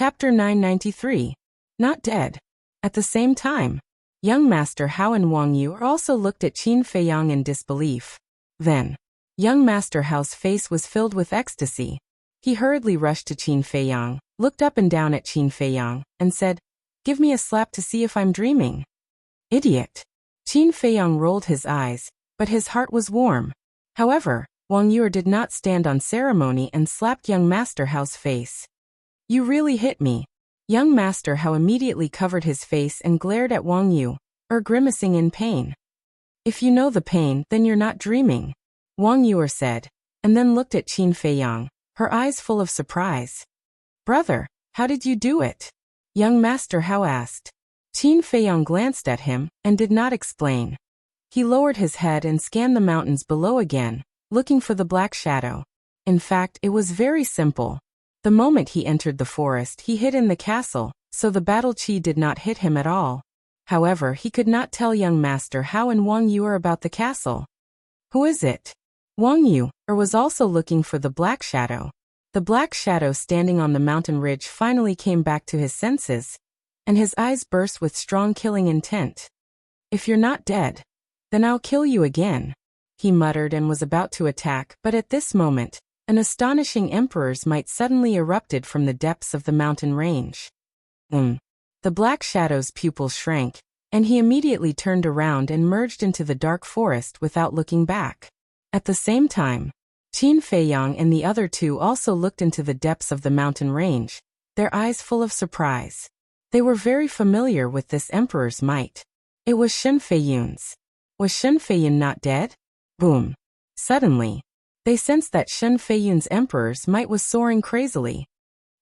Chapter 993. Not dead. At the same time, young Master Hao and Wang Yu also looked at Qin Feiyang in disbelief. Then, young Master Hao's face was filled with ecstasy. He hurriedly rushed to Qin Feiyang, looked up and down at Qin Feiyang, and said, "Give me a slap to see if I'm dreaming." Idiot. Qin Feiyang rolled his eyes, but his heart was warm. However, Wang Yu did not stand on ceremony and slapped young Master Hao's face. "You really hit me." Young Master Hao immediately covered his face and glared at Wang Yu, grimacing in pain. "If you know the pain, then you're not dreaming," Wang Yu said, and then looked at Qin Feiyang, her eyes full of surprise. "Brother, how did you do it?" young Master Hao asked. Qin Feiyang glanced at him and did not explain. He lowered his head and scanned the mountains below again, looking for the black shadow. In fact, it was very simple. The moment he entered the forest, he hid in the castle, so the battle chi did not hit him at all. However, he could not tell young Master Hao and Wang Yu about the castle. "Who is it?" Wang Yu was also looking for the black shadow. The black shadow standing on the mountain ridge finally came back to his senses, and his eyes burst with strong killing intent. "If you're not dead, then I'll kill you again," he muttered and was about to attack, but at this moment, an astonishing emperor's might suddenly erupted from the depths of the mountain range. The black shadow's pupils shrank, and he immediately turned around and merged into the dark forest without looking back. At the same time, Qin Feiyang and the other two also looked into the depths of the mountain range, their eyes full of surprise. They were very familiar with this emperor's might. It was Shen Feiyun's. Was Shen Feiyun not dead? Boom. Suddenly, they sensed that Shen Feiyun's emperor's might was soaring crazily.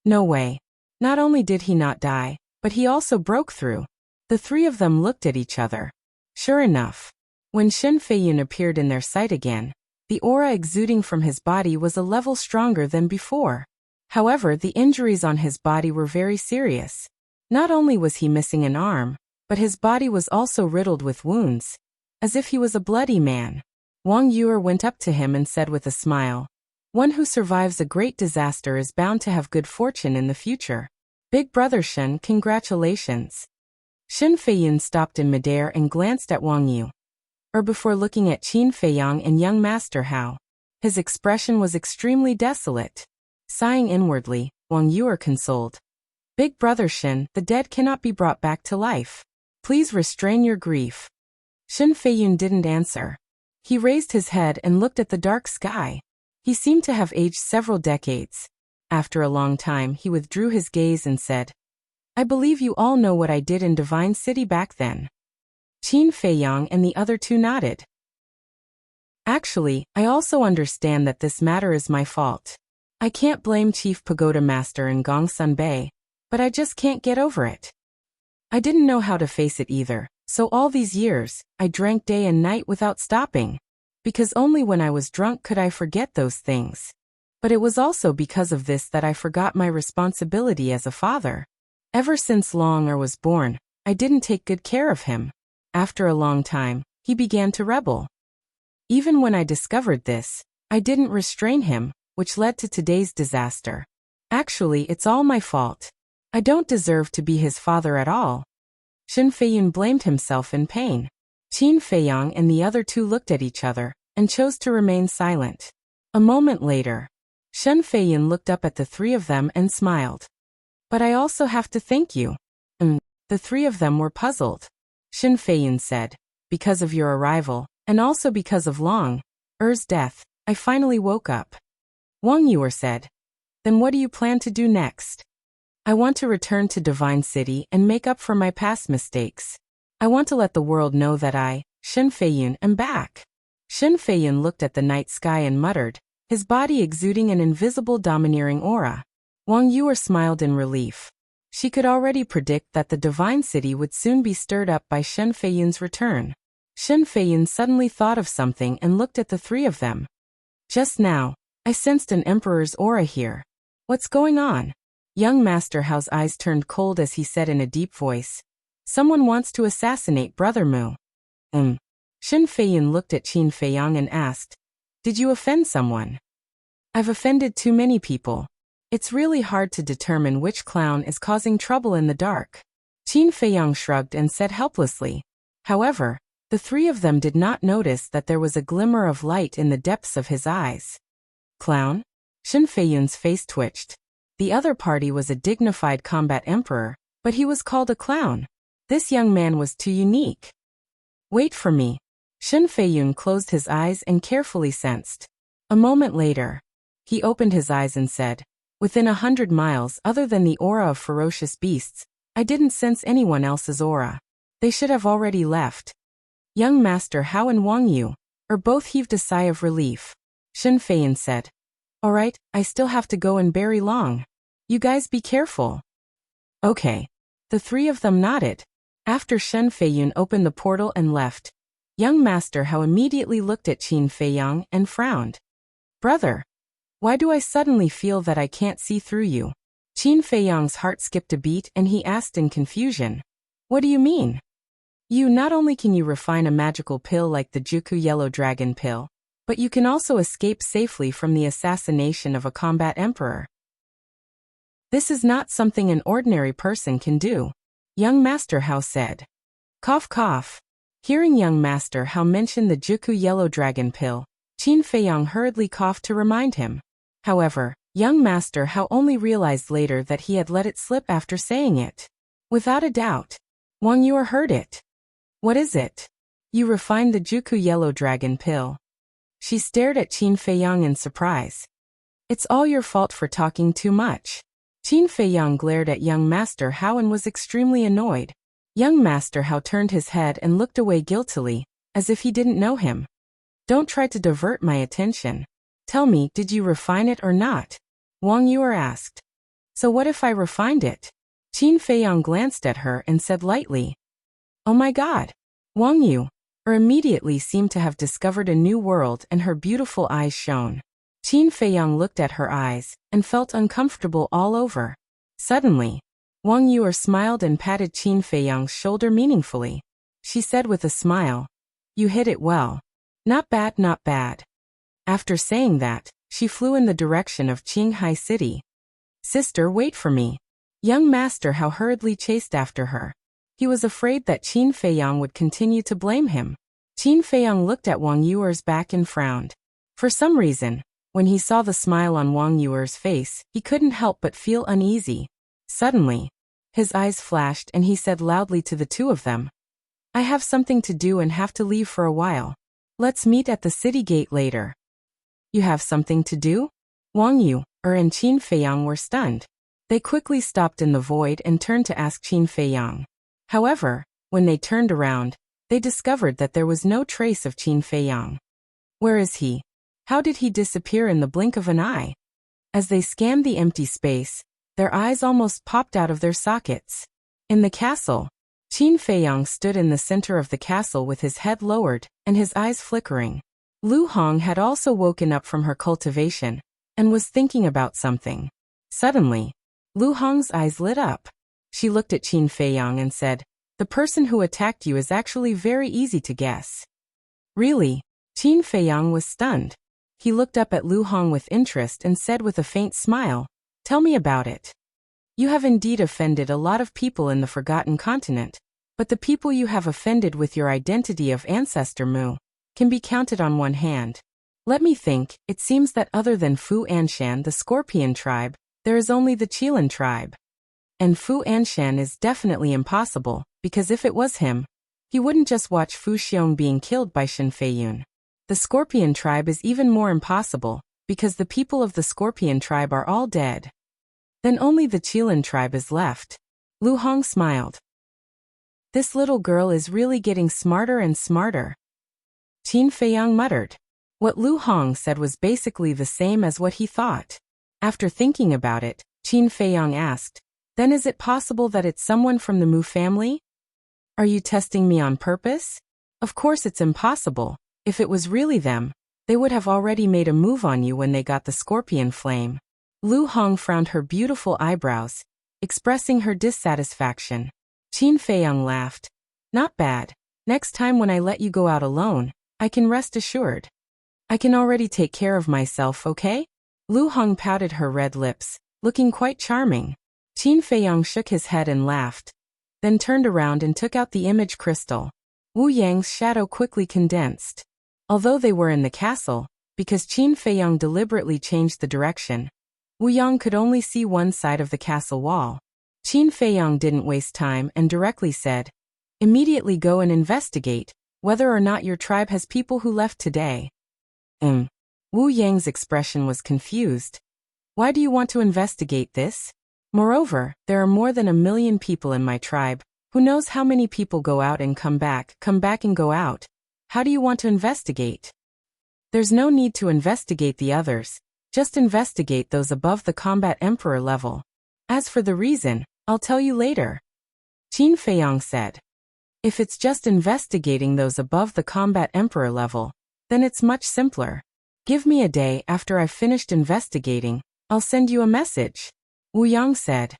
No way. Not only did he not die, but he also broke through. The three of them looked at each other. Sure enough, when Shen Feiyun appeared in their sight again, the aura exuding from his body was a level stronger than before. However, the injuries on his body were very serious. Not only was he missing an arm, but his body was also riddled with wounds, as if he was a bloody man. Wang Yu went up to him and said with a smile, "One who survives a great disaster is bound to have good fortune in the future. Big brother Shen, congratulations." Shen Feiyun stopped in midair and glanced at Wang Yu, before looking at Qin Feiyang and young Master Hao. His expression was extremely desolate. Sighing inwardly, Wang Yu consoled, "Big brother Shen, the dead cannot be brought back to life. Please restrain your grief." Shen Feiyun didn't answer. He raised his head and looked at the dark sky. He seemed to have aged several decades. After a long time, he withdrew his gaze and said, "I believe you all know what I did in Divine City back then." Qin Feiyang and the other two nodded. "Actually, I also understand that this matter is my fault. I can't blame Chief Pagoda Master in Gongsun Bay, but I just can't get over it. I didn't know how to face it either, so all these years, I drank day and night without stopping, because only when I was drunk could I forget those things. But it was also because of this that I forgot my responsibility as a father. Ever since Long was born, I didn't take good care of him. After a long time, he began to rebel. Even when I discovered this, I didn't restrain him, which led to today's disaster. Actually, it's all my fault. I don't deserve to be his father at all." Shen Feiyun blamed himself in pain. Qin Feiyang and the other two looked at each other and chose to remain silent. A moment later, Shen Feiyun looked up at the three of them and smiled. "But I also have to thank you." The three of them were puzzled. Shen Feiyun said, "Because of your arrival, and also because of Long Er's death, I finally woke up." Wang Yu said, "Then what do you plan to do next?" "I want to return to Divine City and make up for my past mistakes. I want to let the world know that I, Shen Feiyun, am back." Shen Feiyun looked at the night sky and muttered, his body exuding an invisible domineering aura. Wang Yu smiled in relief. She could already predict that the Divine City would soon be stirred up by Shen Feiyun's return. Shen Feiyun suddenly thought of something and looked at the three of them. "Just now, I sensed an emperor's aura here. What's going on?" Young Master Hao's eyes turned cold as he said in a deep voice, "Someone wants to assassinate Brother Mu." Shen Feiyun looked at Qin Feiyang and asked, "Did you offend someone?" "I've offended too many people. It's really hard to determine which clown is causing trouble in the dark. Qin Feiyang shrugged and said helplessly. However, the three of them did not notice that there was a glimmer of light in the depths of his eyes. Clown? Shen Feiyun's face twitched. The other party was a dignified combat emperor, but he was called a clown. This young man was too unique. Wait for me. Shen Feiyun closed his eyes and carefully sensed. A moment later, he opened his eyes and said, within 100 miles other than the aura of ferocious beasts, I didn't sense anyone else's aura. They should have already left. Young Master Hao and Wang Yu, both heaved a sigh of relief. Shen Feiyun said, all right, I still have to go and bury Long. You guys be careful. Okay. The three of them nodded. After Shen Feiyun opened the portal and left, young Master Hao immediately looked at Qin Feiyang and frowned. Brother, why do I suddenly feel that I can't see through you? Qin Feiyang's heart skipped a beat and he asked in confusion. What do you mean? You not only can you refine a magical pill like the Juku Yellow Dragon pill, but you can also escape safely from the assassination of a combat emperor. This is not something an ordinary person can do, young Master Hao said. Cough cough. Hearing young Master Hao mention the Juku Yellow Dragon pill, Qin Feiyang hurriedly coughed to remind him. However, young Master Hao only realized later that he had let it slip after saying it. Without a doubt, Wang Yu heard it. What is it? You refined the Juku Yellow Dragon pill. She stared at Qin Feiyang in surprise. It's all your fault for talking too much. Qin Feiyang glared at young Master Hao and was extremely annoyed. Young Master Hao turned his head and looked away guiltily, as if he didn't know him. Don't try to divert my attention. Tell me, did you refine it or not? Wang Yu asked. So what if I refined it? Qin Feiyang glanced at her and said lightly. Oh my God. Wang Yu immediately seemed to have discovered a new world and her beautiful eyes shone. Qin Feiyang looked at her eyes and felt uncomfortable all over. Suddenly, Wang Yu smiled and patted Qin Feiyang's shoulder meaningfully. She said with a smile, you hit it well. Not bad, not bad. After saying that, she flew in the direction of Qinghai City. Sister, wait for me. Young Master Hao hurriedly chased after her. He was afraid that Qin Feiyang would continue to blame him. Qin Feiyang looked at Wang Yu's back and frowned. For some reason, when he saw the smile on Wang Yu's face, he couldn't help but feel uneasy. Suddenly, his eyes flashed and he said loudly to the two of them, I have something to do and have to leave for a while. Let's meet at the city gate later. You have something to do? Wang Yu and Qin Feiyang were stunned. They quickly stopped in the void and turned to ask Qin Feiyang. However, when they turned around, they discovered that there was no trace of Qin Feiyang. Where is he? How did he disappear in the blink of an eye? As they scanned the empty space, their eyes almost popped out of their sockets. In the castle, Qin Feiyang stood in the center of the castle with his head lowered and his eyes flickering. Lu Hong had also woken up from her cultivation and was thinking about something. Suddenly, Lu Hong's eyes lit up. She looked at Qin Feiyang and said, the person who attacked you is actually very easy to guess. Really? Qin Feiyang was stunned. He looked up at Lu Hong with interest and said with a faint smile, tell me about it. You have indeed offended a lot of people in the Forgotten Continent, but the people you have offended with your identity of Ancestor Mu can be counted on one hand. Let me think, it seems that other than Fu Anshan the Scorpion tribe, there is only the Qilin tribe. And Fu Anshan is definitely impossible, because if it was him, he wouldn't just watch Fu Xiong being killed by Shen Feiyun. The Scorpion tribe is even more impossible, because the people of the Scorpion tribe are all dead. Then only the Qilin tribe is left. Lu Hong smiled. This little girl is really getting smarter and smarter. Qin Feiyang muttered. What Lu Hong said was basically the same as what he thought. After thinking about it, Qin Feiyang asked, then is it possible that it's someone from the Mu family? Are you testing me on purpose? Of course it's impossible. If it was really them, they would have already made a move on you when they got the scorpion flame. Lu Hong frowned her beautiful eyebrows, expressing her dissatisfaction. Qin Feiyang laughed. Not bad. Next time when I let you go out alone, I can rest assured. I can already take care of myself, okay? Lu Hong pouted her red lips, looking quite charming. Qin Feiyang shook his head and laughed, then turned around and took out the image crystal. Wu Yang's shadow quickly condensed. Although they were in the castle, because Qin Feiyang deliberately changed the direction, Wu Yang could only see one side of the castle wall. Qin Feiyang didn't waste time and directly said, "Immediately go and investigate whether or not your tribe has people who left today." Wu Yang's expression was confused. "Why do you want to investigate this? Moreover, there are more than 1 million people in my tribe. Who knows how many people go out and come back and go out? How do you want to investigate?" "There's no need to investigate the others. Just investigate those above the combat emperor level. As for the reason, I'll tell you later," Qin Feiyang said. "If it's just investigating those above the combat emperor level, then it's much simpler. Give me a day after I've finished investigating, I'll send you a message," Wu Yang said.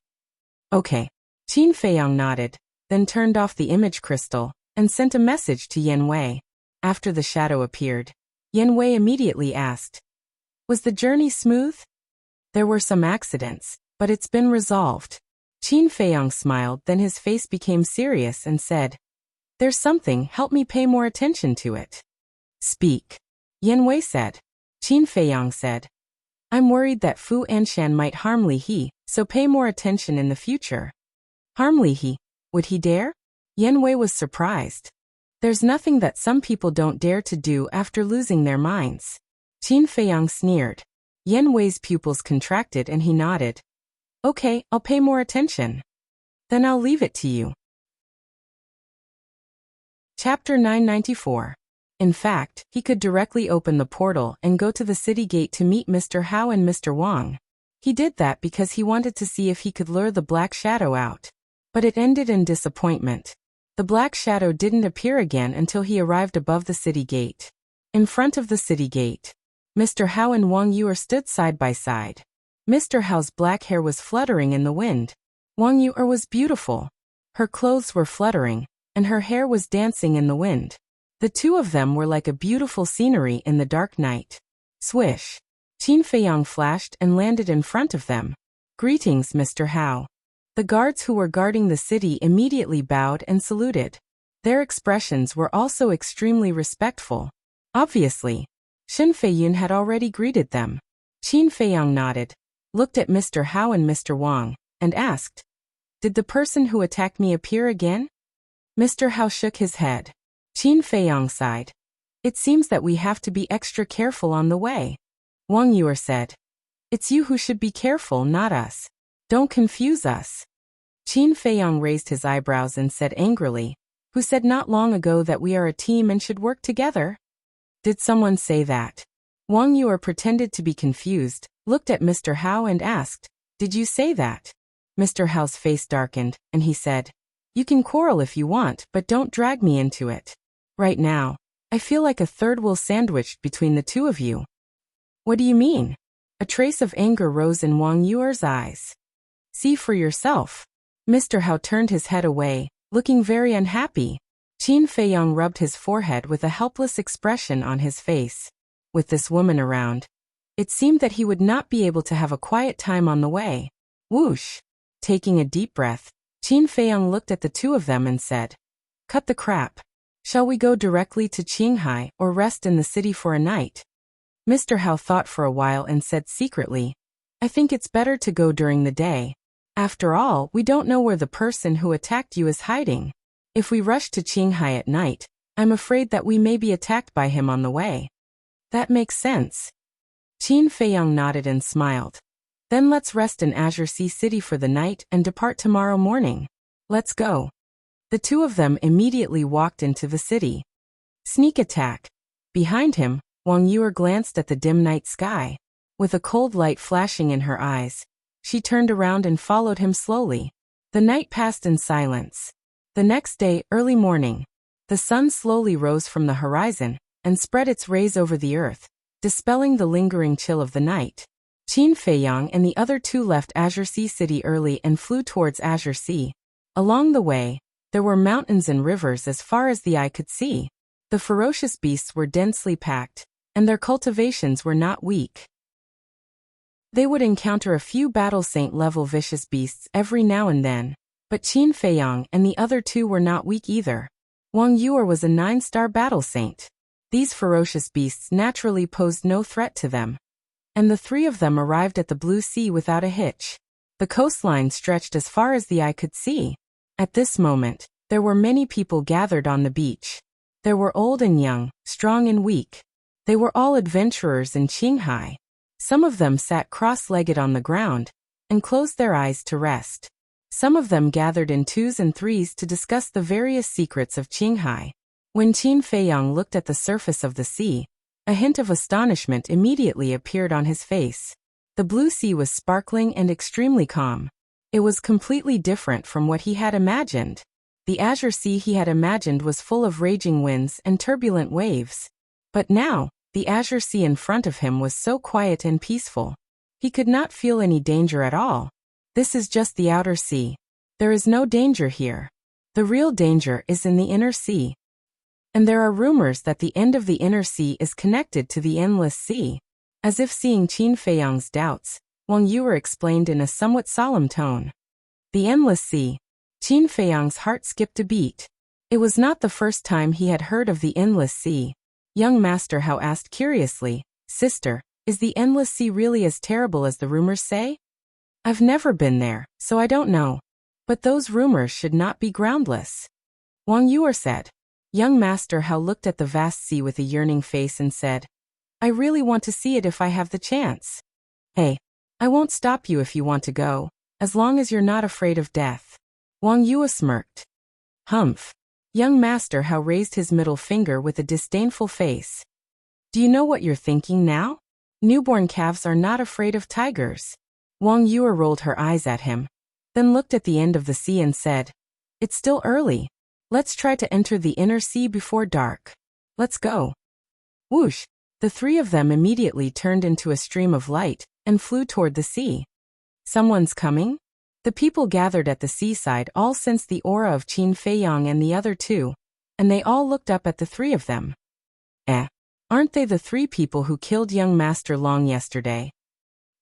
"Okay." Qin Feiyang nodded, then turned off the image crystal and sent a message to Yan Wei. After the shadow appeared, Yan Wei immediately asked, "Was the journey smooth?" "There were some accidents, but it's been resolved." Qin Feiyang smiled, then his face became serious and said, "There's something, help me pay more attention to it." "Speak," Yan Wei said. Qin Feiyang said, "I'm worried that Fu Anshan might harm Li He, so pay more attention in the future." "Harm Li He? Would he dare?" Yan Wei was surprised. "There's nothing that some people don't dare to do after losing their minds." Qin Feiyang sneered. Yan Wei's pupils contracted and he nodded. "Okay, I'll pay more attention. Then I'll leave it to you." Chapter 994. In fact, he could directly open the portal and go to the city gate to meet Mr. Hao and Mr. Wang. He did that because he wanted to see if he could lure the Black Shadow out. But it ended in disappointment. The Black Shadow didn't appear again until he arrived above the city gate. In front of the city gate, Mr. Hao and Wang Yuer stood side by side. Mr. Hao's black hair was fluttering in the wind. Wang Yuer was beautiful. Her clothes were fluttering, and her hair was dancing in the wind. The two of them were like a beautiful scenery in the dark night. Swish! Qin Feiyang flashed and landed in front of them. "Greetings, Mr. Hao." The guards who were guarding the city immediately bowed and saluted. Their expressions were also extremely respectful. Obviously, Shen Feiyun had already greeted them. Qin Feiyang nodded, looked at Mr. Hao and Mr. Wang, and asked, "Did the person who attacked me appear again?" Mr. Hao shook his head. Qin Feiyang sighed. "It seems that we have to be extra careful on the way." Wang Yuer said, "It's you who should be careful, not us. Don't confuse us." Qin Feiyang raised his eyebrows and said angrily, "Who said not long ago that we are a team and should work together?" "Did someone say that?" Wang Yuer pretended to be confused, looked at Mr. Hao and asked, "Did you say that?" Mr. Hao's face darkened, and he said, "You can quarrel if you want, but don't drag me into it. Right now, I feel like a third wheel sandwiched between the two of you." "What do you mean?" A trace of anger rose in Wang Yuer's eyes. "See for yourself." Mr. Hao turned his head away, looking very unhappy. Qin Feiyang rubbed his forehead with a helpless expression on his face. With this woman around, it seemed that he would not be able to have a quiet time on the way. Whoosh! Taking a deep breath, Qin Feiyang looked at the two of them and said, "Cut the crap. Shall we go directly to Qinghai or rest in the city for a night?" Mr. Hao thought for a while and said secretly, "I think it's better to go during the day. After all, we don't know where the person who attacked you is hiding. If we rush to Qinghai at night, I'm afraid that we may be attacked by him on the way." "That makes sense." Qin Feiyang nodded and smiled. "Then let's rest in Azure Sea City for the night and depart tomorrow morning. Let's go." The two of them immediately walked into the city. Sneak attack. Behind him, Wang Yuer glanced at the dim night sky. With a cold light flashing in her eyes, she turned around and followed him slowly. The night passed in silence. The next day, early morning, the sun slowly rose from the horizon and spread its rays over the earth, dispelling the lingering chill of the night. Qin Feiyang and the other two left Azure Sea City early and flew towards Azure Sea. Along the way, there were mountains and rivers as far as the eye could see. The ferocious beasts were densely packed, and their cultivations were not weak. They would encounter a few battle saint-level vicious beasts every now and then, but Qin Feiyang and the other two were not weak either. Wang Yuer was a 9-star battle saint. These ferocious beasts naturally posed no threat to them. And the three of them arrived at the Blue Sea without a hitch. The coastline stretched as far as the eye could see. At this moment, there were many people gathered on the beach. There were old and young, strong and weak. They were all adventurers in Qinghai. Some of them sat cross-legged on the ground and closed their eyes to rest. Some of them gathered in 2s and 3s to discuss the various secrets of Qinghai. When Qin Feiyang looked at the surface of the sea, a hint of astonishment immediately appeared on his face. The blue sea was sparkling and extremely calm. It was completely different from what he had imagined. The azure sea he had imagined was full of raging winds and turbulent waves. But now, the azure sea in front of him was so quiet and peaceful. He could not feel any danger at all. This is just the outer sea. There is no danger here. The real danger is in the inner sea. And there are rumors that the end of the inner sea is connected to the endless sea. As if seeing Qin Feiyang's doubts, Wang Yuer explained in a somewhat solemn tone. The endless sea. Qin Feiyang's heart skipped a beat. It was not the first time he had heard of the endless sea. Young Master Hao asked curiously, Sister, is the endless sea really as terrible as the rumors say? I've never been there, so I don't know. But those rumors should not be groundless. Wang Yuer said. Young Master Hao looked at the vast sea with a yearning face and said, I really want to see it if I have the chance. Hey, I won't stop you if you want to go, as long as you're not afraid of death. Wang Yuer smirked. Humph. Young Master Hao raised his middle finger with a disdainful face. Do you know what you're thinking now? Newborn calves are not afraid of tigers. Wang Yuer rolled her eyes at him, then looked at the end of the sea and said, It's still early. Let's try to enter the inner sea before dark. Let's go. Whoosh! The three of them immediately turned into a stream of light and flew toward the sea. Someone's coming? The people gathered at the seaside all sensed the aura of Qin Feiyang and the other two, and they all looked up at the three of them. Aren't they the three people who killed young Master Long yesterday?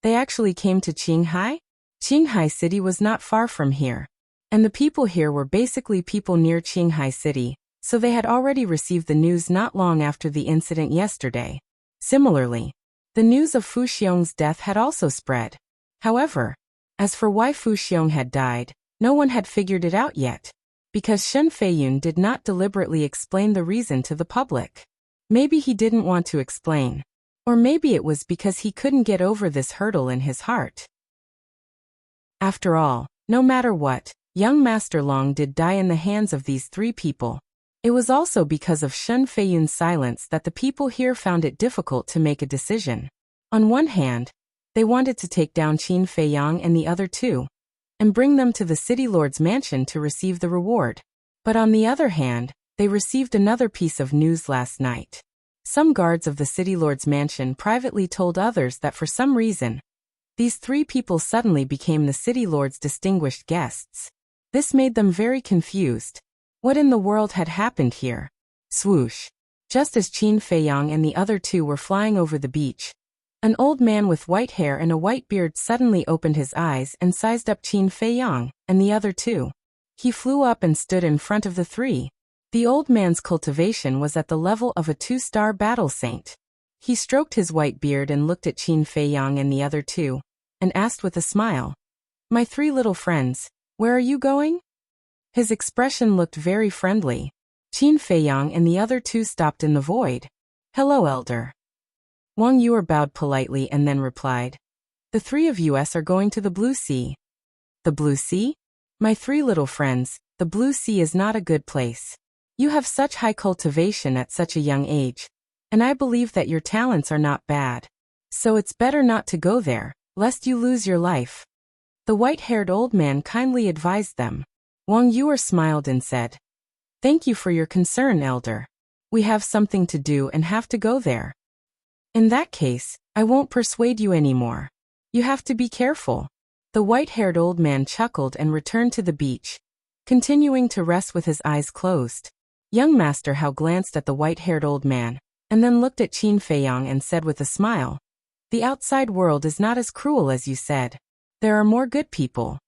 They actually came to Qinghai? Qinghai City was not far from here. And the people here were basically people near Qinghai City, so they had already received the news not long after the incident yesterday. Similarly, the news of Fu Xiong's death had also spread. However, as for why Fu Xiong had died, no one had figured it out yet, because Shen Feiyun did not deliberately explain the reason to the public. Maybe he didn't want to explain. Or maybe it was because he couldn't get over this hurdle in his heart. After all, no matter what, young Master Long did die in the hands of these three people. It was also because of Shen Feiyun's silence that the people here found it difficult to make a decision. On one hand, they wanted to take down Qin Feiyang and the other two, and bring them to the city lord's mansion to receive the reward. But on the other hand, they received another piece of news last night. Some guards of the city lord's mansion privately told others that for some reason, these three people suddenly became the city lord's distinguished guests. This made them very confused. What in the world had happened here? Swoosh! Just as Qin Feiyang and the other two were flying over the beach, an old man with white hair and a white beard suddenly opened his eyes and sized up Qin Feiyang and the other two. He flew up and stood in front of the three. The old man's cultivation was at the level of a 2-star battle saint. He stroked his white beard and looked at Qin Feiyang and the other two, and asked with a smile, My three little friends, where are you going? His expression looked very friendly. Qin Feiyang and the other two stopped in the void. Hello, Elder. Wang Yuer bowed politely and then replied, The three of us are going to the Blue Sea. The Blue Sea? My three little friends, the Blue Sea is not a good place. You have such high cultivation at such a young age, and I believe that your talents are not bad. So it's better not to go there, lest you lose your life. The white-haired old man kindly advised them. Wang Yuer smiled and said, Thank you for your concern, Elder. We have something to do and have to go there. In that case, I won't persuade you anymore. You have to be careful. The white-haired old man chuckled and returned to the beach, continuing to rest with his eyes closed. Young Master Hao glanced at the white-haired old man, and then looked at Qin Feiyang and said with a smile, The outside world is not as cruel as you said. There are more good people.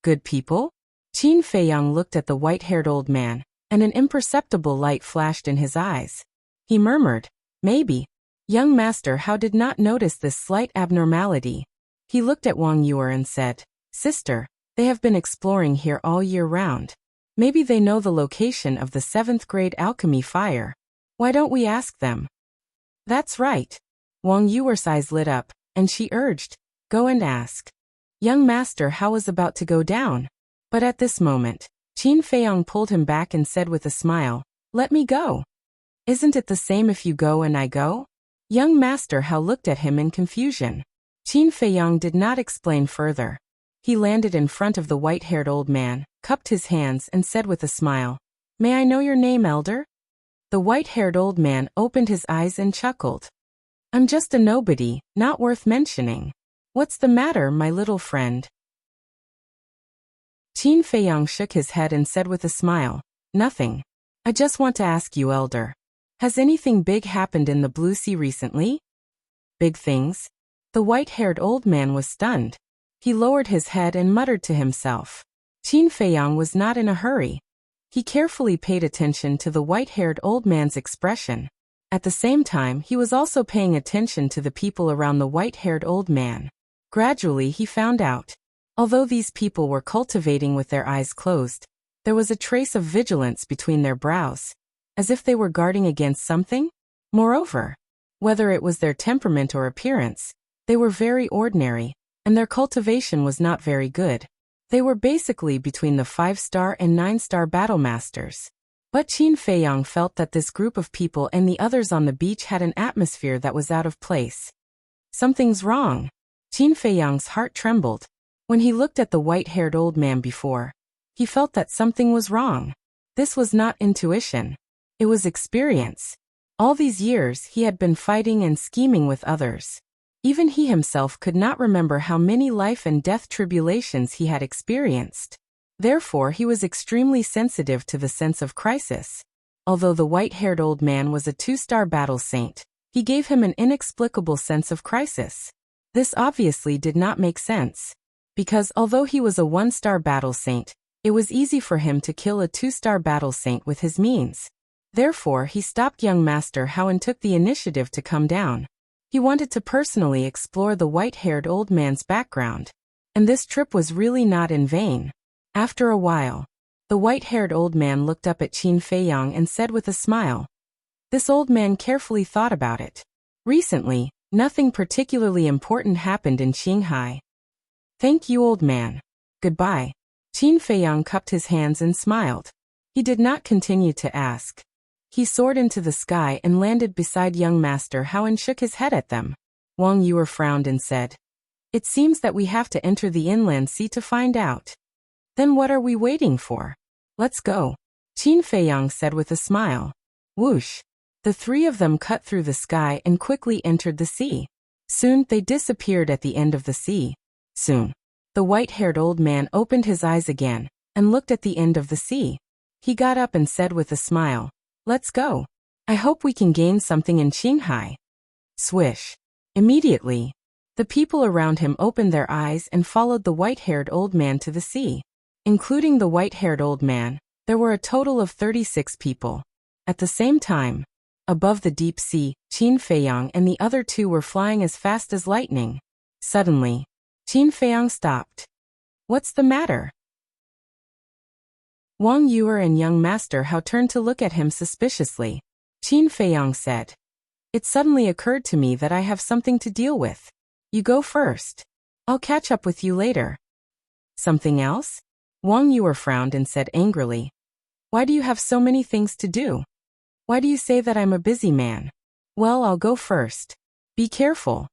Good people? Qin Feiyang looked at the white-haired old man, and an imperceptible light flashed in his eyes. He murmured, maybe. Young Master Hao did not notice this slight abnormality. He looked at Wang Yuer and said, Sister, they have been exploring here all year round. Maybe they know the location of the 7th grade alchemy fire. Why don't we ask them? That's right. Wang Yuer's eyes lit up, and she urged, go and ask. Young Master Hao was about to go down. But at this moment, Qin Feiyang pulled him back and said with a smile, let me go. Isn't it the same if you go and I go? Young Master Hao looked at him in confusion. Qin Feiyang did not explain further. He landed in front of the white-haired old man, cupped his hands and said with a smile, may I know your name, elder? The white-haired old man opened his eyes and chuckled. I'm just a nobody, not worth mentioning. What's the matter, my little friend? Qin Feiyang shook his head and said with a smile, nothing. I just want to ask you, elder. Has anything big happened in the Blue Sea recently? Big things? The white-haired old man was stunned. He lowered his head and muttered to himself. Qin Feiyang was not in a hurry. He carefully paid attention to the white-haired old man's expression. At the same time, he was also paying attention to the people around the white-haired old man. Gradually, he found out. Although these people were cultivating with their eyes closed, there was a trace of vigilance between their brows, as if they were guarding against something. Moreover, whether it was their temperament or appearance, they were very ordinary, and their cultivation was not very good. They were basically between the 5-star and 9-star battle masters. But Qin Feiyang felt that this group of people and the others on the beach had an atmosphere that was out of place. Something's wrong. Qin Feiyang's heart trembled. When he looked at the white-haired old man before, he felt that something was wrong. This was not intuition. It was experience. All these years he had been fighting and scheming with others. Even he himself could not remember how many life and death tribulations he had experienced. Therefore he was extremely sensitive to the sense of crisis. Although the white-haired old man was a 2-star battle saint, he gave him an inexplicable sense of crisis. This obviously did not make sense. Because although he was a 1-star battle saint, it was easy for him to kill a 2-star battle saint with his means. Therefore he stopped young Master Hao and took the initiative to come down. He wanted to personally explore the white-haired old man's background. And this trip was really not in vain. After a while, the white-haired old man looked up at Qin Feiyang and said with a smile. This old man carefully thought about it. Recently, nothing particularly important happened in Qinghai. Thank you, old man. Goodbye. Qin Feiyang cupped his hands and smiled. He did not continue to ask. He soared into the sky and landed beside young Master Hao and shook his head at them. Wang Yuer frowned and said, it seems that we have to enter the inland sea to find out. Then what are we waiting for? Let's go. Qin Feiyang said with a smile. Whoosh. The three of them cut through the sky and quickly entered the sea. Soon they disappeared at the end of the sea. Soon, the white-haired old man opened his eyes again and looked at the end of the sea. He got up and said with a smile, let's go. I hope we can gain something in Qinghai. Swish. Immediately, the people around him opened their eyes and followed the white-haired old man to the sea. Including the white-haired old man, there were a total of 36 people. At the same time, above the deep sea, Qin Feiyang and the other two were flying as fast as lightning. Suddenly, Qin Feiyang stopped. What's the matter? Wang Yuer and young Master Hao turned to look at him suspiciously. Qin Feiyang said, it suddenly occurred to me that I have something to deal with. You go first. I'll catch up with you later. Something else? Wang Yuer frowned and said angrily, why do you have so many things to do? Why do you say that I'm a busy man? Well, I'll go first. Be careful.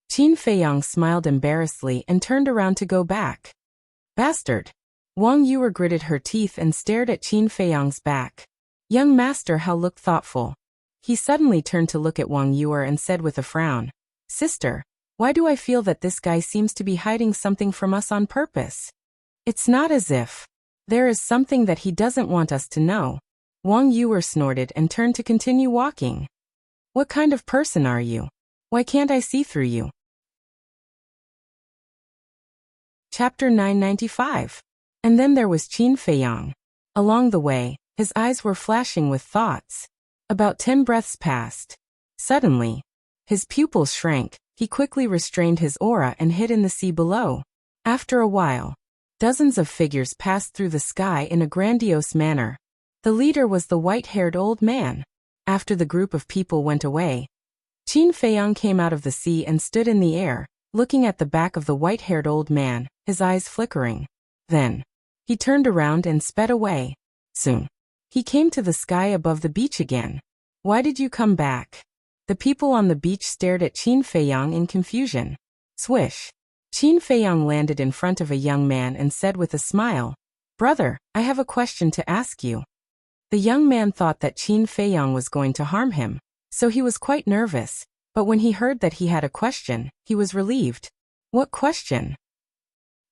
Qin Feiyang smiled embarrassedly and turned around to go back. Bastard. Wang Yuer gritted her teeth and stared at Qin Feiyang's back. Young Master Hao looked thoughtful. He suddenly turned to look at Wang Yuer and said with a frown, Sister, why do I feel that this guy seems to be hiding something from us on purpose? It's not as if there is something that he doesn't want us to know. Wang Yuer snorted and turned to continue walking. What kind of person are you? Why can't I see through you? Chapter 995. And then there was Qin Feiyang. Along the way, his eyes were flashing with thoughts. About 10 breaths passed. Suddenly, his pupils shrank. He quickly restrained his aura and hid in the sea below. After a while, dozens of figures passed through the sky in a grandiose manner. The leader was the white-haired old man. After the group of people went away, Qin Feiyang came out of the sea and stood in the air, looking at the back of the white-haired old man, his eyes flickering. Then, he turned around and sped away. Soon, he came to the sky above the beach again. Why did you come back? The people on the beach stared at Qin Feiyang in confusion. Swish! Qin Feiyang landed in front of a young man and said with a smile, "Brother, I have a question to ask you." The young man thought that Qin Feiyang was going to harm him, so he was quite nervous, but when he heard that he had a question, he was relieved. "What question?"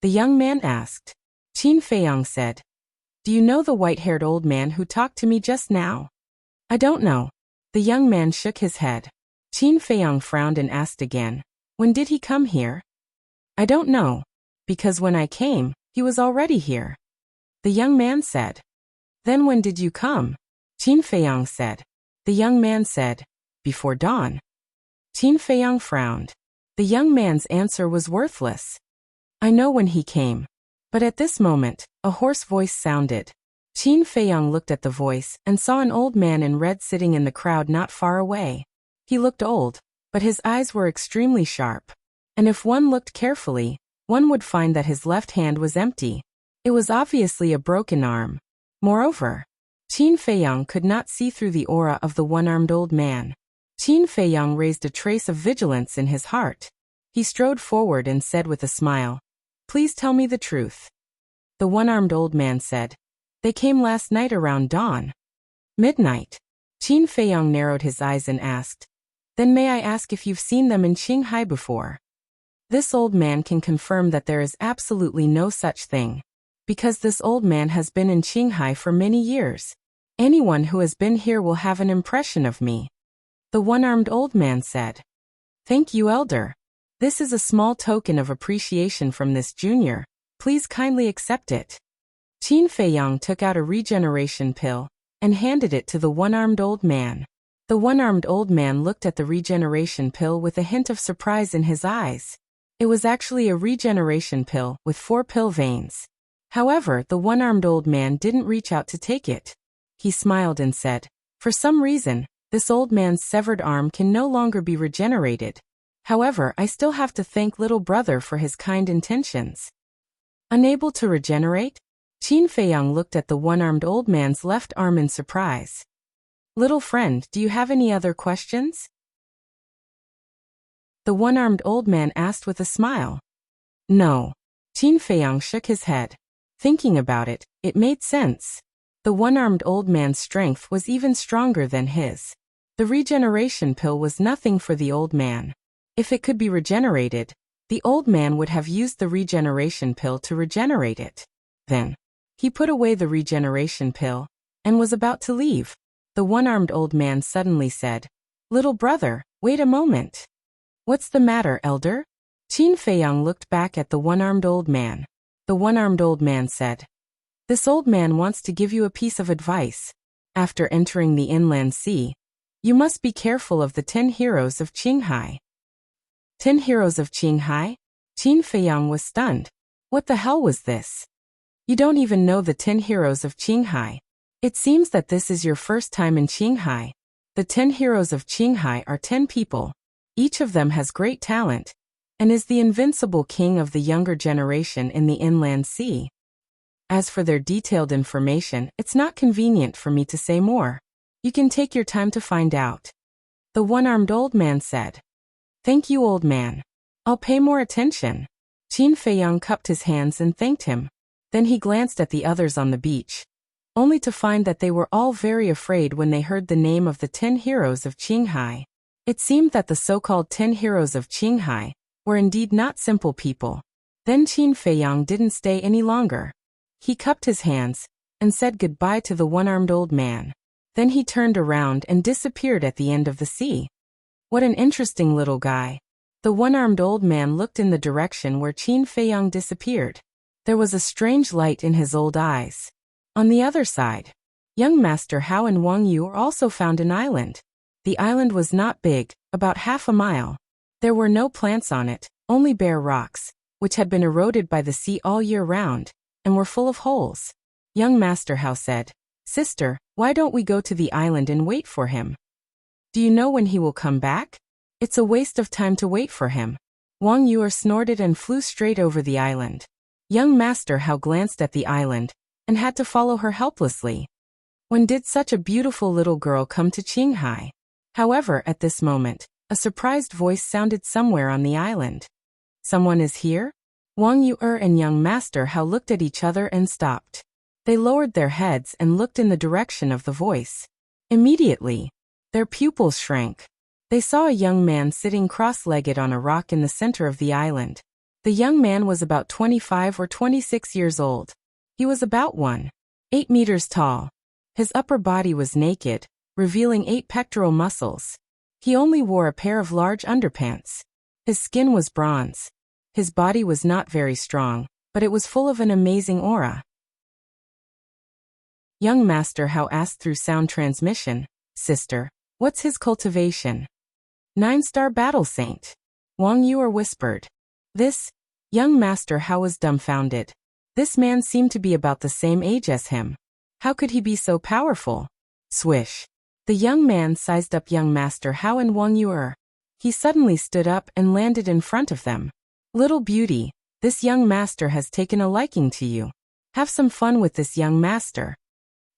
the young man asked. Qin Feiyang said, "Do you know the white-haired old man who talked to me just now?" "I don't know." The young man shook his head. Qin Feiyang frowned and asked again, "When did he come here?" "I don't know, because when I came, he was already here." The young man said. "Then when did you come?" Qin Feiyang said. The young man said, "Before dawn." Qin Feiyang frowned. The young man's answer was worthless. "I know when he came." But at this moment, a hoarse voice sounded. Qin Feiyang looked at the voice and saw an old man in red sitting in the crowd not far away. He looked old, but his eyes were extremely sharp. And if one looked carefully, one would find that his left hand was empty. It was obviously a broken arm. Moreover, Qin Feiyang could not see through the aura of the one-armed old man. Qin Feiyang raised a trace of vigilance in his heart. He strode forward and said with a smile, "Please tell me the truth." The one-armed old man said, "They came last night around dawn." "Midnight?" Qin Feiyang narrowed his eyes and asked, "Then may I ask if you've seen them in Qinghai before?" This old man can confirm that there is absolutely no such thing, because this old man has been in Qinghai for many years. Anyone who has been here will have an impression of me. The one-armed old man said, "Thank you, elder. This is a small token of appreciation from this junior. Please kindly accept it." Qin Feiyang took out a regeneration pill and handed it to the one-armed old man. The one-armed old man looked at the regeneration pill with a hint of surprise in his eyes. It was actually a regeneration pill with 4 pill veins. However, the one-armed old man didn't reach out to take it. He smiled and said, "For some reason, this old man's severed arm can no longer be regenerated. However, I still have to thank little brother for his kind intentions." Unable to regenerate? Qin Feiyang looked at the one-armed old man's left arm in surprise. "Little friend, do you have any other questions?" the one-armed old man asked with a smile. "No." Qin Feiyang shook his head. Thinking about it, it made sense. The one-armed old man's strength was even stronger than his. The regeneration pill was nothing for the old man. If it could be regenerated, the old man would have used the regeneration pill to regenerate it. Then, he put away the regeneration pill and was about to leave. The one-armed old man suddenly said, "Little brother, wait a moment." "What's the matter, elder?" Qin Feiyang looked back at the one-armed old man. The one-armed old man said, "This old man wants to give you a piece of advice. After entering the inland sea, you must be careful of the 10 heroes of Qinghai." 10 heroes of Qinghai? Qin Feiyang was stunned. What the hell was this? You don't even know the 10 heroes of Qinghai. It seems that this is your first time in Qinghai. The 10 heroes of Qinghai are 10 people. Each of them has great talent, and is the invincible king of the younger generation in the inland sea. As for their detailed information, it's not convenient for me to say more. You can take your time to find out. The one-armed old man said. "Thank you, old man. I'll pay more attention." Qin Feiyang cupped his hands and thanked him. Then he glanced at the others on the beach, only to find that they were all very afraid when they heard the name of the 10 heroes of Qinghai. It seemed that the so-called 10 heroes of Qinghai were indeed not simple people. Then Qin Feiyang didn't stay any longer. He cupped his hands and said goodbye to the one-armed old man. Then he turned around and disappeared at the end of the sea. What an interesting little guy. The one-armed old man looked in the direction where Qin Feiyang disappeared. There was a strange light in his old eyes. On the other side, young Master Hao and Wang Yu also found an island. The island was not big, about half a mile. There were no plants on it, only bare rocks, which had been eroded by the sea all year round, and were full of holes. Young Master Hao said, "Sister, why don't we go to the island and wait for him? Do you know when he will come back? It's a waste of time to wait for him." Wang Yu snorted and flew straight over the island. Young Master Hao glanced at the island, and had to follow her helplessly. When did such a beautiful little girl come to Qinghai? However, at this moment, a surprised voice sounded somewhere on the island. "Someone is here?" Wang Yu and young Master Hao looked at each other and stopped. They lowered their heads and looked in the direction of the voice. Immediately, their pupils shrank. They saw a young man sitting cross-legged on a rock in the center of the island. The young man was about 25 or 26 years old. He was about 1.8 meters tall. His upper body was naked, revealing 8 pectoral muscles. He only wore a pair of large underpants. His skin was bronze. His body was not very strong, but it was full of an amazing aura. Young Master Hao asked through sound transmission, "Sister, what's his cultivation?" 9-star battle saint. Wang Yu whispered. This? Young Master Hao was dumbfounded. This man seemed to be about the same age as him. How could he be so powerful? Swish. The young man sized up young Master Hao and Wang Yu. He suddenly stood up and landed in front of them. "Little beauty, this young master has taken a liking to you. Have some fun with this young master."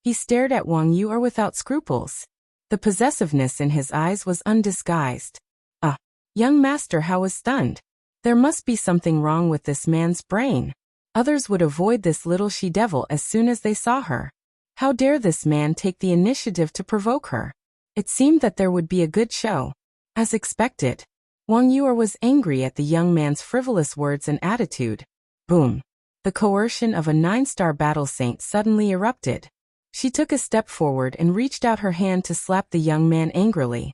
He stared at Wang Yu without scruples. The possessiveness in his eyes was undisguised. Young Master Hao was stunned. There must be something wrong with this man's brain. Others would avoid this little she-devil as soon as they saw her. How dare this man take the initiative to provoke her? It seemed that there would be a good show. As expected, Wang Yu was angry at the young man's frivolous words and attitude. Boom. The coercion of a 9-star battle saint suddenly erupted. She took a step forward and reached out her hand to slap the young man angrily.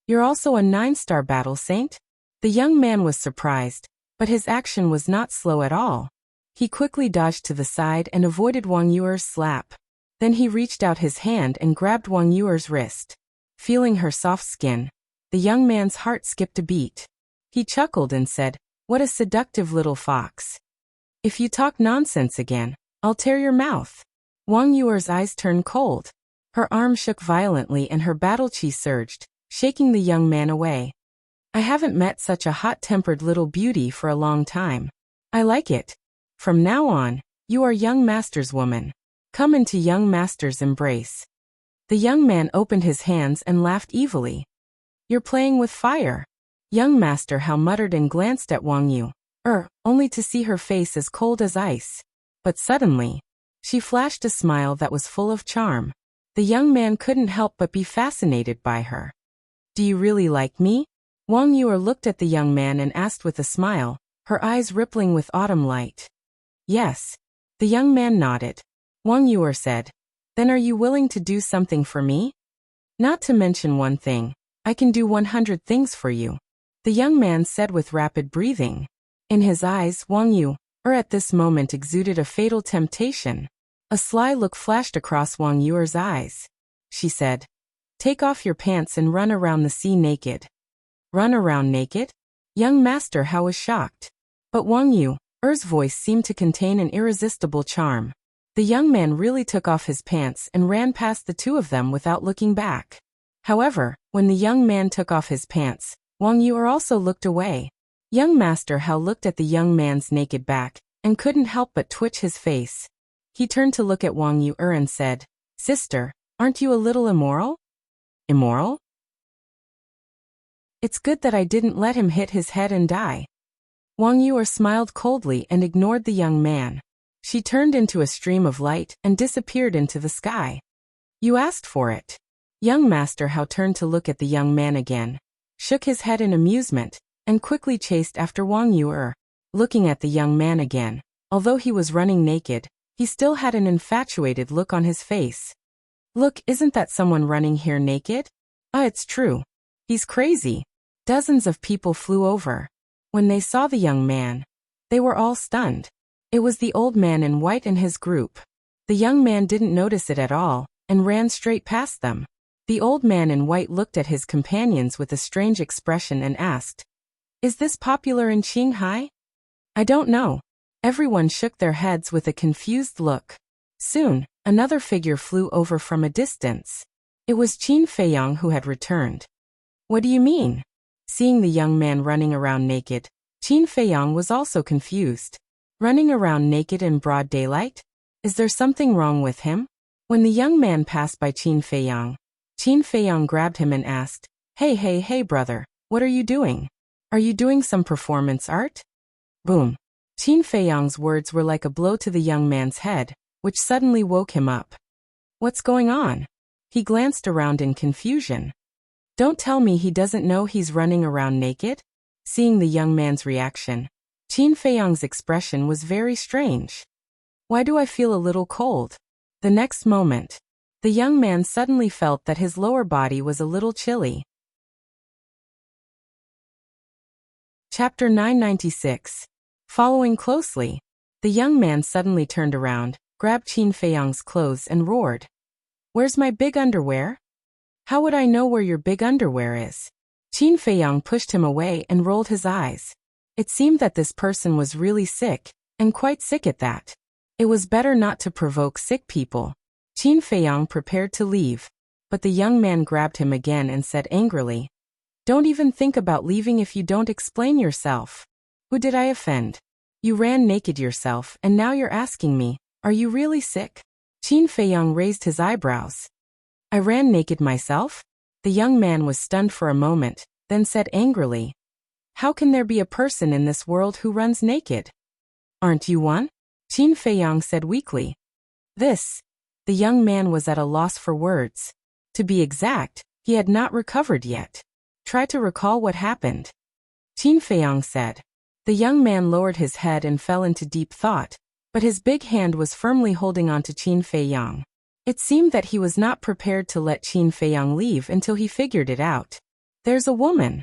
"You're also a 9-star battle saint?" The young man was surprised, but his action was not slow at all. He quickly dodged to the side and avoided Wang Yu's slap. Then he reached out his hand and grabbed Wang Yu's wrist. Feeling her soft skin, the young man's heart skipped a beat. He chuckled and said, "What a seductive little fox. If you talk nonsense again, I'll tear your mouth." Wang Yu's eyes turned cold. Her arm shook violently and her battle chi surged, shaking the young man away. "I haven't met such a hot-tempered little beauty for a long time. I like it. From now on, you are young master's woman. Come into young master's embrace." The young man opened his hands and laughed evilly. "You're playing with fire." Young Master Hao muttered and glanced at Wang Yu, only to see her face as cold as ice. But suddenly, she flashed a smile that was full of charm. The young man couldn't help but be fascinated by her. "Do you really like me?" Wang Yu looked at the young man and asked with a smile, her eyes rippling with autumn light. "Yes." The young man nodded. Wang Yu said, "Then are you willing to do something for me?" "Not to mention one thing, I can do 100 things for you," the young man said with rapid breathing. In his eyes, Wang Yu at this moment exuded a fatal temptation. A sly look flashed across Wang Yu's eyes. She said, "Take off your pants and run around the sea naked." "Run around naked?" Young Master Hao was shocked. But Wang Yu's voice seemed to contain an irresistible charm. The young man really took off his pants and ran past the two of them without looking back. However, when the young man took off his pants, Wang Yu also looked away. Young Master Hao looked at the young man's naked back and couldn't help but twitch his face. He turned to look at Wang Yu and said, "Sister, aren't you a little immoral?" "Immoral?" "It's good that I didn't let him hit his head and die." Wang Yu smiled coldly and ignored the young man. She turned into a stream of light and disappeared into the sky. "You asked for it." Young Master Hao turned to look at the young man again, shook his head in amusement, and quickly chased after Wang Yu. Looking at the young man again, although he was running naked, he still had an infatuated look on his face. "Look, isn't that someone running here naked?" "Ah, it's true. He's crazy. Dozens of people flew over. When they saw the young man, they were all stunned. It was the old man in white and his group. The young man didn't notice it at all, and ran straight past them. The old man in white looked at his companions with a strange expression and asked, "Is this popular in Qinghai?" "I don't know." Everyone shook their heads with a confused look. Soon, another figure flew over from a distance. It was Qin Feiyang who had returned. "What do you mean?" Seeing the young man running around naked, Qin Feiyang was also confused. Running around naked in broad daylight? Is there something wrong with him? When the young man passed by Qin Feiyang grabbed him and asked, Hey brother, what are you doing? Are you doing some performance art?" Boom. Qin Feiyang's words were like a blow to the young man's head, which suddenly woke him up. "What's going on?" He glanced around in confusion. Don't tell me he doesn't know he's running around naked? Seeing the young man's reaction, Qin Feiyang's expression was very strange. "Why do I feel a little cold?" The next moment, the young man suddenly felt that his lower body was a little chilly. Chapter 996. Following closely, the young man suddenly turned around, grabbed Qin Feiyang's clothes and roared, "Where's my big underwear? How would I know where your big underwear is?" Qin Feiyang pushed him away and rolled his eyes. It seemed that this person was really sick, and quite sick at that. It was better not to provoke sick people. Qin Feiyang prepared to leave, but the young man grabbed him again and said angrily, "Don't even think about leaving if you don't explain yourself. Who did I offend? You ran naked yourself and now you're asking me, are you really sick?" Qin Feiyang raised his eyebrows. "I ran naked myself?" The young man was stunned for a moment, then said angrily, "How can there be a person in this world who runs naked? Aren't you one?" Qin Feiyang said weakly. The young man was at a loss for words. To be exact, he had not recovered yet. "Try to recall what happened," Qin Feiyang said. The young man lowered his head and fell into deep thought, but his big hand was firmly holding on to Qin Feiyang. It seemed that he was not prepared to let Qin Feiyang leave until he figured it out. "There's a woman."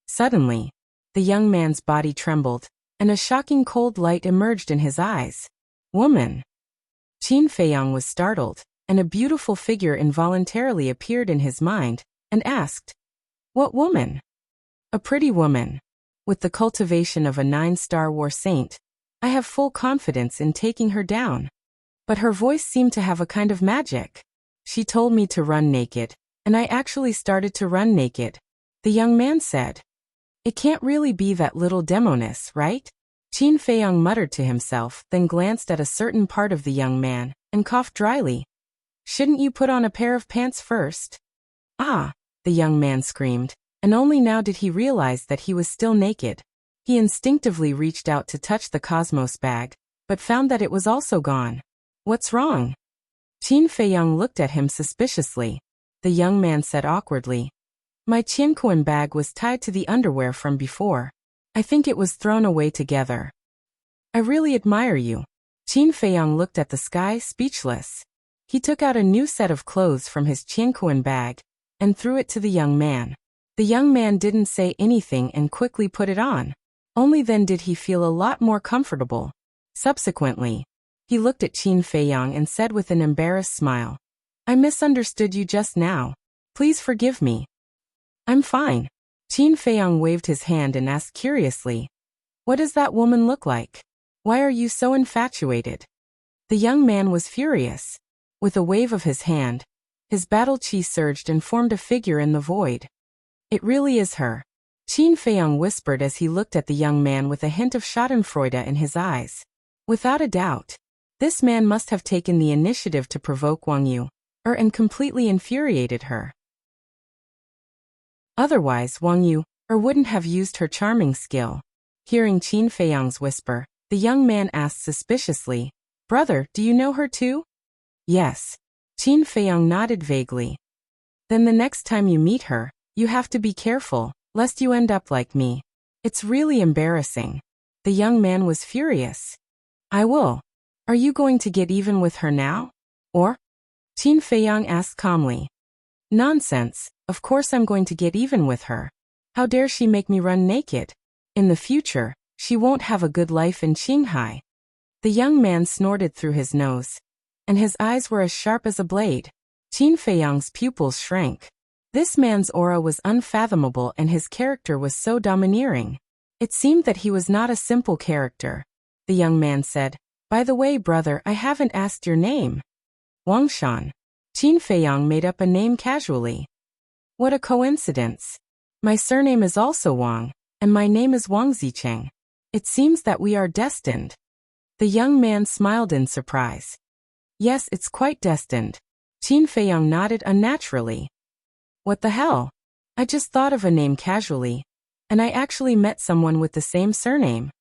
Suddenly, the young man's body trembled, and a shocking cold light emerged in his eyes. "Woman?" Qin Feiyang was startled, and a beautiful figure involuntarily appeared in his mind, and asked, "What woman?" "A pretty woman. With the cultivation of a 9-star war saint, I have full confidence in taking her down. But her voice seemed to have a kind of magic. She told me to run naked, and I actually started to run naked," the young man said. "It can't really be that little demoness, right?" Qin Feiyang muttered to himself, then glanced at a certain part of the young man, and coughed dryly. "Shouldn't you put on a pair of pants first?" "Ah!" the young man screamed, and only now did he realize that he was still naked. He instinctively reached out to touch the Cosmos bag, but found that it was also gone. "What's wrong?" Qin Feiyang looked at him suspiciously. The young man said awkwardly, "My Qianquan bag was tied to the underwear from before. I think it was thrown away together." "I really admire you." Qin Feiyang looked at the sky, speechless. He took out a new set of clothes from his Qianquan bag and threw it to the young man. The young man didn't say anything and quickly put it on. Only then did he feel a lot more comfortable. Subsequently, he looked at Qin Feiyang and said with an embarrassed smile, "I misunderstood you just now. Please forgive me." "I'm fine." Qin Feiyang waved his hand and asked curiously, "What does that woman look like? Why are you so infatuated?" The young man was furious. With a wave of his hand, his battle chi surged and formed a figure in the void. "It really is her," Qin Feiyang whispered as he looked at the young man with a hint of schadenfreude in his eyes. Without a doubt, this man must have taken the initiative to provoke Wang Yu, and completely infuriated her. Otherwise Wang Yu, wouldn't have used her charming skill. Hearing Qin Feiyang's whisper, the young man asked suspiciously, "Brother, do you know her too?" "Yes." Qin Feiyang nodded vaguely. "Then the next time you meet her, you have to be careful, lest you end up like me. It's really embarrassing." The young man was furious. "I will. Are you going to get even with her now? Or?" Qin Feiyang asked calmly. "Nonsense," Of course I'm going to get even with her. How dare she make me run naked? In the future, she won't have a good life in Qinghai. The young man snorted through his nose, and his eyes were as sharp as a blade. Qin Feiyang's pupils shrank. This man's aura was unfathomable and his character was so domineering. It seemed that he was not a simple character. The young man said, "By the way, brother, I haven't asked your name." Wangshan. Qin Feiyang made up a name casually. What a coincidence. My surname is also Wang, and my name is Wang Zicheng. It seems that we are destined. The young man smiled in surprise. Yes, it's quite destined. Qin Feiyang nodded unnaturally. What the hell? I just thought of a name casually, and I actually met someone with the same surname.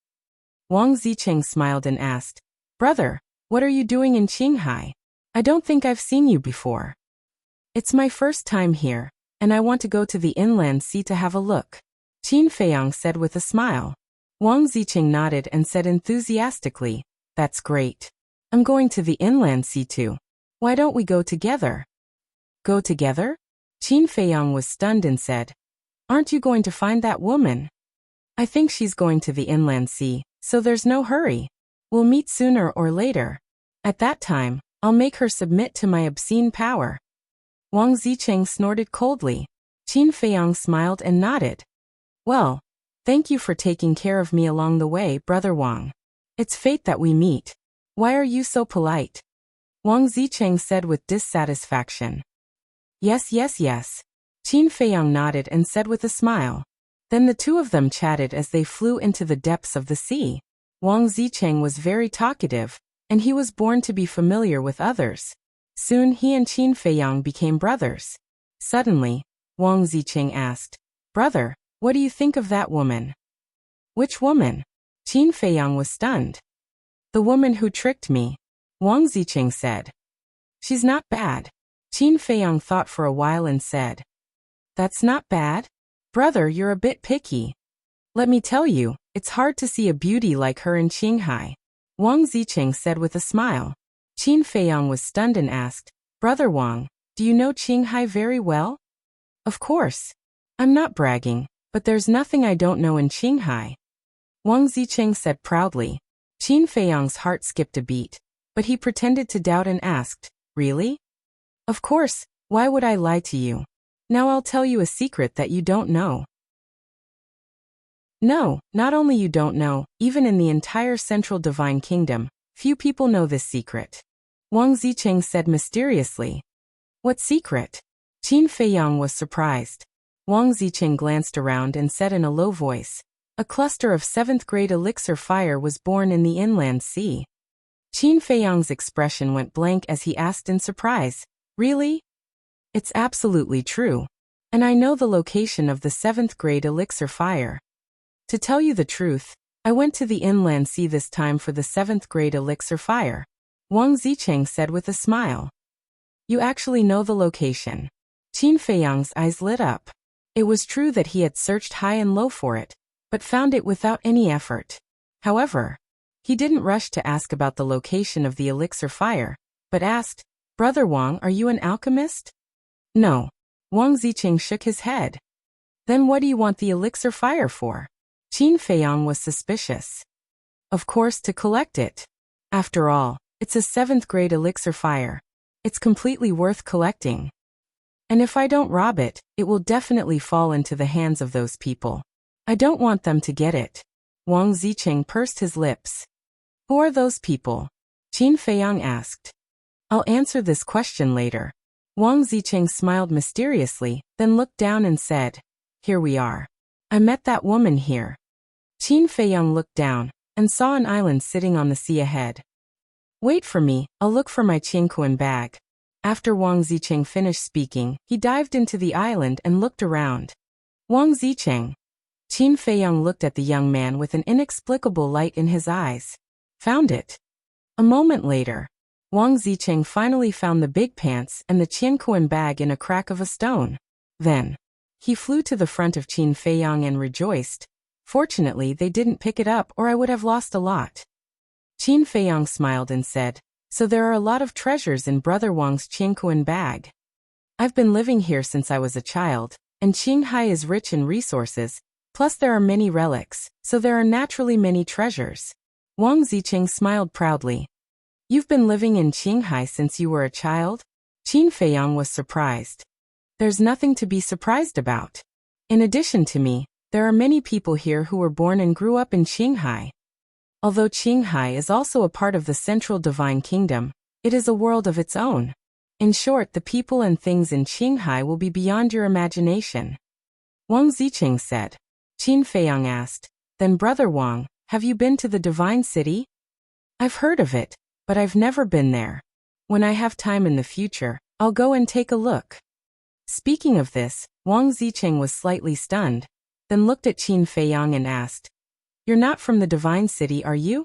Wang Zicheng smiled and asked, "Brother, what are you doing in Qinghai? I don't think I've seen you before." It's my first time here, and I want to go to the inland sea to have a look, Qin Feiyang said with a smile. Wang Zicheng nodded and said enthusiastically, "That's great. I'm going to the inland sea too. Why don't we go together?" Go together? Qin Feiyang was stunned and said, "Aren't you going to find that woman?" "I think she's going to the inland sea, so there's no hurry. We'll meet sooner or later. At that time, I'll make her submit to my obscene power." Wang Zicheng snorted coldly. Qin Feiyang smiled and nodded. "Well, thank you for taking care of me along the way, Brother Wang. It's fate that we meet. Why are you so polite?" Wang Zicheng said with dissatisfaction. Yes. Qin Feiyang nodded and said with a smile. Then the two of them chatted as they flew into the depths of the sea. Wang Zicheng was very talkative, and he was born to be familiar with others. Soon he and Qin Feiyang became brothers. Suddenly, Wang Zicheng asked, "Brother, what do you think of that woman?" "Which woman?" Qin Feiyang was stunned. "The woman who tricked me," Wang Zicheng said. "She's not bad." Qin Feiyang thought for a while and said, "That's not bad? Brother, you're a bit picky. Let me tell you, it's hard to see a beauty like her in Qinghai," Wang Zicheng said with a smile. Qin Feiyang was stunned and asked, "Brother Wang, do you know Qinghai very well?" "Of course. I'm not bragging, but there's nothing I don't know in Qinghai," Wang Zicheng said proudly. Qin Feiyang's heart skipped a beat, but he pretended to doubt and asked, "Really?" "Of course, why would I lie to you? Now I'll tell you a secret that you don't know." No, not only you don't know, even in the entire Central Divine Kingdom, few people know this secret, Wang Zicheng said mysteriously. "What secret?" Qin Feiyang was surprised. Wang Zicheng glanced around and said in a low voice, "A cluster of 7th-grade elixir fire was born in the inland sea." Qin Feiyang's expression went blank as he asked in surprise, "Really?" "It's absolutely true. And I know the location of the 7th-grade elixir fire. To tell you the truth, I went to the inland sea this time for the 7th-grade elixir fire," Wang Zicheng said with a smile. "You actually know the location?" Qin Feiyang's eyes lit up. It was true that he had searched high and low for it, but found it without any effort. However, he didn't rush to ask about the location of the elixir fire, but asked, "Brother Wang, are you an alchemist?" "No." Wang Zicheng shook his head. "Then what do you want the elixir fire for?" Qin Feiyang was suspicious. "Of course, to collect it. After all, it's a 7th-grade elixir fire. It's completely worth collecting. And if I don't rob it, it will definitely fall into the hands of those people. I don't want them to get it." Wang Zicheng pursed his lips. "Who are those people?" Qin Feiyang asked. "I'll answer this question later." Wang Zicheng smiled mysteriously, then looked down and said, "Here we are. I met that woman here." Qin Feiyang looked down and saw an island sitting on the sea ahead. "Wait for me, I'll look for my Qianquan bag." After Wang Zicheng finished speaking, he dived into the island and looked around. "Wang Zicheng." Qin Feiyang looked at the young man with an inexplicable light in his eyes. "Found it." A moment later, Wang Zicheng finally found the big pants and the Qianquan bag in a crack of a stone. Then, he flew to the front of Qin Feiyang and rejoiced. "Fortunately, they didn't pick it up or I would have lost a lot." Qin Feiyang smiled and said, "So there are a lot of treasures in Brother Wang's Qianquan bag." I've been living here since I was a child, and Qinghai is rich in resources, plus there are many relics, so there are naturally many treasures. Wang Ziqing smiled proudly. You've been living in Qinghai since you were a child? Qin Feiyang was surprised. There's nothing to be surprised about. In addition to me, there are many people here who were born and grew up in Qinghai. Although Qinghai is also a part of the Central Divine Kingdom, it is a world of its own. In short, the people and things in Qinghai will be beyond your imagination. Wang Ziqing said. Qin Feiyang asked, then Brother Wang, have you been to the Divine City? I've heard of it, but I've never been there. When I have time in the future, I'll go and take a look. Speaking of this, Wang Ziqing was slightly stunned, then looked at Qin Feiyang and asked, You're not from the Divine City, are you?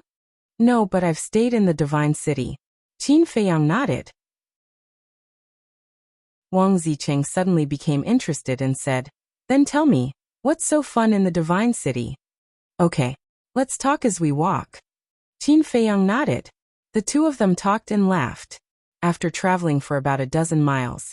No, but I've stayed in the Divine City. Qin Feiyang nodded. Wang Ziqing suddenly became interested and said, Then tell me, what's so fun in the Divine City? Okay, let's talk as we walk. Qin Feiyang nodded. The two of them talked and laughed. After traveling for about a dozen miles,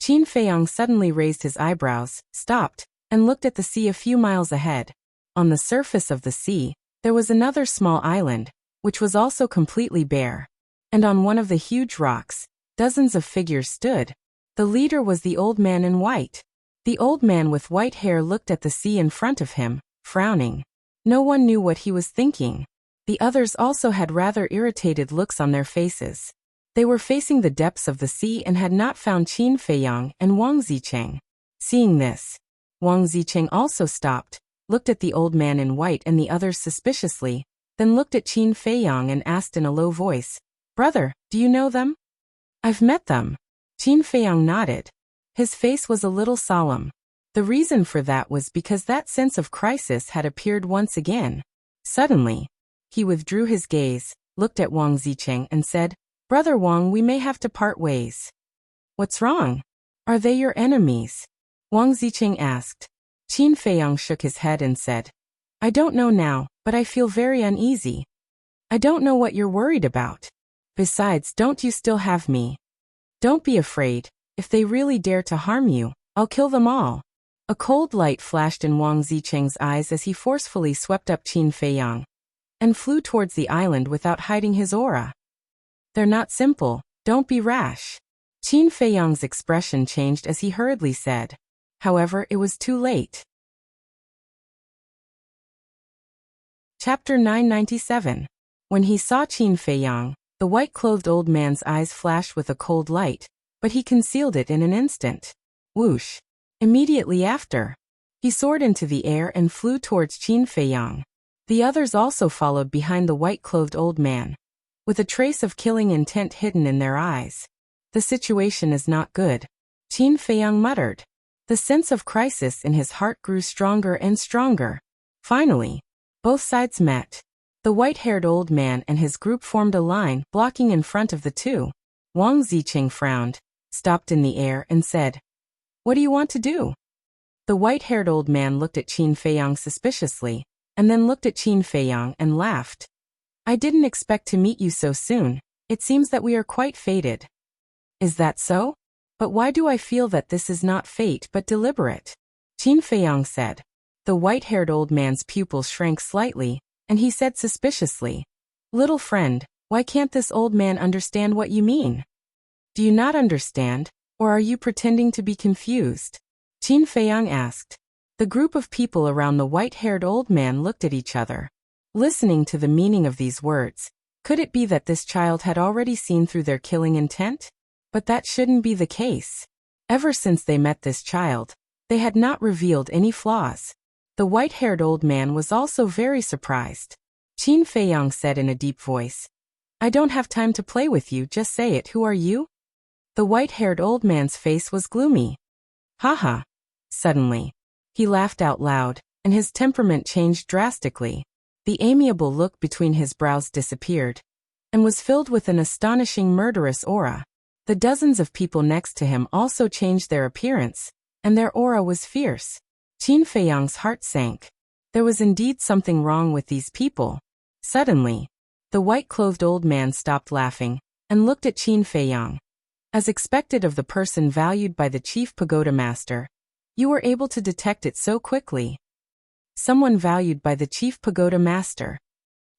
Qin Feiyang suddenly raised his eyebrows, stopped, and looked at the sea a few miles ahead. On the surface of the sea, there was another small island, which was also completely bare. And on one of the huge rocks, dozens of figures stood. The leader was the old man in white. The old man with white hair looked at the sea in front of him, frowning. No one knew what he was thinking. The others also had rather irritated looks on their faces. They were facing the depths of the sea and had not found Qin Feiyang and Wang Ziqing. Seeing this, Wang Ziqing also stopped, looked at the old man in white and the others suspiciously, then looked at Qin Feiyang and asked in a low voice, Brother, do you know them? I've met them. Qin Feiyang nodded. His face was a little solemn. The reason for that was because that sense of crisis had appeared once again. Suddenly, he withdrew his gaze, looked at Wang Ziqing and said, Brother Wang, we may have to part ways. What's wrong? Are they your enemies? Wang Ziqing asked. Qin Feiyang shook his head and said, I don't know now, but I feel very uneasy. I don't know what you're worried about. Besides, don't you still have me? Don't be afraid. If they really dare to harm you, I'll kill them all. A cold light flashed in Wang Ziqing's eyes as he forcefully swept up Qin Feiyang and flew towards the island without hiding his aura. They're not simple, don't be rash. Qin Feiyang's expression changed as he hurriedly said. However, it was too late. Chapter 997. When he saw Qin Feiyang, the white-clothed old man's eyes flashed with a cold light, but he concealed it in an instant. Whoosh! Immediately after, he soared into the air and flew towards Qin Feiyang. The others also followed behind the white-clothed old man, with a trace of killing intent hidden in their eyes. The situation is not good, Qin Feiyang muttered. The sense of crisis in his heart grew stronger and stronger. Finally, both sides met. The white-haired old man and his group formed a line, blocking in front of the two. Wang Ziqing frowned, stopped in the air and said, What do you want to do? The white-haired old man looked at Qin Feiyang suspiciously, and then looked at Qin Feiyang and laughed. I didn't expect to meet you so soon. It seems that we are quite fated. Is that so? But why do I feel that this is not fate but deliberate? Qin Feiyang said. The white-haired old man's pupils shrank slightly, and he said suspiciously, Little friend, why can't this old man understand what you mean? Do you not understand, or are you pretending to be confused? Qin Feiyang asked. The group of people around the white-haired old man looked at each other, listening to the meaning of these words. Could it be that this child had already seen through their killing intent? But that shouldn't be the case. Ever since they met this child, they had not revealed any flaws. The white-haired old man was also very surprised. Qin Feiyang said in a deep voice, I don't have time to play with you, just say it, who are you? The white-haired old man's face was gloomy. Haha. Suddenly, he laughed out loud, and his temperament changed drastically. The amiable look between his brows disappeared, and was filled with an astonishing murderous aura. The dozens of people next to him also changed their appearance, and their aura was fierce. Qin Feiyang's heart sank. There was indeed something wrong with these people. Suddenly, the white-clothed old man stopped laughing, and looked at Qin Feiyang. As expected of the person valued by the chief pagoda master, you were able to detect it so quickly. Someone valued by the chief pagoda master.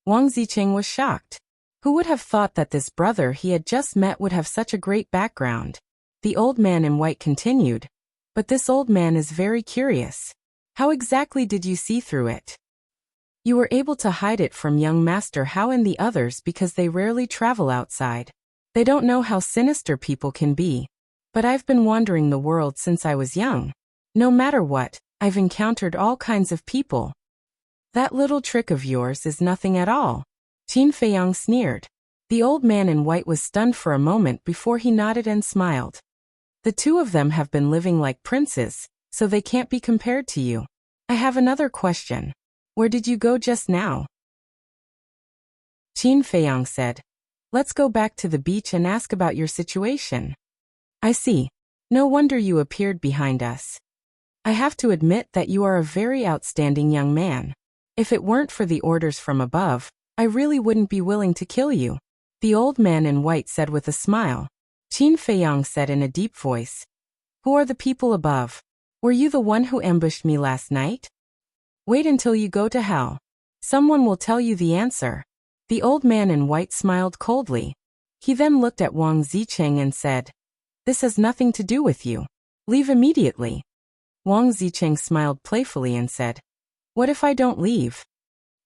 Wang Zicheng was shocked. Who would have thought that this brother he had just met would have such a great background? The old man in white continued. But this old man is very curious. How exactly did you see through it? You were able to hide it from young Master Hao and the others because they rarely travel outside. They don't know how sinister people can be. But I've been wandering the world since I was young. No matter what, I've encountered all kinds of people. That little trick of yours is nothing at all. Qin Feiyang sneered. The old man in white was stunned for a moment before he nodded and smiled. The two of them have been living like princes, so they can't be compared to you. I have another question. Where did you go just now? Qin Feiyang said. Let's go back to the beach and ask about your situation. I see. No wonder you appeared behind us. I have to admit that you are a very outstanding young man. If it weren't for the orders from above, I really wouldn't be willing to kill you. The old man in white said with a smile. Qin Feiyang said in a deep voice. Who are the people above? Were you the one who ambushed me last night? Wait until you go to hell. Someone will tell you the answer. The old man in white smiled coldly. He then looked at Wang Zicheng and said, This has nothing to do with you. Leave immediately. Wang Zicheng smiled playfully and said, What if I don't leave?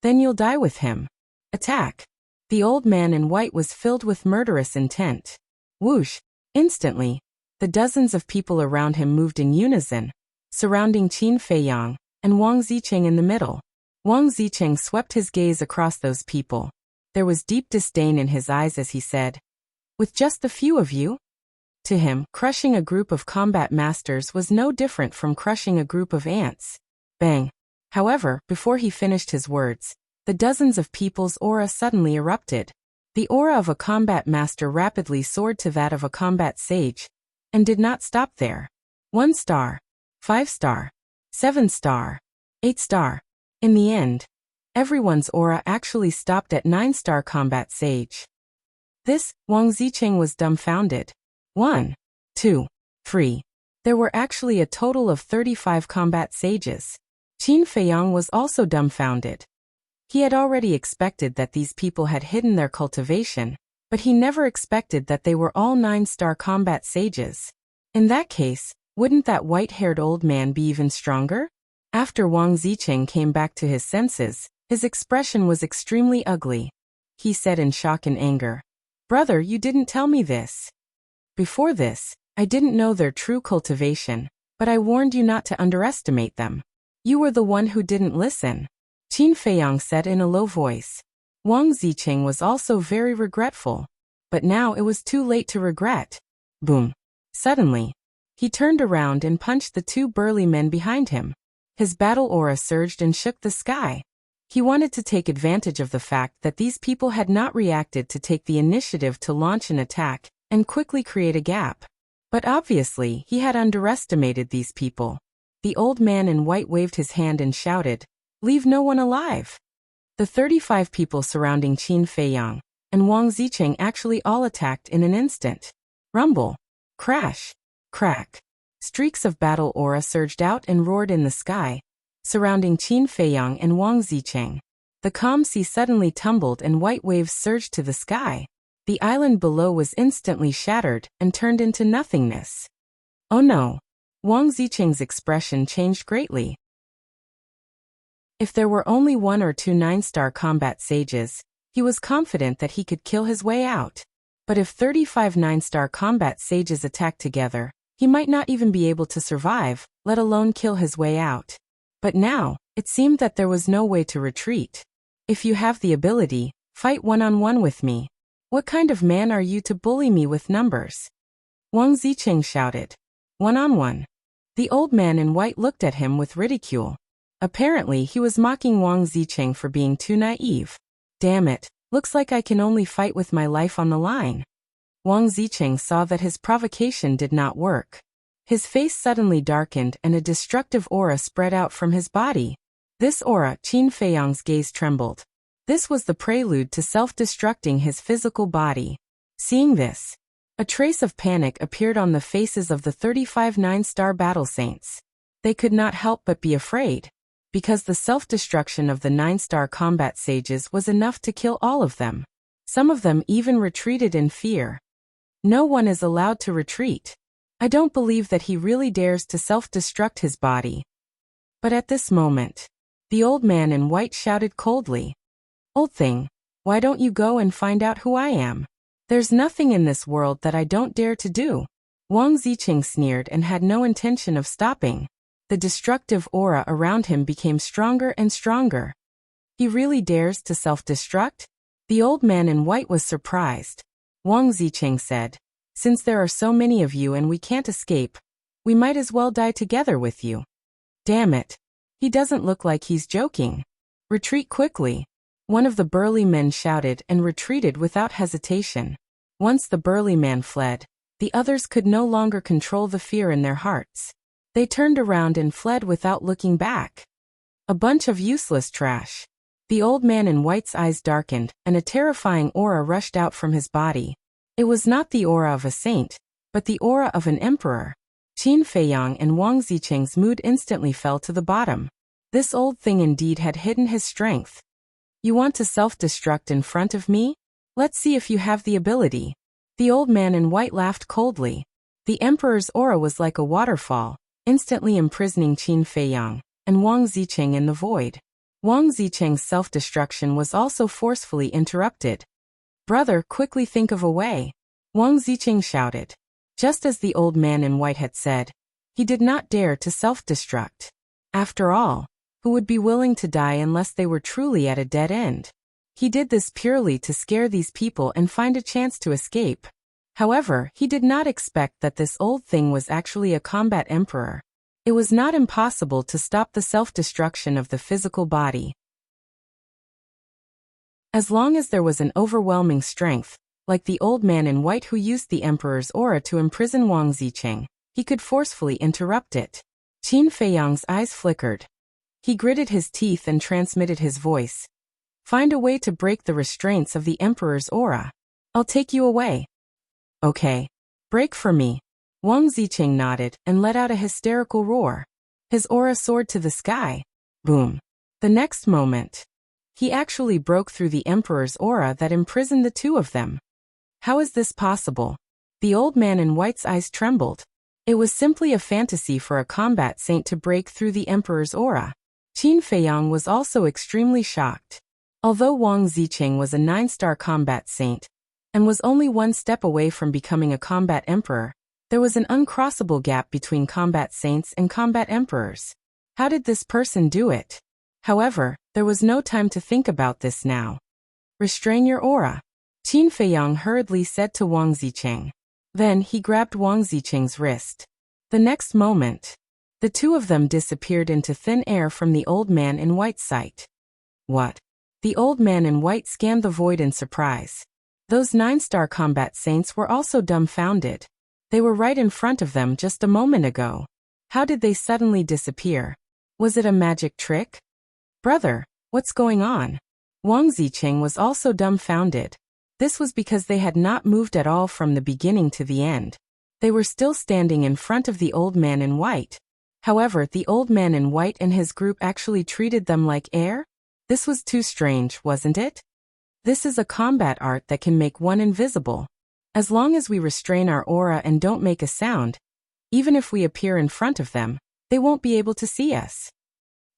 Then you'll die with him. Attack. The old man in white was filled with murderous intent. Whoosh! Instantly, the dozens of people around him moved in unison, surrounding Qin Feiyang and Wang Zicheng in the middle. Wang Zicheng swept his gaze across those people. There was deep disdain in his eyes as he said, With just a few of you? To him, crushing a group of combat masters was no different from crushing a group of ants. Bang! However, before he finished his words, the dozens of people's aura suddenly erupted. The aura of a combat master rapidly soared to that of a combat sage, and did not stop there. 1 star, 5 star, 7 star, 8 star. In the end, everyone's aura actually stopped at 9-star combat sage. This, Wang Zicheng was dumbfounded. 1, 2, 3. There were actually a total of 35 combat sages. Qin Feiyang was also dumbfounded. He had already expected that these people had hidden their cultivation, but he never expected that they were all 9-star combat sages. In that case, wouldn't that white-haired old man be even stronger? After Wang Zicheng came back to his senses, his expression was extremely ugly. He said in shock and anger, Brother, you didn't tell me this. Before this, I didn't know their true cultivation, but I warned you not to underestimate them. You were the one who didn't listen. Qin Feiyang said in a low voice. Wang Zicheng was also very regretful. But now it was too late to regret. Boom. Suddenly, he turned around and punched the two burly men behind him. His battle aura surged and shook the sky. He wanted to take advantage of the fact that these people had not reacted to take the initiative to launch an attack and quickly create a gap. But obviously, he had underestimated these people. The old man in white waved his hand and shouted, Leave no one alive. The 35 people surrounding Qin Feiyang and Wang Zicheng actually all attacked in an instant. Rumble. Crash. Crack. Streaks of battle aura surged out and roared in the sky, surrounding Qin Feiyang and Wang Zicheng. The calm sea suddenly tumbled and white waves surged to the sky. The island below was instantly shattered and turned into nothingness. Oh no! Wang Zicheng's expression changed greatly. If there were only 1 or 2 9-star combat sages, he was confident that he could kill his way out. But if 35 9-star combat sages attacked together, he might not even be able to survive, let alone kill his way out. But now, it seemed that there was no way to retreat. If you have the ability, fight one-on-one with me. What kind of man are you to bully me with numbers? Wang Zicheng shouted. One-on-one. The old man in white looked at him with ridicule. Apparently he was mocking Wang Zicheng for being too naive. Damn it, looks like I can only fight with my life on the line. Wang Zicheng saw that his provocation did not work. His face suddenly darkened and a destructive aura spread out from his body. This aura, Qin Feiyang's gaze trembled. This was the prelude to self-destructing his physical body. Seeing this, A trace of panic appeared on the faces of the 35 nine-star battle saints. They could not help but be afraid, because the self-destruction of the 9-star combat sages was enough to kill all of them. Some of them even retreated in fear. No one is allowed to retreat. I don't believe that he really dares to self-destruct his body. But at this moment, the old man in white shouted coldly, "Old thing, why don't you go and find out who I am? There's nothing in this world that I don't dare to do." Wang Ziqing sneered and had no intention of stopping. The destructive aura around him became stronger and stronger. He really dares to self-destruct? The old man in white was surprised. Wang Ziqing said, "Since there are so many of you and we can't escape, we might as well die together with you." Damn it. He doesn't look like he's joking. "Retreat quickly." One of the burly men shouted and retreated without hesitation. Once the burly man fled, the others could no longer control the fear in their hearts. They turned around and fled without looking back. A bunch of useless trash. The old man in white's eyes darkened, and a terrifying aura rushed out from his body. It was not the aura of a saint, but the aura of an emperor. Qin Feiyang and Wang Ziqing's mood instantly fell to the bottom. This old thing indeed had hidden his strength. "You want to self-destruct in front of me? Let's see if you have the ability." The old man in white laughed coldly. The emperor's aura was like a waterfall, instantly imprisoning Qin Feiyang and Wang Ziqing in the void. Wang Ziqing's self-destruction was also forcefully interrupted. "Brother, quickly think of a way," Wang Ziqing shouted. Just as the old man in white had said, he did not dare to self-destruct. After all, who would be willing to die unless they were truly at a dead end? He did this purely to scare these people and find a chance to escape. However, he did not expect that this old thing was actually a combat emperor. It was not impossible to stop the self-destruction of the physical body. As long as there was an overwhelming strength, like the old man in white who used the emperor's aura to imprison Wang Ziqing, he could forcefully interrupt it. Qin Feiyang's eyes flickered. He gritted his teeth and transmitted his voice. "Find a way to break the restraints of the emperor's aura. I'll take you away." "Okay. Break for me." Wang Ziqing nodded and let out a hysterical roar. His aura soared to the sky. Boom. The next moment, he actually broke through the emperor's aura that imprisoned the two of them. How is this possible? The old man in white's eyes trembled. It was simply a fantasy for a combat saint to break through the emperor's aura. Qin Feiyang was also extremely shocked. Although Wang Ziqing was a 9-star combat saint, and was only one step away from becoming a combat emperor, there was an uncrossable gap between combat saints and combat emperors. How did this person do it? However, there was no time to think about this now. "Restrain your aura," Qin Feiyang hurriedly said to Wang Ziqing. Then he grabbed Wang Ziqing's wrist. The next moment, the two of them disappeared into thin air from the old man in white's sight. What? The old man in white scanned the void in surprise. Those 9-star combat saints were also dumbfounded. They were right in front of them just a moment ago. How did they suddenly disappear? Was it a magic trick? "Brother, what's going on?" Wang Ziqing was also dumbfounded. This was because they had not moved at all from the beginning to the end. They were still standing in front of the old man in white. However, the old man in white and his group actually treated them like air? This was too strange, wasn't it? This is a combat art that can make one invisible. As long as we restrain our aura and don't make a sound, even if we appear in front of them, they won't be able to see us.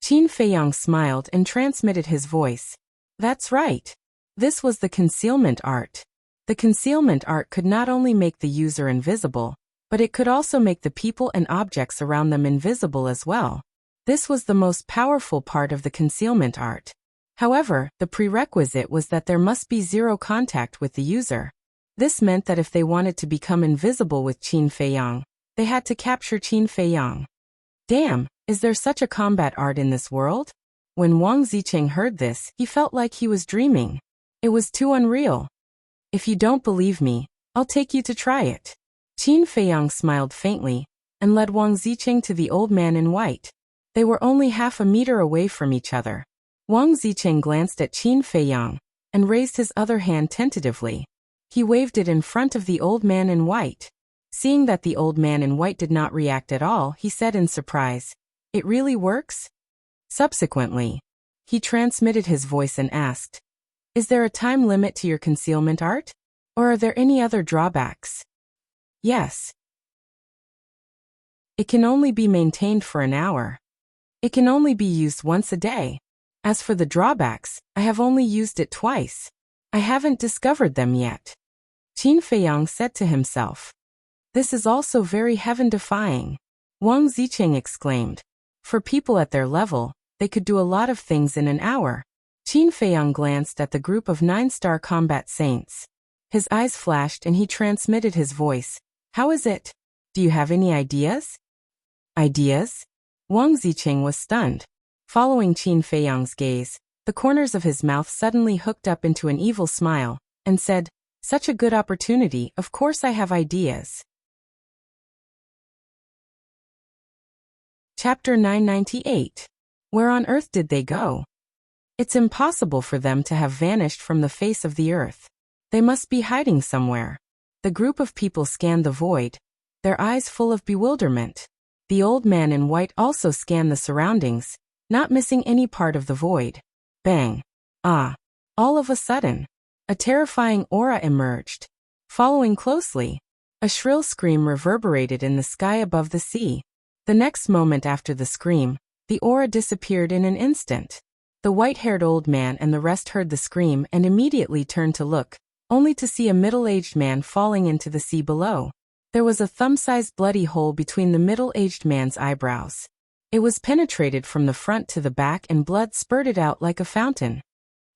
Qin Feiyang smiled and transmitted his voice. That's right. This was the concealment art. The concealment art could not only make the user invisible, but it could also make the people and objects around them invisible as well. This was the most powerful part of the concealment art. However, the prerequisite was that there must be zero contact with the user. This meant that if they wanted to become invisible with Qin Feiyang, they had to capture Qin Feiyang. Damn, is there such a combat art in this world? When Wang Ziqing heard this, he felt like he was dreaming. It was too unreal. "If you don't believe me, I'll take you to try it." Qin Feiyang smiled faintly and led Wang Ziqing to the old man in white. They were only half a meter away from each other. Wang Ziqing glanced at Qin Feiyang and raised his other hand tentatively. He waved it in front of the old man in white. Seeing that the old man in white did not react at all, he said in surprise, "It really works?" Subsequently, he transmitted his voice and asked, "Is there a time limit to your concealment art? Or are there any other drawbacks?" "Yes. It can only be maintained for an hour. It can only be used once a day. As for the drawbacks, I have only used it twice. I haven't discovered them yet." Qin Feiyang said to himself. "This is also very heaven-defying." Wang Zicheng exclaimed. For people at their level, they could do a lot of things in an hour. Qin Feiyang glanced at the group of 9-star combat saints. His eyes flashed and he transmitted his voice. "How is it? Do you have any ideas?" "Ideas?" Wang Zicheng was stunned. Following Qin Feiyang's gaze, the corners of his mouth suddenly hooked up into an evil smile, and said, "Such a good opportunity, of course I have ideas." Chapter 998. Where on earth did they go? It's impossible for them to have vanished from the face of the earth. They must be hiding somewhere. The group of people scanned the void, their eyes full of bewilderment. The old man in white also scanned the surroundings, not missing any part of the void. Bang! Ah! All of a sudden, a terrifying aura emerged. Following closely, a shrill scream reverberated in the sky above the sea. The next moment after the scream, the aura disappeared in an instant. The white-haired old man and the rest heard the scream and immediately turned to look, only to see a middle-aged man falling into the sea below. There was a thumb-sized bloody hole between the middle-aged man's eyebrows. It was penetrated from the front to the back and blood spurted out like a fountain.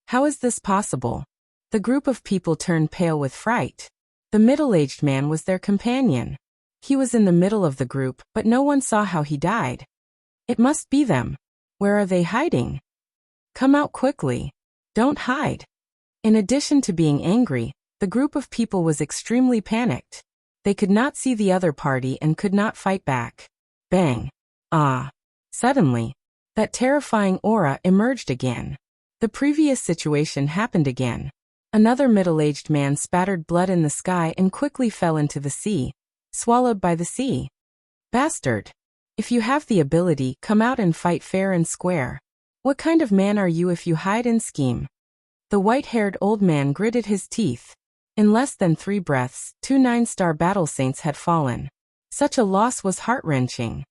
How is this possible? The group of people turned pale with fright. The middle-aged man was their companion. He was in the middle of the group, but no one saw how he died. It must be them. Where are they hiding? Come out quickly. Don't hide. In addition to being angry, the group of people was extremely panicked. They could not see the other party and could not fight back. Bang! Ah! Suddenly, that terrifying aura emerged again. The previous situation happened again. Another middle-aged man spattered blood in the sky and quickly fell into the sea, swallowed by the sea. Bastard! If you have the ability, come out and fight fair and square. What kind of man are you if you hide and scheme? The white-haired old man gritted his teeth. In less than 3 breaths, 2 9-star battle saints had fallen. Such a loss was heart-wrenching.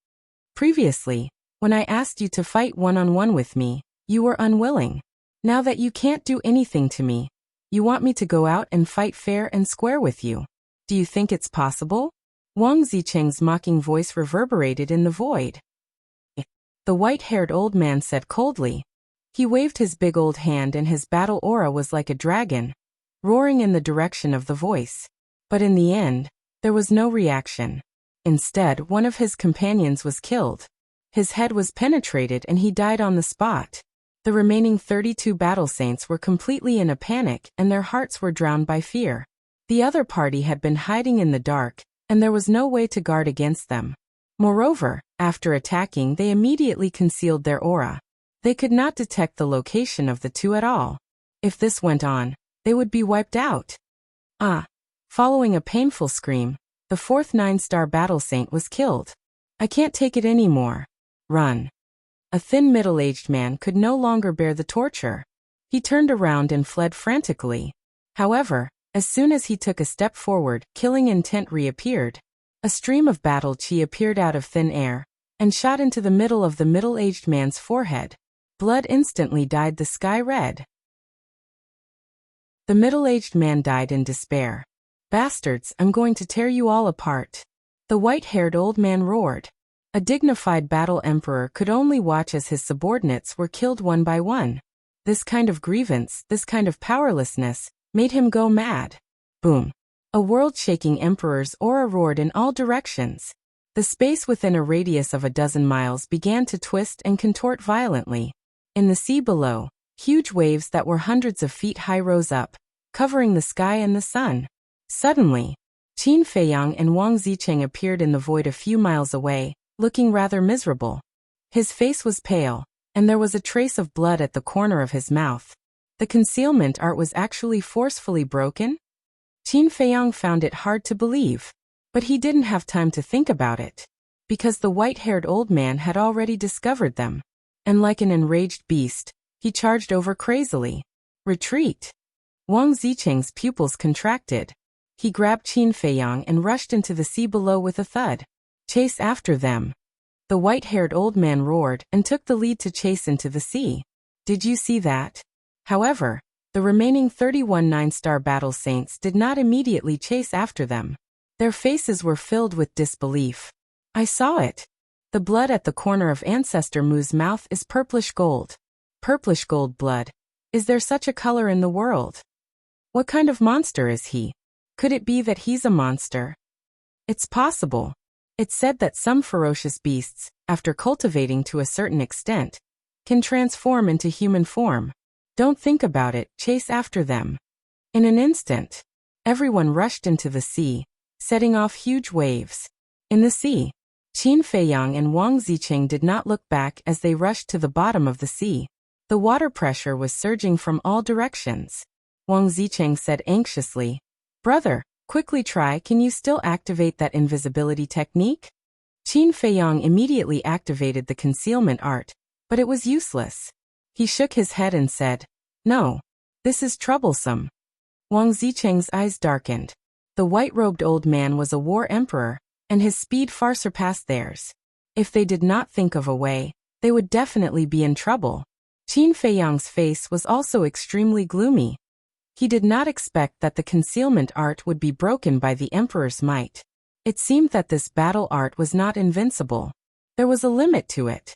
Previously, when I asked you to fight one-on-one with me, you were unwilling. Now that you can't do anything to me, you want me to go out and fight fair and square with you. Do you think it's possible? Wang Zicheng's mocking voice reverberated in the void. The white-haired old man said coldly. He waved his big old hand and his battle aura was like a dragon, roaring in the direction of the voice. But in the end, there was no reaction. Instead, one of his companions was killed. His head was penetrated and he died on the spot. The remaining 32 battle saints were completely in a panic and their hearts were drowned by fear. The other party had been hiding in the dark, and there was no way to guard against them. Moreover, after attacking, they immediately concealed their aura. They could not detect the location of the two at all. If this went on, they would be wiped out. Ah! Following a painful scream, the 4th 9-star battle saint was killed. I can't take it anymore. Run. A thin middle-aged man could no longer bear the torture. He turned around and fled frantically. However, as soon as he took a step forward, killing intent reappeared. A stream of battle chi appeared out of thin air, and shot into the middle of the middle-aged man's forehead. Blood instantly dyed the sky red. The middle-aged man died in despair. Bastards, I'm going to tear you all apart. The white-haired old man roared. A dignified battle emperor could only watch as his subordinates were killed one by one. This kind of grievance, this kind of powerlessness, made him go mad. Boom. A world-shaking emperor's aura roared in all directions. The space within a radius of a dozen miles began to twist and contort violently. In the sea below, huge waves that were hundreds of feet high rose up, covering the sky and the sun. Suddenly, Qin Feiyang and Wang Zicheng appeared in the void a few miles away, looking rather miserable. His face was pale, and there was a trace of blood at the corner of his mouth. The concealment art was actually forcefully broken? Qin Feiyang found it hard to believe, but he didn't have time to think about it, because the white-haired old man had already discovered them, and like an enraged beast, he charged over crazily. Retreat! Wang Zicheng's pupils contracted. He grabbed Qin Feiyang and rushed into the sea below with a thud. Chase after them! The white-haired old man roared and took the lead to chase into the sea. Did you see that? However, the remaining 31 nine-star battle saints did not immediately chase after them. Their faces were filled with disbelief. I saw it. The blood at the corner of Ancestor Mu's mouth is purplish gold. Purplish gold blood. Is there such a color in the world? What kind of monster is he? Could it be that he's a monster? It's possible. It's said that some ferocious beasts, after cultivating to a certain extent, can transform into human form. Don't think about it, chase after them. In an instant, everyone rushed into the sea, setting off huge waves. In the sea, Qin Feiyang and Wang Zicheng did not look back as they rushed to the bottom of the sea. The water pressure was surging from all directions. Wang Zicheng said anxiously, "Brother, quickly try, can you still activate that invisibility technique?" Qin Feiyang immediately activated the concealment art, but it was useless. He shook his head and said, "No, this is troublesome." Wang Zicheng's eyes darkened. The white-robed old man was a war emperor, and his speed far surpassed theirs. If they did not think of a way, they would definitely be in trouble. Qin Feiyang's face was also extremely gloomy. He did not expect that the concealment art would be broken by the emperor's might. It seemed that this battle art was not invincible. There was a limit to it.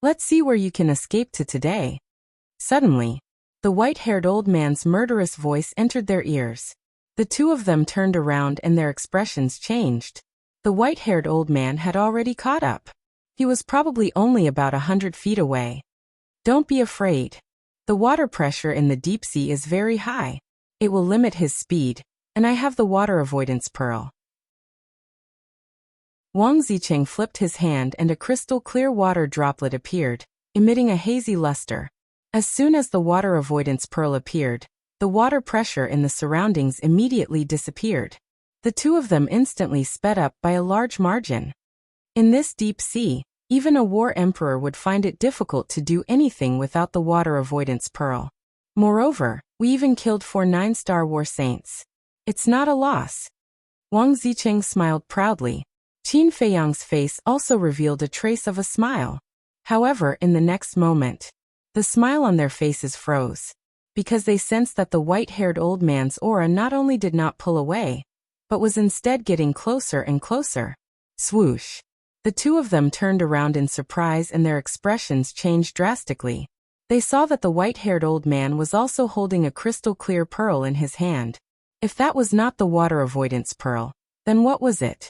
Let's see where you can escape to today. Suddenly, the white-haired old man's murderous voice entered their ears. The two of them turned around and their expressions changed. The white-haired old man had already caught up. He was probably only about 100 feet away. Don't be afraid. The water pressure in the deep sea is very high. It will limit his speed, and I have the water avoidance pearl. Wang Zicheng flipped his hand and a crystal-clear water droplet appeared, emitting a hazy luster. As soon as the water avoidance pearl appeared, the water pressure in the surroundings immediately disappeared. The two of them instantly sped up by a large margin. In this deep sea, even a war emperor would find it difficult to do anything without the water avoidance pearl. Moreover, we even killed 4 nine-star war saints. It's not a loss. Wang Zicheng smiled proudly. Qin Feiyang's face also revealed a trace of a smile. However, in the next moment, the smile on their faces froze, because they sensed that the white-haired old man's aura not only did not pull away, but was instead getting closer and closer. Swoosh! The two of them turned around in surprise and their expressions changed drastically. They saw that the white-haired old man was also holding a crystal-clear pearl in his hand. If that was not the water avoidance pearl, then what was it?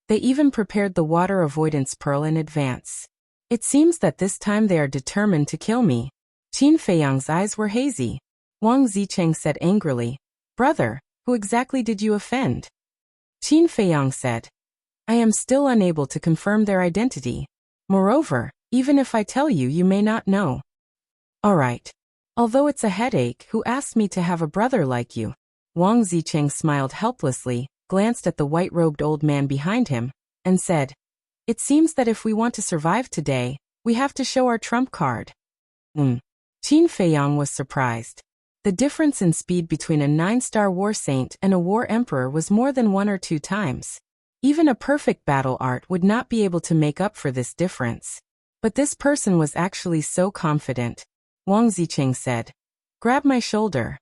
They even prepared the water avoidance pearl in advance. It seems that this time they are determined to kill me. Qin Feiyang's eyes were hazy. Wang Zicheng said angrily, "Brother, who exactly did you offend?" Qin Feiyang said, "I am still unable to confirm their identity. Moreover, even if I tell you, you may not know." "All right. Although it's a headache, who asked me to have a brother like you?" Wang Zicheng smiled helplessly, glanced at the white-robed old man behind him, and said, "It seems that if we want to survive today, we have to show our trump card." Qin Feiyang was surprised. The difference in speed between a 9-star war saint and a war emperor was more than 1 or 2 times. Even a perfect battle art would not be able to make up for this difference. But this person was actually so confident. Wang Zicheng said, "Grab my shoulder."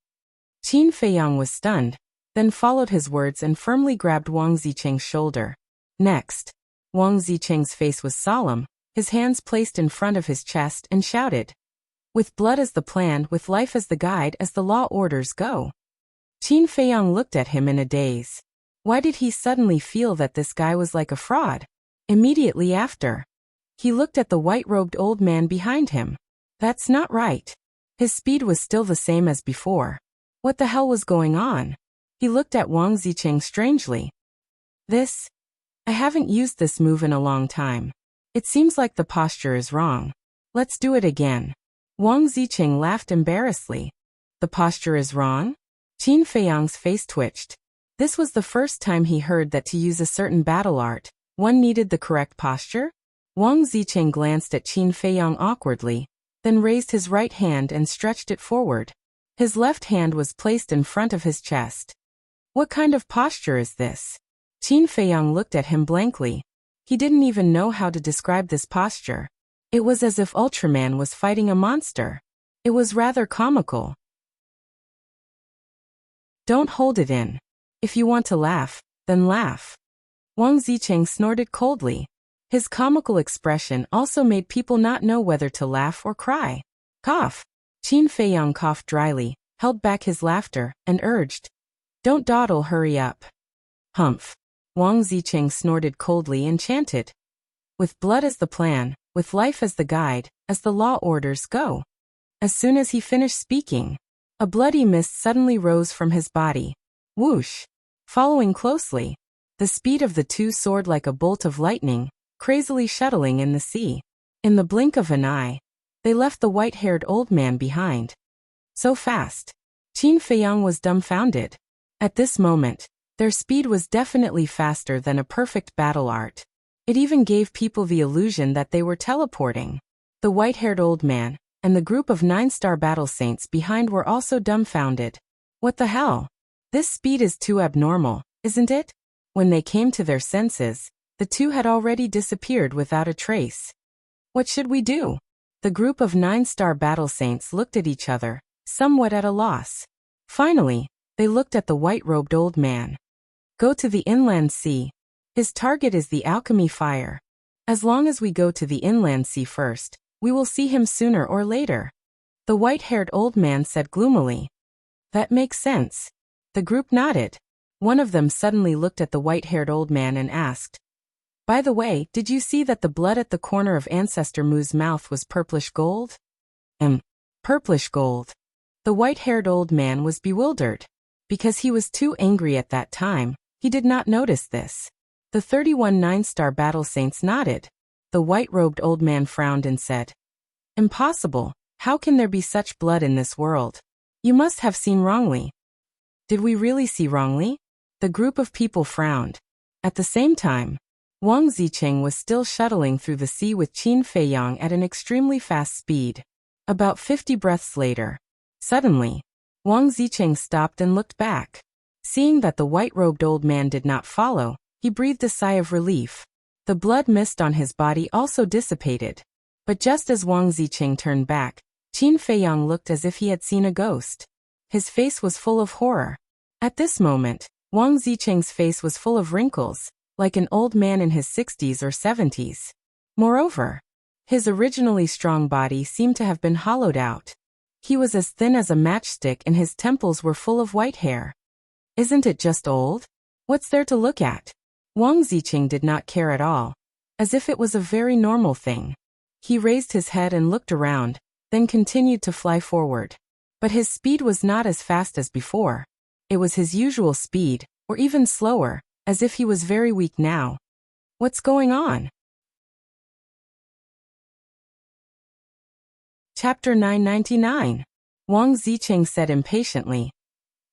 Qin Feiyang was stunned, then followed his words and firmly grabbed Wang Zicheng's shoulder. Next, Wang Zicheng's face was solemn, his hands placed in front of his chest, and shouted, "With blood as the plan, with life as the guide, as the law orders, go." Qin Feiyang looked at him in a daze. Why did he suddenly feel that this guy was like a fraud? Immediately after, he looked at the white-robed old man behind him. That's not right. His speed was still the same as before. What the hell was going on? He looked at Wang Zicheng strangely. I haven't used this move in a long time. It seems like the posture is wrong. Let's do it again." Wang Zicheng laughed embarrassedly. "The posture is wrong?" Qin Feiyang's face twitched. This was the first time he heard that to use a certain battle art, one needed the correct posture. Wang Zicheng glanced at Qin Feiyang awkwardly, then raised his right hand and stretched it forward. His left hand was placed in front of his chest. What kind of posture is this? Qin Feiyang looked at him blankly. He didn't even know how to describe this posture. It was as if Ultraman was fighting a monster. It was rather comical. Don't hold it in. If you want to laugh, then laugh. Wang Zicheng snorted coldly. His comical expression also made people not know whether to laugh or cry. Cough. Qin Feiyang coughed dryly, held back his laughter, and urged, "Don't dawdle, hurry up." Humph. Wang Zicheng snorted coldly and chanted, "With blood as the plan, with life as the guide, as the law orders, go." As soon as he finished speaking, a bloody mist suddenly rose from his body. Whoosh. Following closely, the speed of the two soared like a bolt of lightning, crazily shuttling in the sea. In the blink of an eye, they left the white-haired old man behind. So fast. Qin Feiyang was dumbfounded. At this moment, their speed was definitely faster than a perfect battle art. It even gave people the illusion that they were teleporting. The white-haired old man and the group of 9-star battle saints behind were also dumbfounded. What the hell? This speed is too abnormal, isn't it? When they came to their senses, the two had already disappeared without a trace. What should we do? The group of 9-star battle saints looked at each other, somewhat at a loss. Finally, they looked at the white-robed old man. Go to the inland sea. His target is the alchemy fire. As long as we go to the inland sea first, we will see him sooner or later. The white-haired old man said gloomily. That makes sense. The group nodded. One of them suddenly looked at the white-haired old man and asked, "By the way, did you see that the blood at the corner of Ancestor Mu's mouth was purplish gold?" Purplish gold. The white-haired old man was bewildered. Because he was too angry at that time, he did not notice this. The 31 9-star battle saints nodded. The white-robed old man frowned and said, "Impossible. How can there be such blood in this world? You must have seen wrongly." Did we really see wrongly? The group of people frowned. At the same time, Wang Zicheng was still shuttling through the sea with Qin Feiyang at an extremely fast speed. About 50 breaths later, suddenly, Wang Zicheng stopped and looked back. Seeing that the white-robed old man did not follow, he breathed a sigh of relief. The blood mist on his body also dissipated. But just as Wang Zicheng turned back, Qin Feiyang looked as if he had seen a ghost. His face was full of horror. At this moment, Wang Zicheng's face was full of wrinkles, like an old man in his 60s or 70s. Moreover, his originally strong body seemed to have been hollowed out. He was as thin as a matchstick and his temples were full of white hair. Isn't it just old? What's there to look at? Wang Zicheng did not care at all, as if it was a very normal thing. He raised his head and looked around, then continued to fly forward. But his speed was not as fast as before. It was his usual speed, or even slower, as if he was very weak now. What's going on? Chapter 999. Wang Zicheng said impatiently.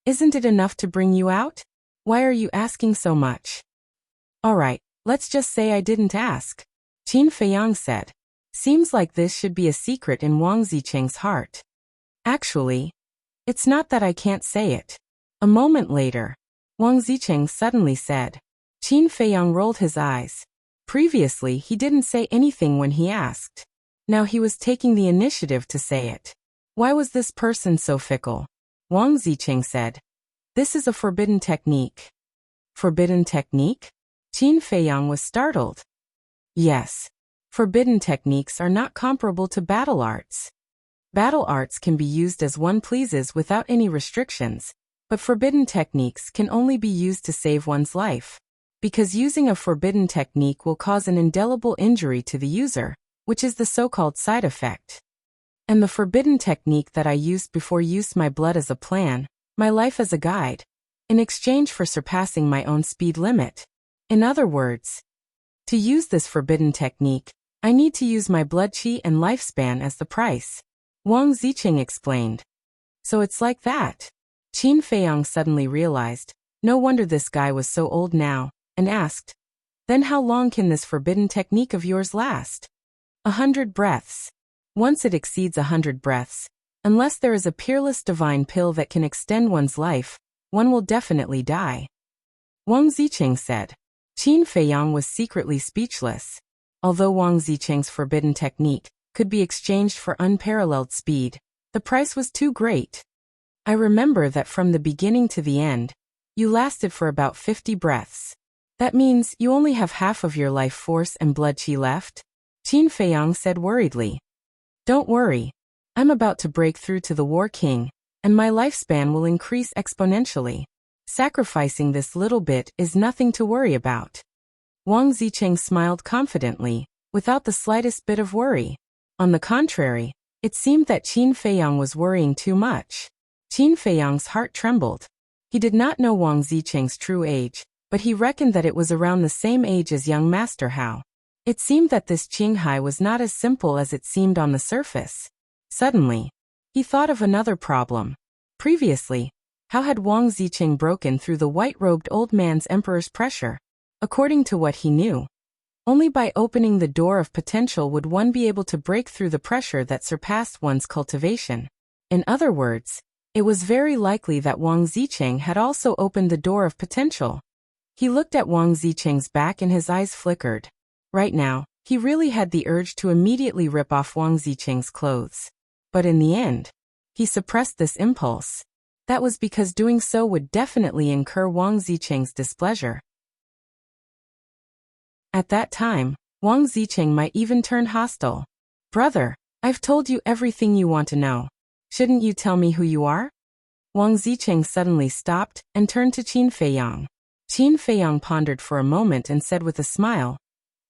Isn't it enough to bring you out? Why are you asking so much? Alright, let's just say I didn't ask. Qin Feiyang said. Seems like this should be a secret in Wang Zicheng's heart. Actually, it's not that I can't say it. A moment later, Wang Zicheng suddenly said. Qin Feiyang rolled his eyes. Previously he didn't say anything when he asked. Now he was taking the initiative to say it. Why was this person so fickle? Wang Zicheng said. This is a forbidden technique. Forbidden technique? Qin Feiyang was startled. Yes. Forbidden techniques are not comparable to battle arts. Battle arts can be used as one pleases without any restrictions, but forbidden techniques can only be used to save one's life. Because using a forbidden technique will cause an indelible injury to the user, which is the so-called side effect. And the forbidden technique that I used before used my blood as a plan, my life as a guide, in exchange for surpassing my own speed limit. In other words, to use this forbidden technique, I need to use my blood chi and lifespan as the price. Wang Zicheng explained. So it's like that. Qin Feiyang suddenly realized, No wonder this guy was so old now, and asked, "Then how long can this forbidden technique of yours last?" 100 breaths. Once it exceeds 100 breaths, unless there is a peerless divine pill that can extend one's life, one will definitely die. Wang Zicheng said. Qin Feiyang was secretly speechless. Although Wang Zicheng's forbidden technique could be exchanged for unparalleled speed, the price was too great. I remember that from the beginning to the end, you lasted for about 50 breaths. That means you only have half of your life force and blood qi left? Qin Feiyang said worriedly. Don't worry. I'm about to break through to the War King, and my lifespan will increase exponentially. Sacrificing this little bit is nothing to worry about. Wang Zicheng smiled confidently, without the slightest bit of worry. On the contrary, it seemed that Qin Feiyang was worrying too much. Qin Feiyang's heart trembled. He did not know Wang Zicheng's true age, but he reckoned that it was around the same age as young Master Hao. It seemed that this Qinghai was not as simple as it seemed on the surface. Suddenly, he thought of another problem. Previously, how had Wang Zicheng broken through the white-robed old man's emperor's pressure? According to what he knew, only by opening the door of potential would one be able to break through the pressure that surpassed one's cultivation. In other words, it was very likely that Wang Zicheng had also opened the door of potential. He looked at Wang Zicheng's back and his eyes flickered. Right now, he really had the urge to immediately rip off Wang Zicheng's clothes. But in the end, he suppressed this impulse. That was because doing so would definitely incur Wang Zicheng's displeasure. At that time, Wang Zicheng might even turn hostile. Brother, I've told you everything you want to know. Shouldn't you tell me who you are? Wang Zicheng suddenly stopped and turned to Qin Feiyang. Qin Feiyang pondered for a moment and said with a smile,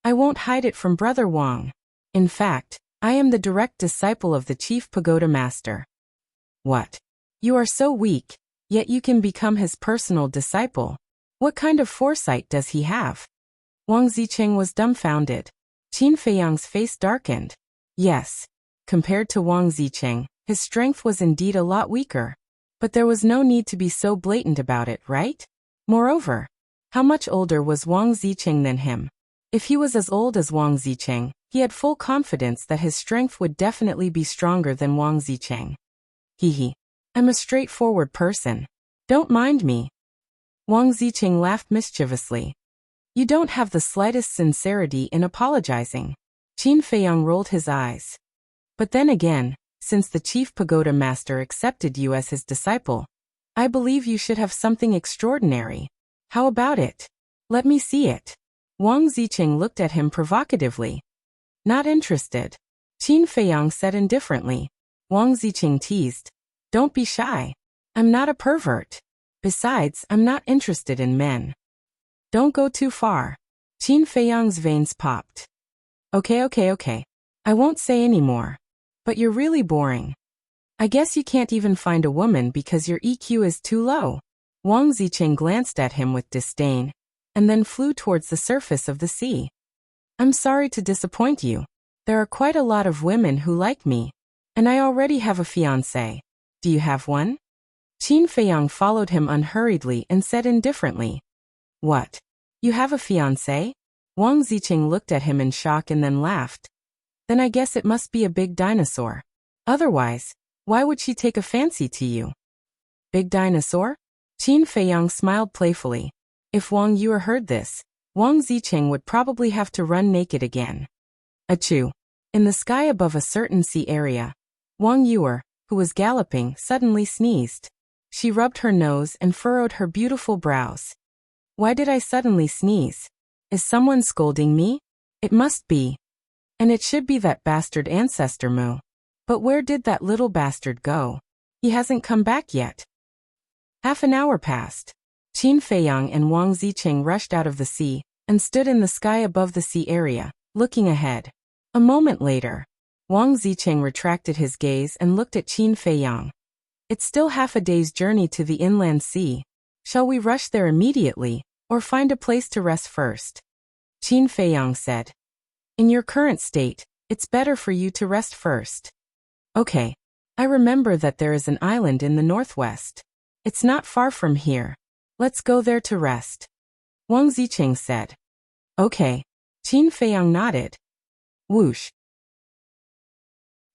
I won't hide it from Brother Wang. In fact, I am the direct disciple of the Chief Pagoda Master. What? You are so weak, yet you can become his personal disciple. What kind of foresight does he have? Wang Zicheng was dumbfounded. Qin Feiyang's face darkened. Yes, compared to Wang Zicheng, his strength was indeed a lot weaker. But there was no need to be so blatant about it, right? Moreover, how much older was Wang Zicheng than him? If he was as old as Wang Zicheng, he had full confidence that his strength would definitely be stronger than Wang Zicheng. Hee. I'm a straightforward person. Don't mind me. Wang Zicheng laughed mischievously. You don't have the slightest sincerity in apologizing. Qin Feiyang rolled his eyes. But then again, since the Chief Pagoda Master accepted you as his disciple, I believe you should have something extraordinary. How about it? Let me see it. Wang Zicheng looked at him provocatively. Not interested. Qin Feiyang said indifferently. Wang Zicheng teased. Don't be shy. I'm not a pervert. Besides, I'm not interested in men. Don't go too far. Qin Feiyang's veins popped. Okay. I won't say any more. But you're really boring. I guess you can't even find a woman because your EQ is too low. Wang Zicheng glanced at him with disdain, and then flew towards the surface of the sea. I'm sorry to disappoint you. There are quite a lot of women who like me, and I already have a fiancé. Do you have one? Qin Feiyang followed him unhurriedly and said indifferently. What? You have a fiancé? Wang Zicheng looked at him in shock and then laughed. Then I guess it must be a big dinosaur. Otherwise, why would she take a fancy to you? Big dinosaur? Qin Feiyang smiled playfully. If Wang Yue heard this, Wang Zicheng would probably have to run naked again. Achoo. In the sky above a certain sea area, Wang Yue, who was galloping, suddenly sneezed. She rubbed her nose and furrowed her beautiful brows. Why did I suddenly sneeze? Is someone scolding me? It must be. And it should be that bastard ancestor Mu. But where did that little bastard go? He hasn't come back yet. Half an hour passed. Qin Feiyang and Wang Zicheng rushed out of the sea and stood in the sky above the sea area, looking ahead. A moment later, Wang Zicheng retracted his gaze and looked at Qin Feiyang. It's still half a day's journey to the inland sea. Shall we rush there immediately, or find a place to rest first? Qin Feiyang said. In your current state, it's better for you to rest first. Okay. I remember that there is an island in the northwest. It's not far from here. Let's go there to rest, Wang Zicheng said. Okay. Qin Feiyang nodded. Whoosh.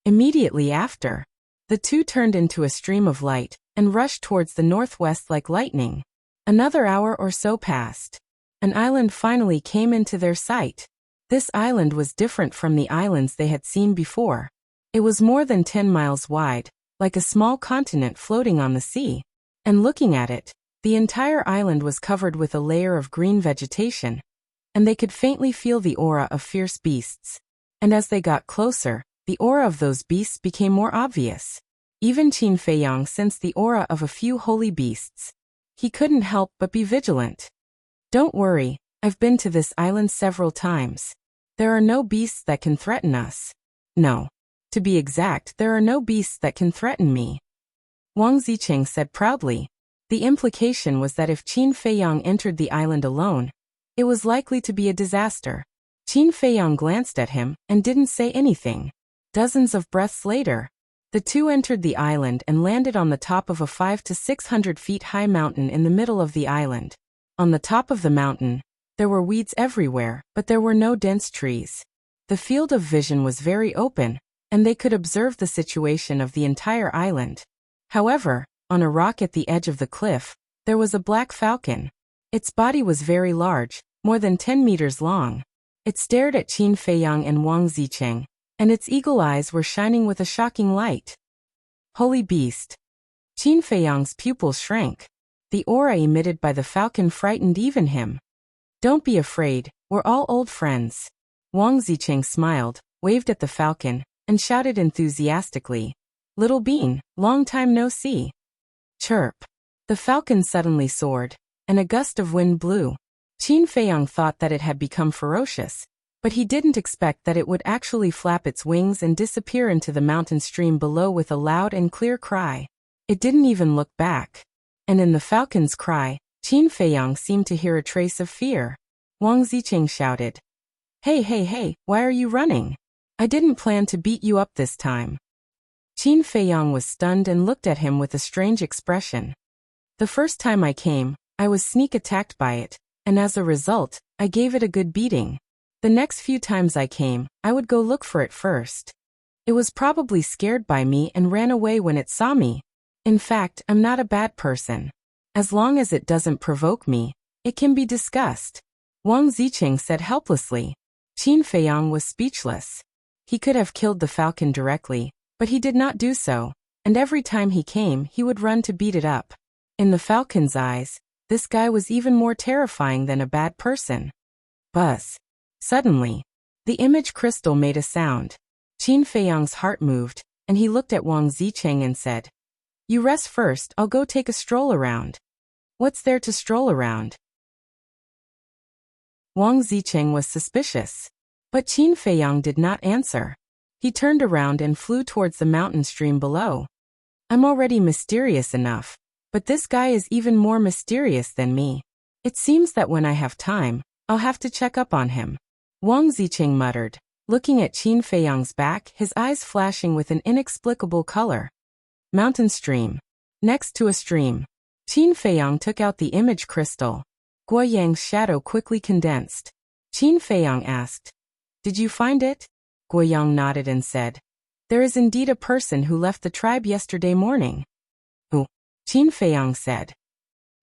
Immediately after, the two turned into a stream of light and rushed towards the northwest like lightning. Another hour or so passed. An island finally came into their sight. This island was different from the islands they had seen before. It was more than 10 miles wide, like a small continent floating on the sea. And looking at it, the entire island was covered with a layer of green vegetation, and they could faintly feel the aura of fierce beasts. And as they got closer, the aura of those beasts became more obvious. Even Qin Feiyang sensed the aura of a few holy beasts. He couldn't help but be vigilant. Don't worry, I've been to this island several times. There are no beasts that can threaten us. No. To be exact, there are no beasts that can threaten me, Wang Zicheng said proudly. The implication was that if Qin Feiyang entered the island alone, it was likely to be a disaster. Qin Feiyang glanced at him and didn't say anything. Dozens of breaths later, the two entered the island and landed on the top of a 500 to 600 feet high mountain in the middle of the island. On the top of the mountain, there were weeds everywhere, but there were no dense trees. The field of vision was very open, and they could observe the situation of the entire island. However, on a rock at the edge of the cliff, there was a black falcon. Its body was very large, more than 10 meters long. It stared at Qin Feiyang and Wang Zicheng, and its eagle eyes were shining with a shocking light. Holy beast! Qin Feiyang's pupils shrank. The aura emitted by the falcon frightened even him. Don't be afraid, we're all old friends. Wang Zicheng smiled, waved at the falcon, and shouted enthusiastically. Little bean, long time no see. Chirp. The falcon suddenly soared, and a gust of wind blew. Qin Feiyang thought that it had become ferocious, but he didn't expect that it would actually flap its wings and disappear into the mountain stream below with a loud and clear cry. It didn't even look back. And in the falcon's cry, Qin Feiyang seemed to hear a trace of fear. Wang Zicheng shouted. Hey, why are you running? I didn't plan to beat you up this time. Qin Feiyang was stunned and looked at him with a strange expression. The first time I came, I was sneak attacked by it, and as a result, I gave it a good beating. The next few times I came, I would go look for it first. It was probably scared by me and ran away when it saw me. In fact, I'm not a bad person. As long as it doesn't provoke me, it can be discussed, Wang Zicheng said helplessly. Qin Feiyang was speechless. He could have killed the falcon directly, but he did not do so, and every time he came he would run to beat it up. In the falcon's eyes, this guy was even more terrifying than a bad person. Buzz. Suddenly, the image crystal made a sound. Qin Feiyang's heart moved, and he looked at Wang Zicheng and said, You rest first, I'll go take a stroll around. What's there to stroll around? Wang Zicheng was suspicious. But Qin Feiyang did not answer. He turned around and flew towards the mountain stream below. I'm already mysterious enough, but this guy is even more mysterious than me. It seems that when I have time, I'll have to check up on him, Wang Zicheng muttered, looking at Qin Feiyang's back, his eyes flashing with an inexplicable color. Mountain stream. Next to a stream. Qin Feiyang took out the image crystal. Guo Yang's shadow quickly condensed. Qin Feiyang asked, Did you find it? Guo Yang nodded and said, There is indeed a person who left the tribe yesterday morning. Who? Qin Feiyang said.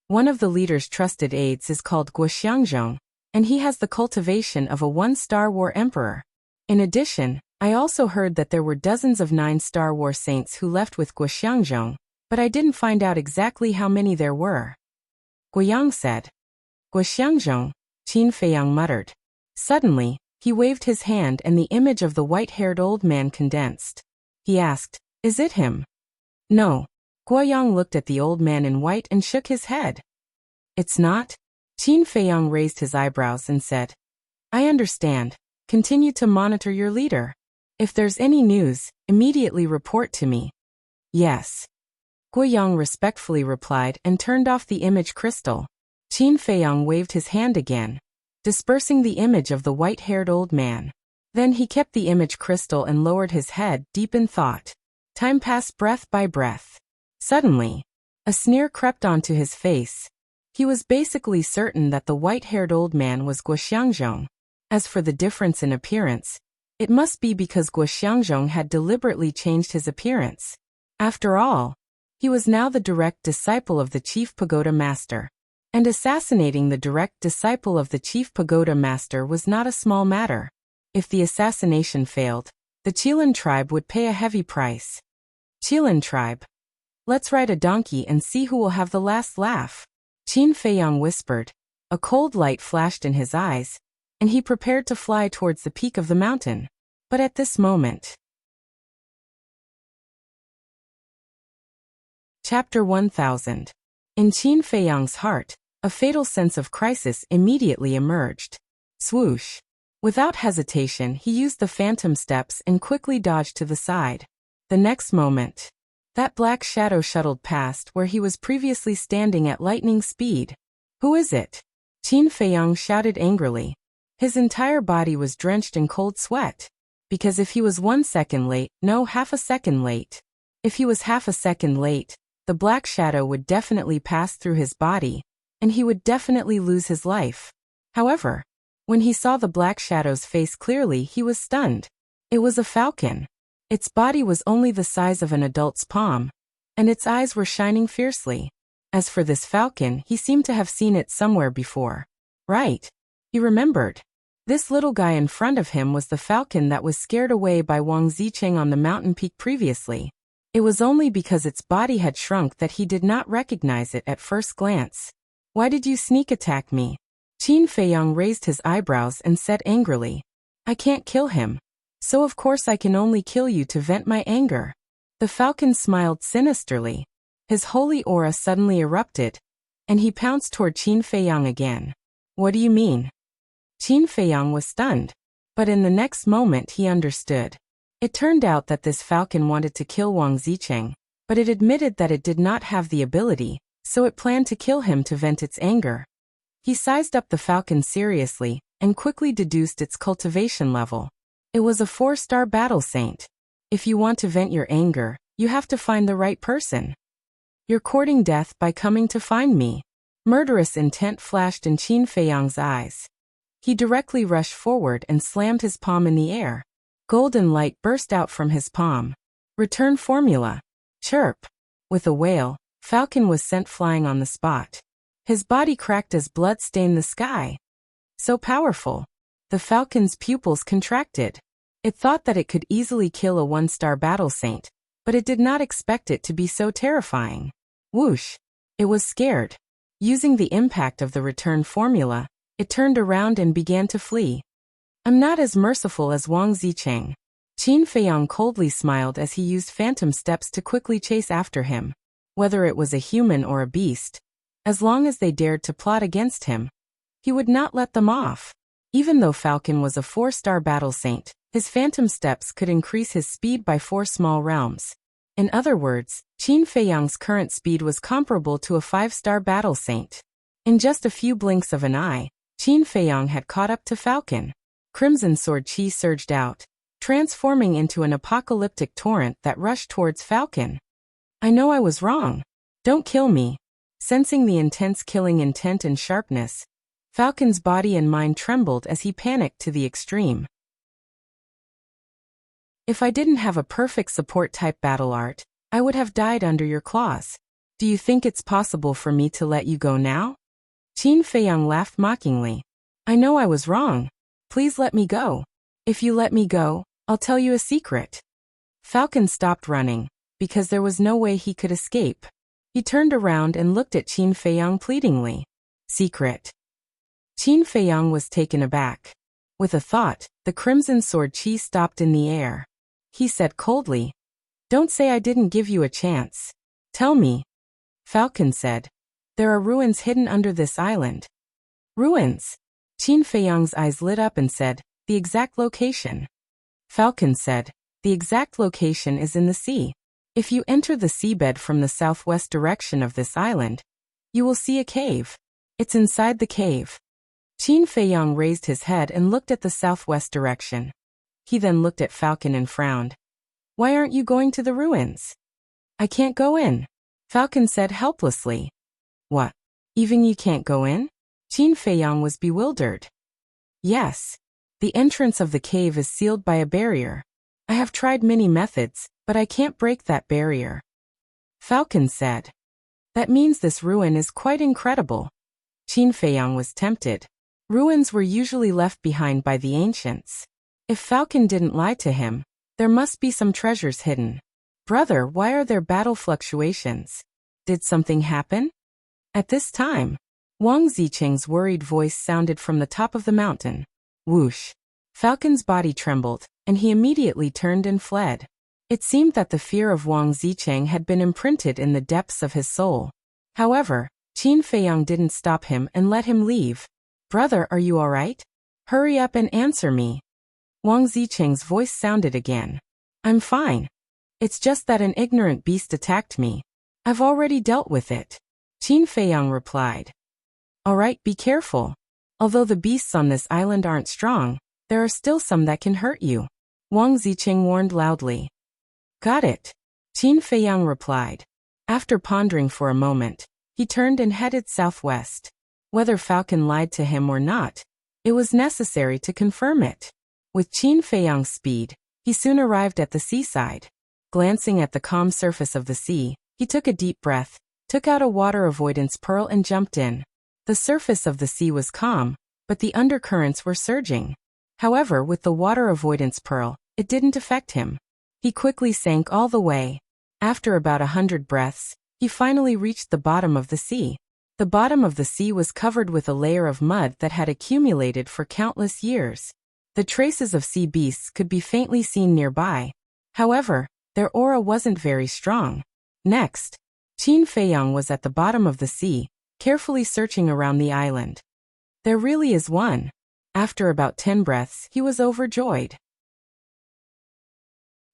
One of the leader's trusted aides is called Guo Xiangzhong, and he has the cultivation of a 1-star war emperor. In addition, I also heard that there were dozens of 9-star war saints who left with Guo Xiangzhong, but I didn't find out exactly how many there were. Guo Yang said. Guo Xiangzhong, Qin Feiyang muttered. Suddenly, he waved his hand and the image of the white-haired old man condensed. He asked, Is it him? No. Guo Yang looked at the old man in white and shook his head. It's not? Qin Feiyang raised his eyebrows and said, I understand. Continue to monitor your leader. If there's any news, immediately report to me. Yes. Guo Yang respectfully replied and turned off the image crystal. Qin Feiyang waved his hand again, dispersing the image of the white-haired old man. Then he kept the image crystal and lowered his head, deep in thought. Time passed breath by breath. Suddenly, a sneer crept onto his face. He was basically certain that the white-haired old man was Guo Xiangzhong. As for the difference in appearance, it must be because Guo Xiangzhong had deliberately changed his appearance. After all, he was now the direct disciple of the chief pagoda master. And assassinating the direct disciple of the chief pagoda master was not a small matter. If the assassination failed, the Qilin tribe would pay a heavy price. Qilin tribe. Let's ride a donkey and see who will have the last laugh. Qin Feiyang whispered. A cold light flashed in his eyes, and he prepared to fly towards the peak of the mountain. But at this moment... Chapter 1000. In Qin Feiyang's heart, a fatal sense of crisis immediately emerged. Swoosh. Without hesitation, he used the phantom steps and quickly dodged to the side. The next moment, that black shadow shuttled past where he was previously standing at lightning speed. Who is it? Qin Feiyang shouted angrily. His entire body was drenched in cold sweat. Because if he was 1 second late, no, half a second late. If he was half a second late, the black shadow would definitely pass through his body, and he would definitely lose his life. However, when he saw the black shadow's face clearly, he was stunned. It was a falcon. Its body was only the size of an adult's palm, and its eyes were shining fiercely. As for this falcon, he seemed to have seen it somewhere before. Right. He remembered. This little guy in front of him was the falcon that was scared away by Wang Zicheng on the mountain peak previously. It was only because its body had shrunk that he did not recognize it at first glance. Why did you sneak attack me? Qin Feiyang raised his eyebrows and said angrily. I can't kill him. So of course I can only kill you to vent my anger. The falcon smiled sinisterly. His holy aura suddenly erupted, and he pounced toward Qin Feiyang again. What do you mean? Qin Feiyang was stunned, but in the next moment he understood. It turned out that this falcon wanted to kill Wang Zicheng, but it admitted that it did not have the ability, so it planned to kill him to vent its anger. He sized up the falcon seriously, and quickly deduced its cultivation level. It was a 4-star battle saint. If you want to vent your anger, you have to find the right person. You're courting death by coming to find me. Murderous intent flashed in Qin Feiyang's eyes. He directly rushed forward and slammed his palm in the air. Golden light burst out from his palm. Return formula. Chirp. With a wail, Falcon was sent flying on the spot. His body cracked as blood stained the sky. So powerful. The falcon's pupils contracted. It thought that it could easily kill a 1-star battle saint, but it did not expect it to be so terrifying. Whoosh. It was scared. Using the impact of the return formula, it turned around and began to flee. I'm not as merciful as Wang Zicheng. Qin Feiyang coldly smiled as he used phantom steps to quickly chase after him. Whether it was a human or a beast, as long as they dared to plot against him, he would not let them off. Even though Falcon was a 4-star battle saint, his phantom steps could increase his speed by 4 small realms. In other words, Qin Feiyang's current speed was comparable to a 5-star battle saint. In just a few blinks of an eye, Qin Feiyang had caught up to Falcon. Crimson Sword Chi surged out, transforming into an apocalyptic torrent that rushed towards Falcon. I know I was wrong. Don't kill me. Sensing the intense killing intent and sharpness, Falcon's body and mind trembled as he panicked to the extreme. If I didn't have a perfect support-type battle art, I would have died under your claws. Do you think it's possible for me to let you go now? Qin Feiyang laughed mockingly. I know I was wrong. Please let me go. If you let me go, I'll tell you a secret. Falcon stopped running, because there was no way he could escape. He turned around and looked at Qin Feiyang pleadingly. Secret. Qin Feiyang was taken aback. With a thought, the Crimson Sword Chi stopped in the air. He said coldly, Don't say I didn't give you a chance. Tell me. Falcon said, There are ruins hidden under this island. Ruins? Qin Feiyang's eyes lit up and said, The exact location. Falcon said, The exact location is in the sea. If you enter the seabed from the southwest direction of this island, you will see a cave. It's inside the cave. Qin Feiyang raised his head and looked at the southwest direction. He then looked at Falcon and frowned. Why aren't you going to the ruins? I can't go in. Falcon said helplessly. What? Even you can't go in? Qin Feiyang was bewildered. Yes. The entrance of the cave is sealed by a barrier. I have tried many methods, but I can't break that barrier. Falcon said. That means this ruin is quite incredible. Qin Feiyang was tempted. Ruins were usually left behind by the ancients. If Falcon didn't lie to him, there must be some treasures hidden. Brother, why are there battle fluctuations? Did something happen? At this time, Wang Zicheng's worried voice sounded from the top of the mountain. Whoosh! Falcon's body trembled, and he immediately turned and fled. It seemed that the fear of Wang Zicheng had been imprinted in the depths of his soul. However, Qin Feiyang didn't stop him and let him leave. Brother, are you alright? Hurry up and answer me. Wang Zicheng's voice sounded again. I'm fine. It's just that an ignorant beast attacked me. I've already dealt with it. Qin Feiyang replied. Alright, be careful. Although the beasts on this island aren't strong, there are still some that can hurt you. Wang Zicheng warned loudly. Got it. Qin Feiyang replied. After pondering for a moment, he turned and headed southwest. Whether Falcon lied to him or not, it was necessary to confirm it. With Qin Feiyang's speed, he soon arrived at the seaside. Glancing at the calm surface of the sea, he took a deep breath, took out a water avoidance pearl and jumped in. The surface of the sea was calm, but the undercurrents were surging. However, with the water avoidance pearl, it didn't affect him. He quickly sank all the way. After about 100 breaths, he finally reached the bottom of the sea. The bottom of the sea was covered with a layer of mud that had accumulated for countless years. The traces of sea beasts could be faintly seen nearby. However, their aura wasn't very strong. Next, Qin Feiyang was at the bottom of the sea, carefully searching around the island. There really is one. After about 10 breaths, he was overjoyed.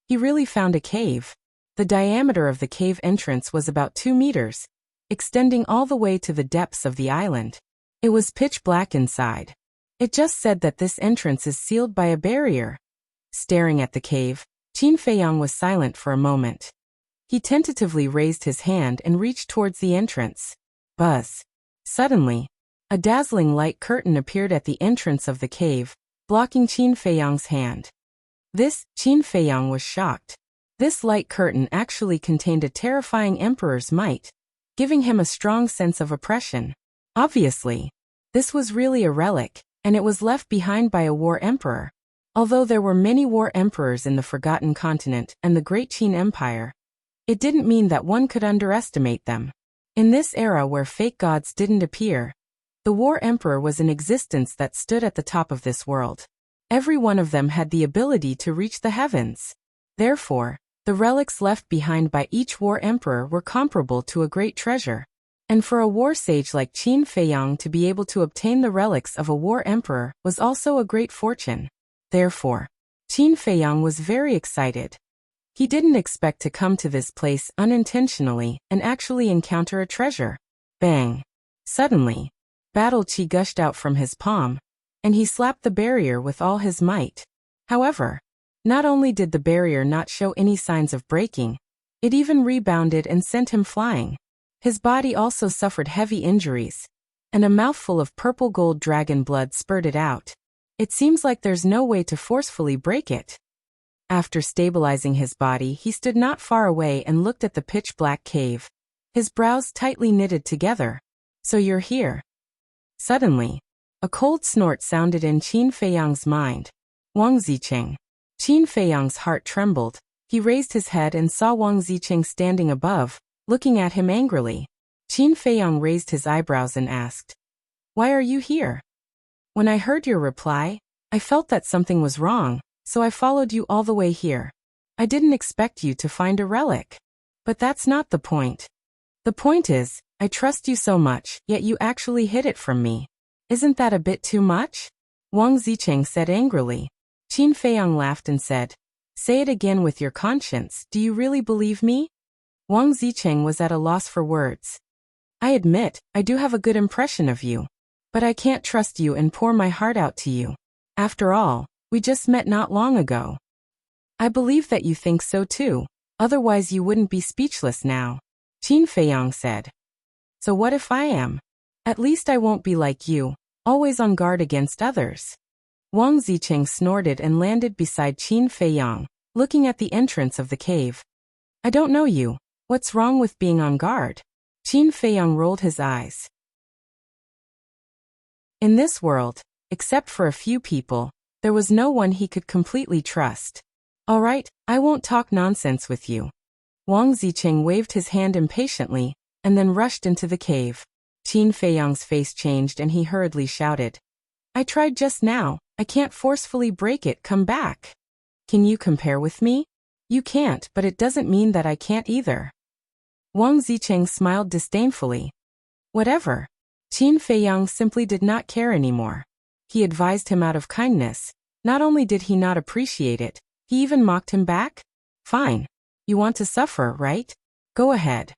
He really found a cave. The diameter of the cave entrance was about 2 meters, extending all the way to the depths of the island. It was pitch black inside. It just said that this entrance is sealed by a barrier. Staring at the cave, Qin Feiyang was silent for a moment. He tentatively raised his hand and reached towards the entrance. Buzz. Suddenly, a dazzling light curtain appeared at the entrance of the cave, blocking Qin Feiyang's hand. Qin Feiyang was shocked. This light curtain actually contained a terrifying emperor's might, giving him a strong sense of oppression. Obviously, this was really a relic, and it was left behind by a war emperor. Although there were many war emperors in the Forgotten Continent and the Great Qin Empire, it didn't mean that one could underestimate them. In this era where fake gods didn't appear, the war emperor was an existence that stood at the top of this world. Every one of them had the ability to reach the heavens. Therefore, the relics left behind by each war emperor were comparable to a great treasure. And for a war sage like Qin Feiyang to be able to obtain the relics of a war emperor was also a great fortune. Therefore, Qin Feiyang was very excited. He didn't expect to come to this place unintentionally and actually encounter a treasure. Bang! Suddenly, battle chi gushed out from his palm, and he slapped the barrier with all his might. However, not only did the barrier not show any signs of breaking, it even rebounded and sent him flying. His body also suffered heavy injuries, and a mouthful of purple gold dragon blood spurted out. It seems like there's no way to forcefully break it. After stabilizing his body, he stood not far away and looked at the pitch-black cave, his brows tightly knitted together. So you're here. Suddenly, a cold snort sounded in Qin Feiyang's mind. Wang Zicheng. Qin Feiyang's heart trembled. He raised his head and saw Wang Zicheng standing above, looking at him angrily. Qin Feiyang raised his eyebrows and asked, "Why are you here?" "When I heard your reply, I felt that something was wrong, so I followed you all the way here. I didn't expect you to find a relic. But that's not the point. The point is, I trust you so much, yet you actually hid it from me. Isn't that a bit too much?" Wang Zicheng said angrily. Qin Feiyang laughed and said, "Say it again with your conscience. Do you really believe me?" Wang Zicheng was at a loss for words. "I admit, I do have a good impression of you. But I can't trust you and pour my heart out to you. After all, we just met not long ago. I believe that you think so too, otherwise you wouldn't be speechless now," Qin Feiyang said. "So what if I am? At least I won't be like you, always on guard against others. Wang Zicheng snorted and landed beside Qin Feiyang, looking at the entrance of the cave. I don't know you. What's wrong with being on guard? Qin Feiyang rolled his eyes. In this world, except for a few people, there was no one he could completely trust. All right, I won't talk nonsense with you. Wang Zicheng waved his hand impatiently, and then rushed into the cave. Qin Feiyang's face changed and he hurriedly shouted. I tried just now, I can't forcefully break it, come back. Can you compare with me? You can't, but it doesn't mean that I can't either. Wang Zicheng smiled disdainfully. Whatever. Qin Feiyang simply did not care anymore. He advised him out of kindness. Not only did he not appreciate it, he even mocked him back. Fine. You want to suffer, right? Go ahead.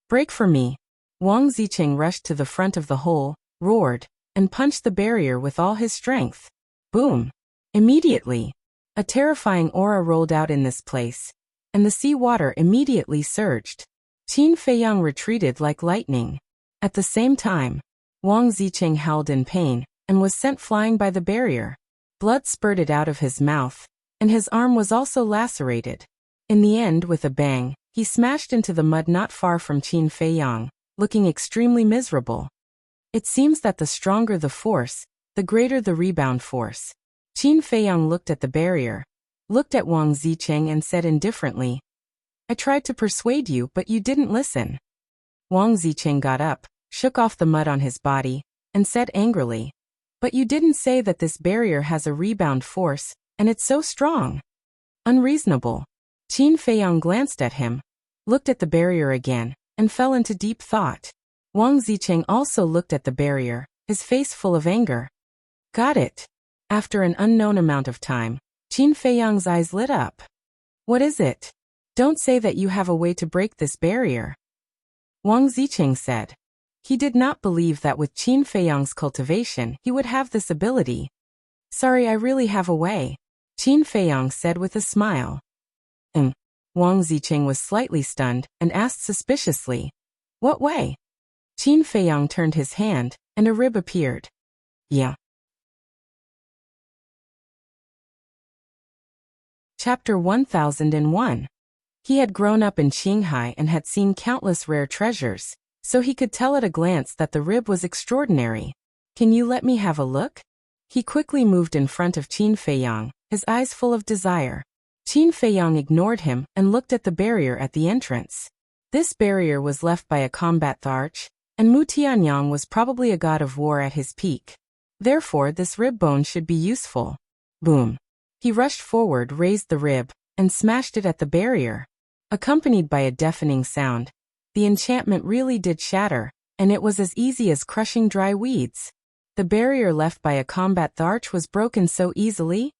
Break for me. Wang Zicheng rushed to the front of the hole, roared, and punched the barrier with all his strength. Boom! Immediately, a terrifying aura rolled out in this place, and the sea water immediately surged. Qin Feiyang retreated like lightning. At the same time, Wang Zicheng howled in pain, and was sent flying by the barrier. Blood spurted out of his mouth, and his arm was also lacerated. In the end, with a bang, he smashed into the mud not far from Qin Feiyang, looking extremely miserable. It seems that the stronger the force, the greater the rebound force. Qin Feiyang looked at the barrier, looked at Wang Zicheng and said indifferently, I tried to persuade you, but you didn't listen. Wang Zicheng got up, shook off the mud on his body, and said angrily, but you didn't say that this barrier has a rebound force, and it's so strong. Unreasonable. Qin Feiyang glanced at him, looked at the barrier again, and fell into deep thought. Wang Zicheng also looked at the barrier, his face full of anger. Got it. After an unknown amount of time, Qin Feiyang's eyes lit up. What is it? Don't say that you have a way to break this barrier. Wang Zicheng said. He did not believe that with Qin Feiyang's cultivation he would have this ability. Sorry, I really have a way, Qin Feiyang said with a smile. Wang Zicheng was slightly stunned and asked suspiciously, what way? Qin Feiyang turned his hand, and a rib appeared. Yeah. Chapter 1001. He had grown up in Qinghai and had seen countless rare treasures, so he could tell at a glance that the rib was extraordinary. Can you let me have a look? He quickly moved in front of Qin Feiyang, his eyes full of desire. Qin Feiyang ignored him and looked at the barrier at the entrance. This barrier was left by a combat arch, and Mu Tianyang was probably a god of war at his peak. Therefore this rib bone should be useful. Boom. He rushed forward, raised the rib, and smashed it at the barrier. Accompanied by a deafening sound, the enchantment really did shatter, and it was as easy as crushing dry weeds. The barrier left by a combat arch was broken so easily?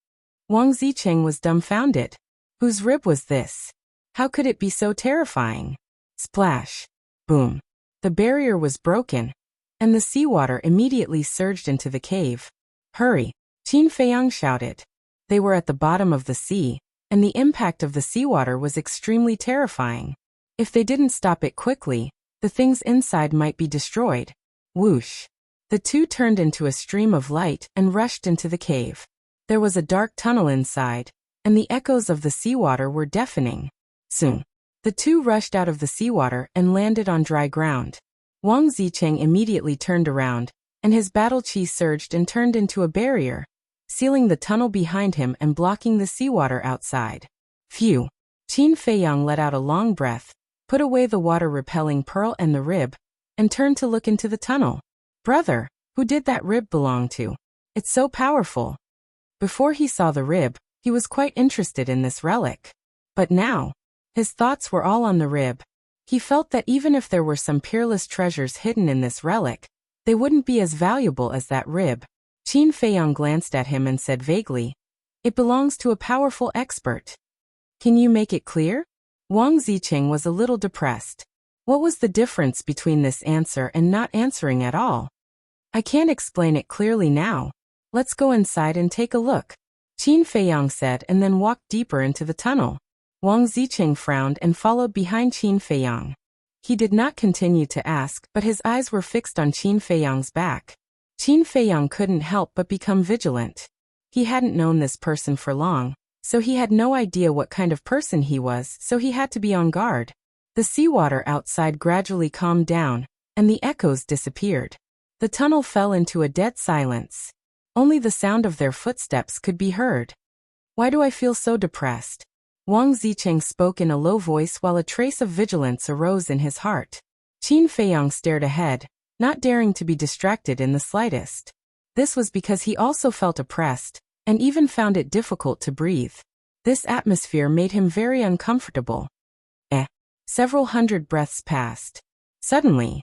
Wang Zicheng was dumbfounded. Whose rib was this? How could it be so terrifying? Splash. Boom. The barrier was broken, and the seawater immediately surged into the cave. Hurry! Qin Feiyang shouted. They were at the bottom of the sea, and the impact of the seawater was extremely terrifying. If they didn't stop it quickly, the things inside might be destroyed. Whoosh! The two turned into a stream of light and rushed into the cave. There was a dark tunnel inside, and the echoes of the seawater were deafening. Soon, the two rushed out of the seawater and landed on dry ground. Wang Zicheng immediately turned around, and his battle chi surged and turned into a barrier, sealing the tunnel behind him and blocking the seawater outside. Phew! Qin Feiyang let out a long breath, put away the water-repelling pearl and the rib, and turned to look into the tunnel. Brother, who did that rib belong to? It's so powerful. Before he saw the rib, he was quite interested in this relic. But now, his thoughts were all on the rib. He felt that even if there were some peerless treasures hidden in this relic, they wouldn't be as valuable as that rib. Qin Feiyang glanced at him and said vaguely, it belongs to a powerful expert. Can you make it clear? Wang Zicheng was a little depressed. What was the difference between this answer and not answering at all? I can't explain it clearly now. Let's go inside and take a look, Qin Feiyang said and then walked deeper into the tunnel. Wang Zicheng frowned and followed behind Qin Feiyang. He did not continue to ask, but his eyes were fixed on Qin Feiyang's back. Qin Feiyang couldn't help but become vigilant. He hadn't known this person for long, so he had no idea what kind of person he was, so he had to be on guard. The seawater outside gradually calmed down, and the echoes disappeared. The tunnel fell into a dead silence. Only the sound of their footsteps could be heard. Why do I feel so depressed? Wang Zicheng spoke in a low voice while a trace of vigilance arose in his heart. Qin Feiyang stared ahead, not daring to be distracted in the slightest. This was because he also felt oppressed, and even found it difficult to breathe. This atmosphere made him very uncomfortable. Several hundred breaths passed. Suddenly,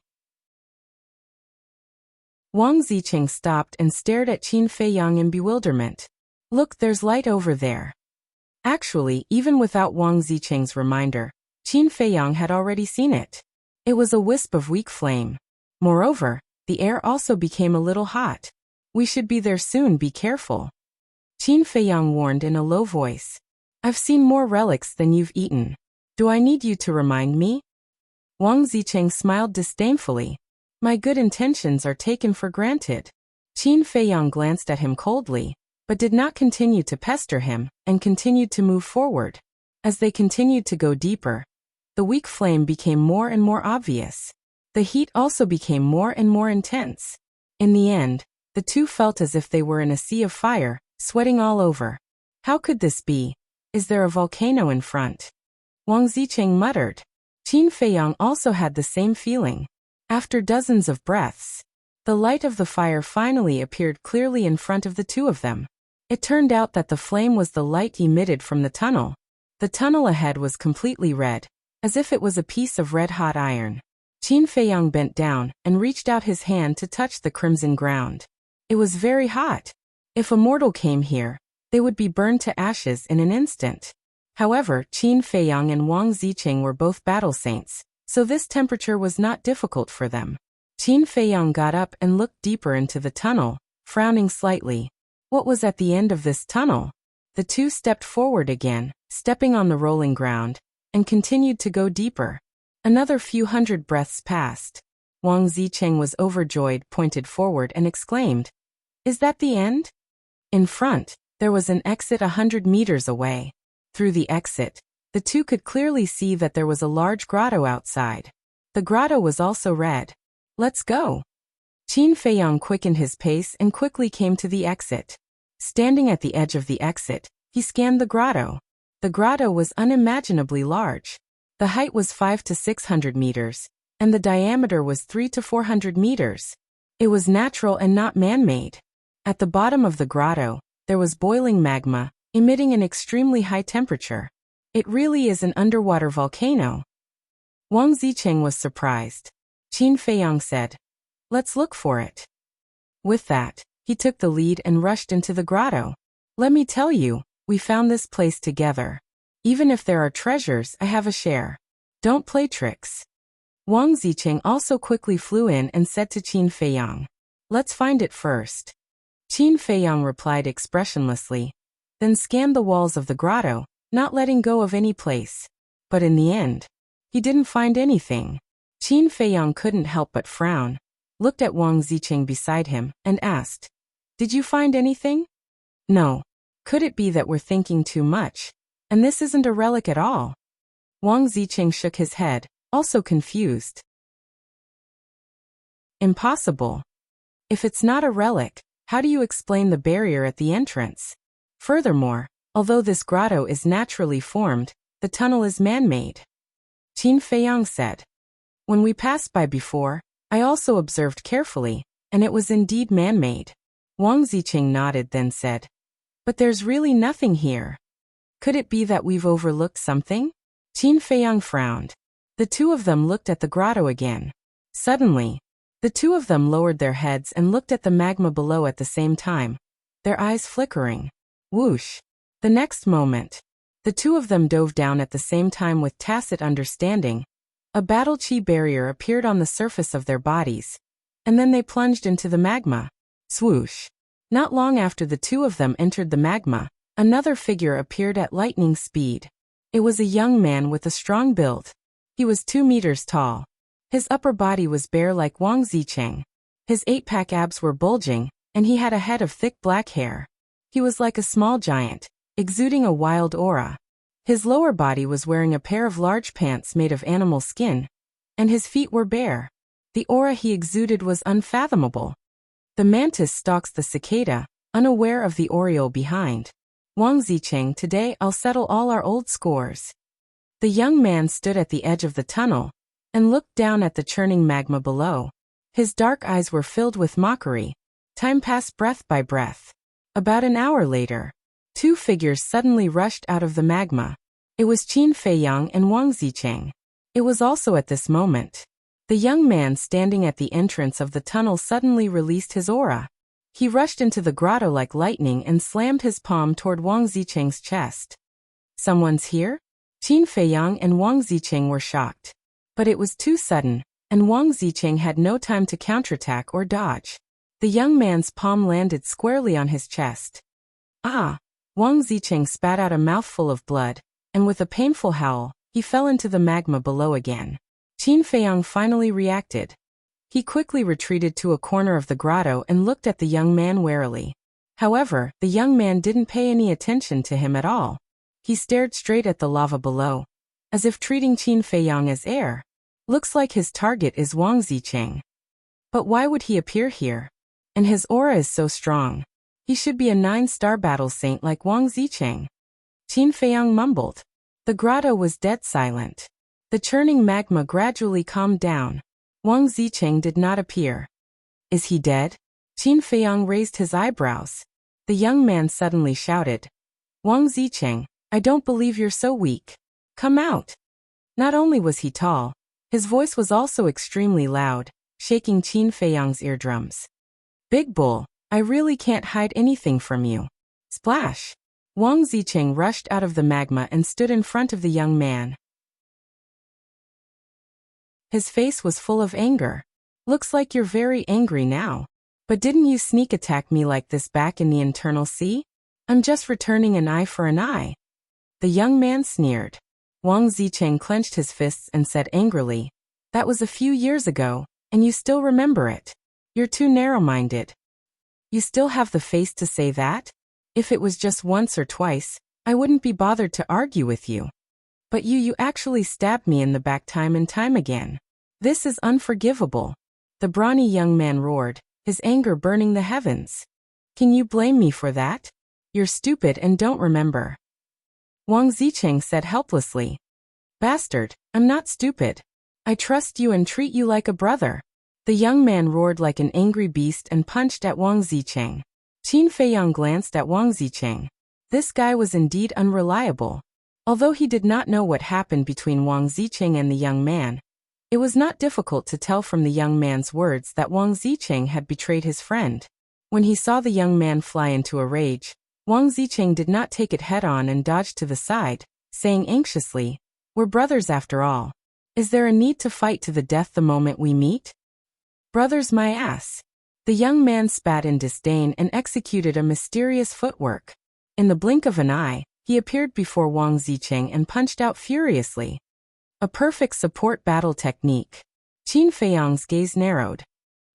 Wang Zicheng stopped and stared at Qin Feiyang in bewilderment. Look, there's light over there. Actually, even without Wang Zicheng's reminder, Qin Feiyang had already seen it. It was a wisp of weak flame. Moreover, the air also became a little hot. We should be there soon, be careful. Qin Feiyang warned in a low voice. I've seen more relics than you've eaten. Do I need you to remind me? Wang Zicheng smiled disdainfully. My good intentions are taken for granted. Qin Feiyang glanced at him coldly, but did not continue to pester him, and continued to move forward. As they continued to go deeper, the weak flame became more and more obvious. The heat also became more and more intense. In the end, the two felt as if they were in a sea of fire, sweating all over. How could this be? Is there a volcano in front? Wang Zicheng muttered. Qin Feiyang also had the same feeling. After dozens of breaths, the light of the fire finally appeared clearly in front of the two of them. It turned out that the flame was the light emitted from the tunnel. The tunnel ahead was completely red, as if it was a piece of red-hot iron. Qin Feiyang bent down and reached out his hand to touch the crimson ground. It was very hot. If a mortal came here, they would be burned to ashes in an instant. However, Qin Feiyang and Wang Zicheng were both battle saints, so this temperature was not difficult for them. Qin Feiyang got up and looked deeper into the tunnel, frowning slightly. What was at the end of this tunnel? The two stepped forward again, stepping on the rolling ground, and continued to go deeper. Another few hundred breaths passed. Wang Zicheng was overjoyed, pointed forward and exclaimed, "Is that the end?" In front, there was an exit 100 meters away. Through the exit, the two could clearly see that there was a large grotto outside. The grotto was also red. Let's go. Qin Feiyang quickened his pace and quickly came to the exit. Standing at the edge of the exit, he scanned the grotto. The grotto was unimaginably large. The height was 500 to 600 meters, and the diameter was 300 to 400 meters. It was natural and not man-made. At the bottom of the grotto, there was boiling magma, emitting an extremely high temperature. It really is an underwater volcano. Wang Zicheng was surprised. Qin Feiyang said, "Let's look for it." With that, he took the lead and rushed into the grotto. Let me tell you, we found this place together. Even if there are treasures, I have a share. Don't play tricks. Wang Zicheng also quickly flew in and said to Qin Feiyang, "Let's find it first." Qin Feiyang replied expressionlessly, then scanned the walls of the grotto, not letting go of any place. But in the end, he didn't find anything. Qin Feiyang couldn't help but frown, looked at Wang Zicheng beside him, and asked, "Did you find anything?" "No. Could it be that we're thinking too much, and this isn't a relic at all?" Wang Zicheng shook his head, also confused. "Impossible. If it's not a relic, how do you explain the barrier at the entrance? Furthermore, although this grotto is naturally formed, the tunnel is man-made." Qin Feiyang said, "When we passed by before, I also observed carefully, and it was indeed man-made." Wang Zicheng nodded, then said, "But there's really nothing here. Could it be that we've overlooked something?" Qin Feiyang frowned. The two of them looked at the grotto again. Suddenly, the two of them lowered their heads and looked at the magma below at the same time, their eyes flickering. Whoosh! The next moment, the two of them dove down at the same time with tacit understanding. A battle chi barrier appeared on the surface of their bodies, and then they plunged into the magma. Swoosh! Not long after the two of them entered the magma, another figure appeared at lightning speed. It was a young man with a strong build. He was 2 meters tall. His upper body was bare like Wang Zicheng. His 8-pack abs were bulging, and he had a head of thick black hair. He was like a small giant, exuding a wild aura. His lower body was wearing a pair of large pants made of animal skin, and his feet were bare. The aura he exuded was unfathomable. The mantis stalks the cicada, unaware of the oriole behind. Wang Zicheng, today I'll settle all our old scores. The young man stood at the edge of the tunnel and looked down at the churning magma below. His dark eyes were filled with mockery. Time passed breath by breath. About an hour later, 2 figures suddenly rushed out of the magma. It was Qin Feiyang and Wang Zicheng. It was also at this moment. The young man standing at the entrance of the tunnel suddenly released his aura. He rushed into the grotto like lightning and slammed his palm toward Wang Zicheng's chest. Someone's here? Qin Feiyang and Wang Zicheng were shocked. But it was too sudden, and Wang Zicheng had no time to counterattack or dodge. The young man's palm landed squarely on his chest. Ah! Wang Zicheng spat out a mouthful of blood, and with a painful howl, he fell into the magma below again. Qin Feiyang finally reacted. He quickly retreated to a corner of the grotto and looked at the young man warily. However, the young man didn't pay any attention to him at all. He stared straight at the lava below, as if treating Qin Feiyang as air. Looks like his target is Wang Zicheng. But why would he appear here? And his aura is so strong. He should be a 9-star battle saint like Wang Zicheng. Qin Feiyang mumbled. The grotto was dead silent. The churning magma gradually calmed down. Wang Zicheng did not appear. Is he dead? Qin Feiyang raised his eyebrows. The young man suddenly shouted. Wang Zicheng, I don't believe you're so weak. Come out. Not only was he tall, his voice was also extremely loud, shaking Qin Feiyang's eardrums. Big bull, I really can't hide anything from you. Splash! Wang Zicheng rushed out of the magma and stood in front of the young man. His face was full of anger. Looks like you're very angry now. But didn't you sneak attack me like this back in the internal sea? I'm just returning an eye for an eye. The young man sneered. Wang Zicheng clenched his fists and said angrily, that was a few years ago, and you still remember it. You're too narrow-minded. You still have the face to say that? If it was just once or twice, I wouldn't be bothered to argue with you. But you actually stabbed me in the back time and time again. This is unforgivable. The brawny young man roared, his anger burning the heavens. Can you blame me for that? You're stupid and don't remember. Wang Zicheng said helplessly. Bastard, I'm not stupid. I trust you and treat you like a brother. The young man roared like an angry beast and punched at Wang Zicheng. Qin Feiyang glanced at Wang Zicheng. This guy was indeed unreliable. Although he did not know what happened between Wang Zicheng and the young man, it was not difficult to tell from the young man's words that Wang Zicheng had betrayed his friend. When he saw the young man fly into a rage, Wang Zicheng did not take it head-on and dodged to the side, saying anxiously, we're brothers after all. Is there a need to fight to the death the moment we meet? Brothers my ass. The young man spat in disdain and executed a mysterious footwork. In the blink of an eye, he appeared before Wang Zicheng and punched out furiously. A perfect support battle technique. Qin Feiyang's gaze narrowed.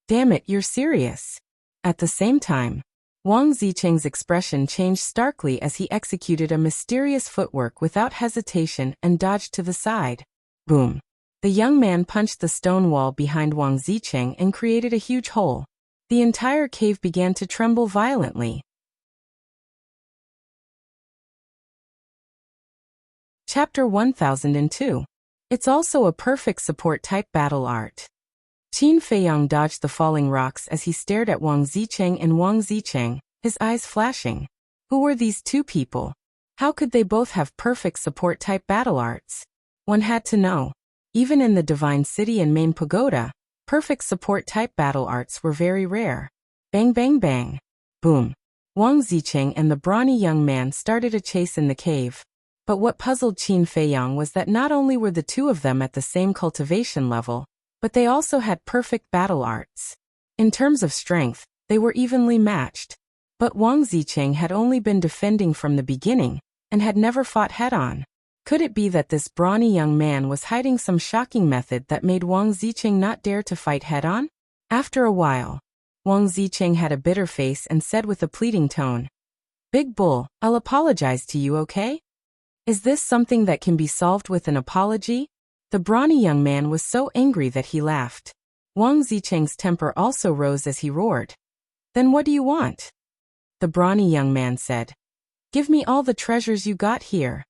Damn it, you're serious. At the same time, Wang Zicheng's expression changed starkly as he executed a mysterious footwork without hesitation and dodged to the side. Boom. The young man punched the stone wall behind Wang Zicheng and created a huge hole. The entire cave began to tremble violently. Chapter 1002. It's also a perfect support-type battle art. Qin Feiyang dodged the falling rocks as he stared at Wang Zicheng and Wang Zicheng, his eyes flashing. Who were these two people? How could they both have perfect support-type battle arts? One had to know. Even in the Divine City and main pagoda, perfect support-type battle arts were very rare. Bang bang bang. Boom. Wang Zicheng and the brawny young man started a chase in the cave. But what puzzled Qin Feiyang was that not only were the two of them at the same cultivation level, but they also had perfect battle arts. In terms of strength, they were evenly matched. But Wang Zicheng had only been defending from the beginning, and had never fought head-on. Could it be that this brawny young man was hiding some shocking method that made Wang Zicheng not dare to fight head-on? After a while, Wang Zicheng had a bitter face and said with a pleading tone, "Big Bull, I'll apologize to you, okay? Is this something that can be solved with an apology?" The brawny young man was so angry that he laughed. Wang Zicheng's temper also rose as he roared. "Then what do you want?" The brawny young man said, "Give me all the treasures you got here."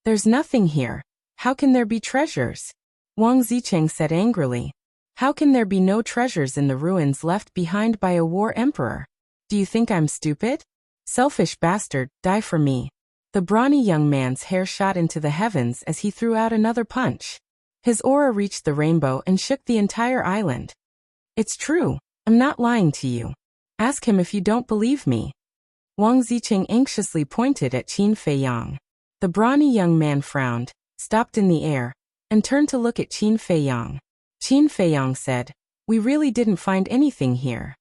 "There's nothing here. How can there be treasures?" Wang Zicheng said angrily. "How can there be no treasures in the ruins left behind by a war emperor? Do you think I'm stupid? Selfish bastard, die for me." The brawny young man's hair shot into the heavens as he threw out another punch. His aura reached the rainbow and shook the entire island. "It's true. I'm not lying to you. Ask him if you don't believe me." Wang Zicheng anxiously pointed at Qin Feiyang. The brawny young man frowned, stopped in the air, and turned to look at Qin Feiyang. Qin Feiyang said, "We really didn't find anything here."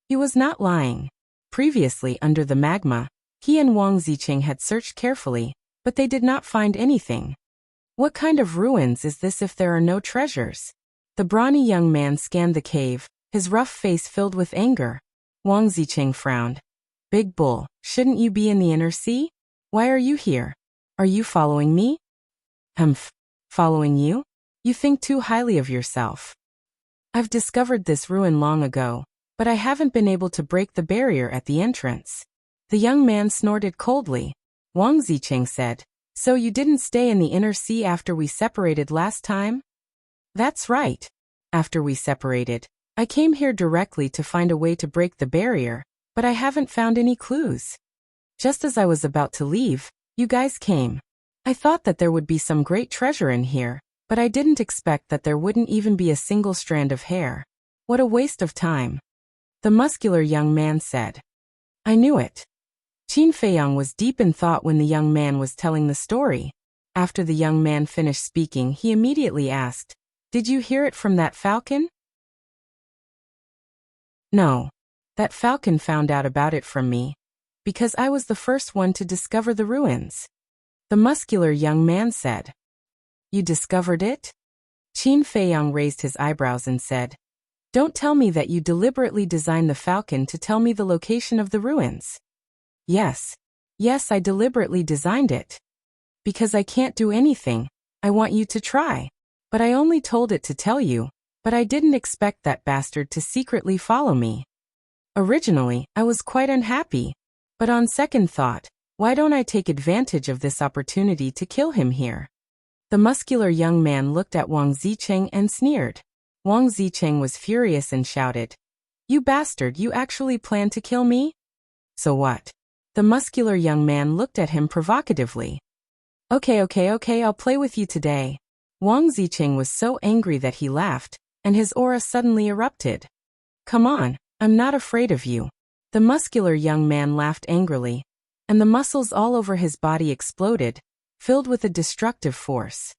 He was not lying. Previously, under the magma, he and Wang Zicheng had searched carefully, but they did not find anything. What kind of ruins is this if there are no treasures? The brawny young man scanned the cave, his rough face filled with anger. Wang Zicheng frowned. "Big Bull, shouldn't you be in the inner sea? Why are you here? Are you following me?" "Humph. Following you? You think too highly of yourself. I've discovered this ruin long ago, but I haven't been able to break the barrier at the entrance." The young man snorted coldly. Wang Zicheng said, "So you didn't stay in the inner sea after we separated last time?" "That's right. After we separated, I came here directly to find a way to break the barrier, but I haven't found any clues. Just as I was about to leave, you guys came. I thought that there would be some great treasure in here, but I didn't expect that there wouldn't even be a single strand of hair. What a waste of time." The muscular young man said. "I knew it." Qin Feiyang was deep in thought when the young man was telling the story. After the young man finished speaking, he immediately asked, "Did you hear it from that falcon?" "No. That falcon found out about it from me, because I was the first one to discover the ruins." The muscular young man said. "You discovered it?" Qin Feiyang raised his eyebrows and said, "Don't tell me that you deliberately designed the falcon to tell me the location of the ruins." Yes, I deliberately designed it. Because I can't do anything, I want you to try. But I only told it to tell you, but I didn't expect that bastard to secretly follow me. Originally, I was quite unhappy, but on second thought, why don't I take advantage of this opportunity to kill him here?" The muscular young man looked at Wang Zicheng and sneered. Wang Zicheng was furious and shouted, "You bastard, you actually plan to kill me? So what?" The muscular young man looked at him provocatively. Okay, I'll play with you today." Wang Zicheng was so angry that he laughed, and his aura suddenly erupted. "Come on, I'm not afraid of you." The muscular young man laughed angrily, and the muscles all over his body exploded, filled with a destructive force.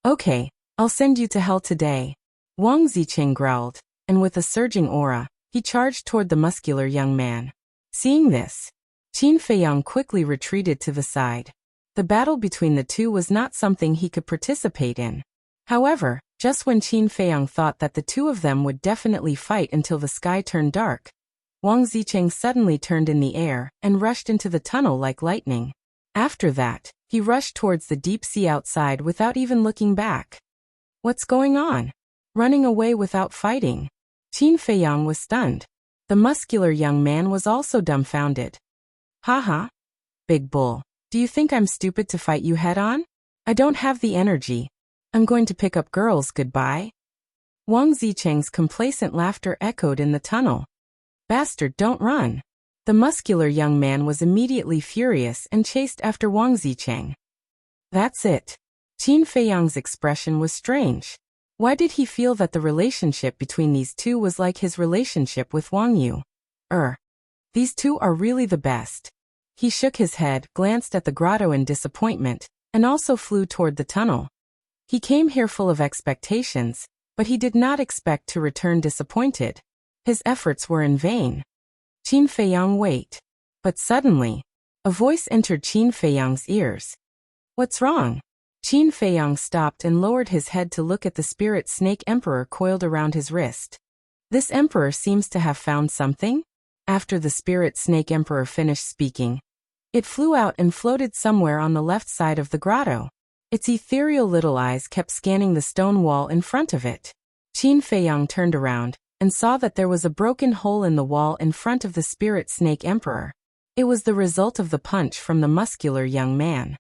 "Okay, I'll send you to hell today." Wang Zicheng growled, and with a surging aura, he charged toward the muscular young man. Seeing this, Qin Feiyang quickly retreated to the side. The battle between the two was not something he could participate in. However, just when Qin Feiyang thought that the two of them would definitely fight until the sky turned dark, Wang Zicheng suddenly turned in the air and rushed into the tunnel like lightning. After that, he rushed towards the deep sea outside without even looking back. What's going on? Running away without fighting? Qin Feiyang was stunned. The muscular young man was also dumbfounded. Haha. Big Bull, do you think I'm stupid to fight you head-on? I don't have the energy. I'm going to pick up girls, goodbye. Wang Zicheng's complacent laughter echoed in the tunnel. Bastard, don't run. The muscular young man was immediately furious and chased after Wang Zicheng. That's it. Qin Feiyang's expression was strange. Why did he feel that the relationship between these two was like his relationship with Wang Yu? These two are really the best. He shook his head, glanced at the grotto in disappointment, and also flew toward the tunnel. He came here full of expectations, but he did not expect to return disappointed. His efforts were in vain. Qin Feiyang, wait. But suddenly, a voice entered Qin Feiyang's ears. What's wrong? Qin Feiyang stopped and lowered his head to look at the spirit snake emperor coiled around his wrist. This emperor seems to have found something? After the spirit snake emperor finished speaking, it flew out and floated somewhere on the left side of the grotto. Its ethereal little eyes kept scanning the stone wall in front of it. Qin Feiyang turned around and saw that there was a broken hole in the wall in front of the spirit snake emperor. It was the result of the punch from the muscular young man.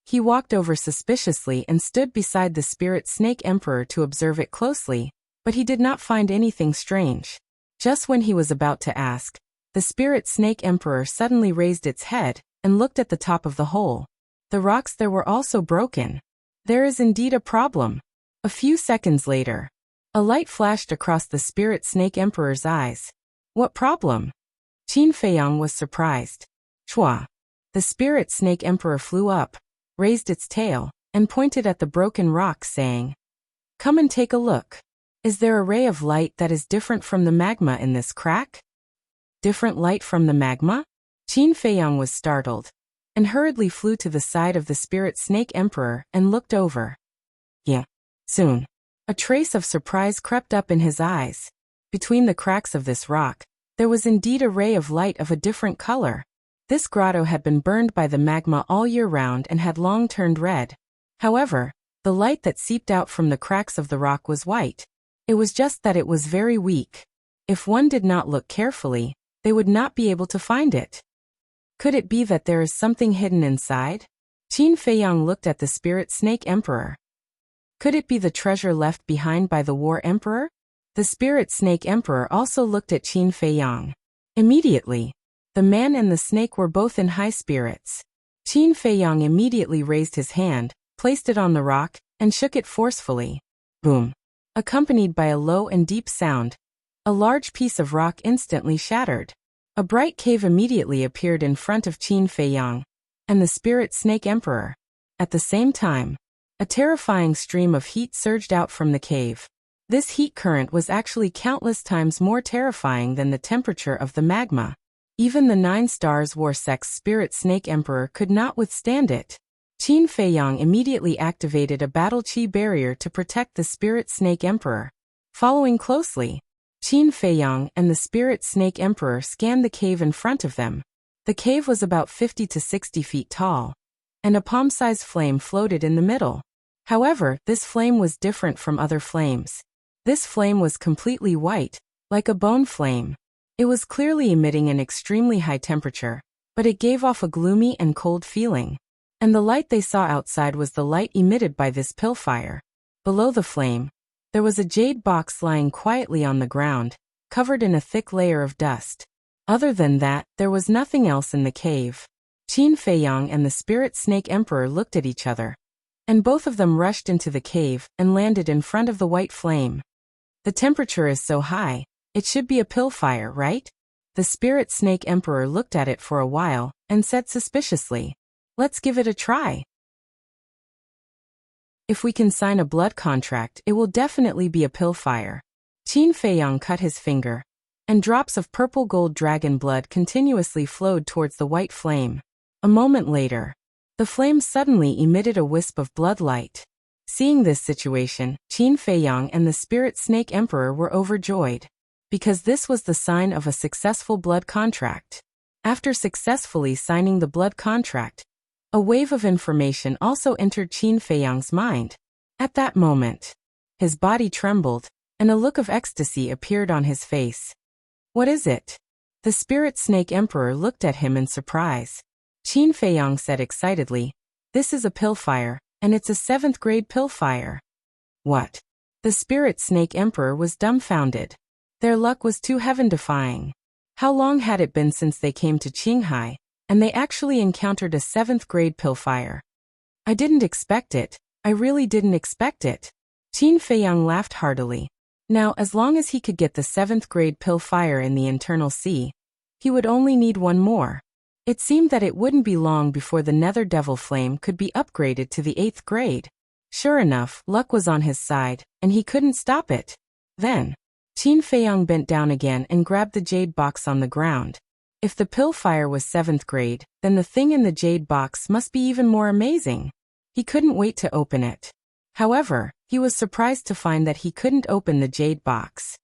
He walked over suspiciously and stood beside the spirit snake emperor to observe it closely, but he did not find anything strange. Just when he was about to ask, the spirit snake emperor suddenly raised its head and looked at the top of the hole. The rocks there were also broken. There is indeed a problem. A few seconds later, a light flashed across the spirit snake emperor's eyes. What problem? Qin Feiyang was surprised. Chua. The spirit snake emperor flew up, raised its tail, and pointed at the broken rock, saying, "Come and take a look. Is there a ray of light that is different from the magma in this crack?" Different light from the magma? Qin Feiyang was startled, and hurriedly flew to the side of the spirit snake emperor and looked over. Yeah. Soon, a trace of surprise crept up in his eyes. Between the cracks of this rock, there was indeed a ray of light of a different color. This grotto had been burned by the magma all year round and had long turned red. However, the light that seeped out from the cracks of the rock was white. It was just that it was very weak. If one did not look carefully, they would not be able to find it. Could it be that there is something hidden inside? Qin Feiyang looked at the spirit snake emperor. Could it be the treasure left behind by the war emperor? The spirit snake emperor also looked at Qin Feiyang. Immediately, the man and the snake were both in high spirits. Qin Feiyang immediately raised his hand, placed it on the rock, and shook it forcefully. Boom! Accompanied by a low and deep sound, a large piece of rock instantly shattered. A bright cave immediately appeared in front of Qin Feiyang and the spirit snake emperor. At the same time, a terrifying stream of heat surged out from the cave. This heat current was actually countless times more terrifying than the temperature of the magma. Even the 9 stars war sect's spirit snake emperor could not withstand it. Qin Feiyang immediately activated a battle chi barrier to protect the spirit snake emperor. Following closely, Qin Feiyang and the spirit snake emperor scanned the cave in front of them. The cave was about 50 to 60 feet tall, and a palm-sized flame floated in the middle. However, this flame was different from other flames. This flame was completely white, like a bone flame. It was clearly emitting an extremely high temperature, but it gave off a gloomy and cold feeling. And the light they saw outside was the light emitted by this pillfire. Below the flame, there was a jade box lying quietly on the ground, covered in a thick layer of dust. Other than that, there was nothing else in the cave. Qin Feiyang and the spirit snake emperor looked at each other, and both of them rushed into the cave and landed in front of the white flame. The temperature is so high, it should be a pillfire, right? The spirit snake emperor looked at it for a while and said suspiciously, "Let's give it a try. If we can sign a blood contract, it will definitely be a pillfire." Qin Feiyang cut his finger, and drops of purple gold dragon blood continuously flowed towards the white flame. A moment later, the flame suddenly emitted a wisp of blood light. Seeing this situation, Qin Feiyang and the spirit snake emperor were overjoyed, because this was the sign of a successful blood contract. After successfully signing the blood contract, a wave of information also entered Qin Feiyang's mind. At that moment, his body trembled, and a look of ecstasy appeared on his face. "What is it?" The spirit snake emperor looked at him in surprise. Qin Feiyang said excitedly, "This is a pillfire, and it's a 7th grade pillfire." "What?" The spirit snake emperor was dumbfounded. Their luck was too heaven-defying. How long had it been since they came to Qinghai, and they actually encountered a 7th grade pillfire? "I didn't expect it. I really didn't expect it." Qin Feiyang laughed heartily. Now, as long as he could get the 7th grade pillfire in the internal sea, he would only need one more. It seemed that it wouldn't be long before the nether devil flame could be upgraded to the 8th grade. Sure enough, luck was on his side, and he couldn't stop it. Then, Qin Feiyang bent down again and grabbed the jade box on the ground. If the pill fire was 7th grade, then the thing in the jade box must be even more amazing. He couldn't wait to open it. However, he was surprised to find that he couldn't open the jade box.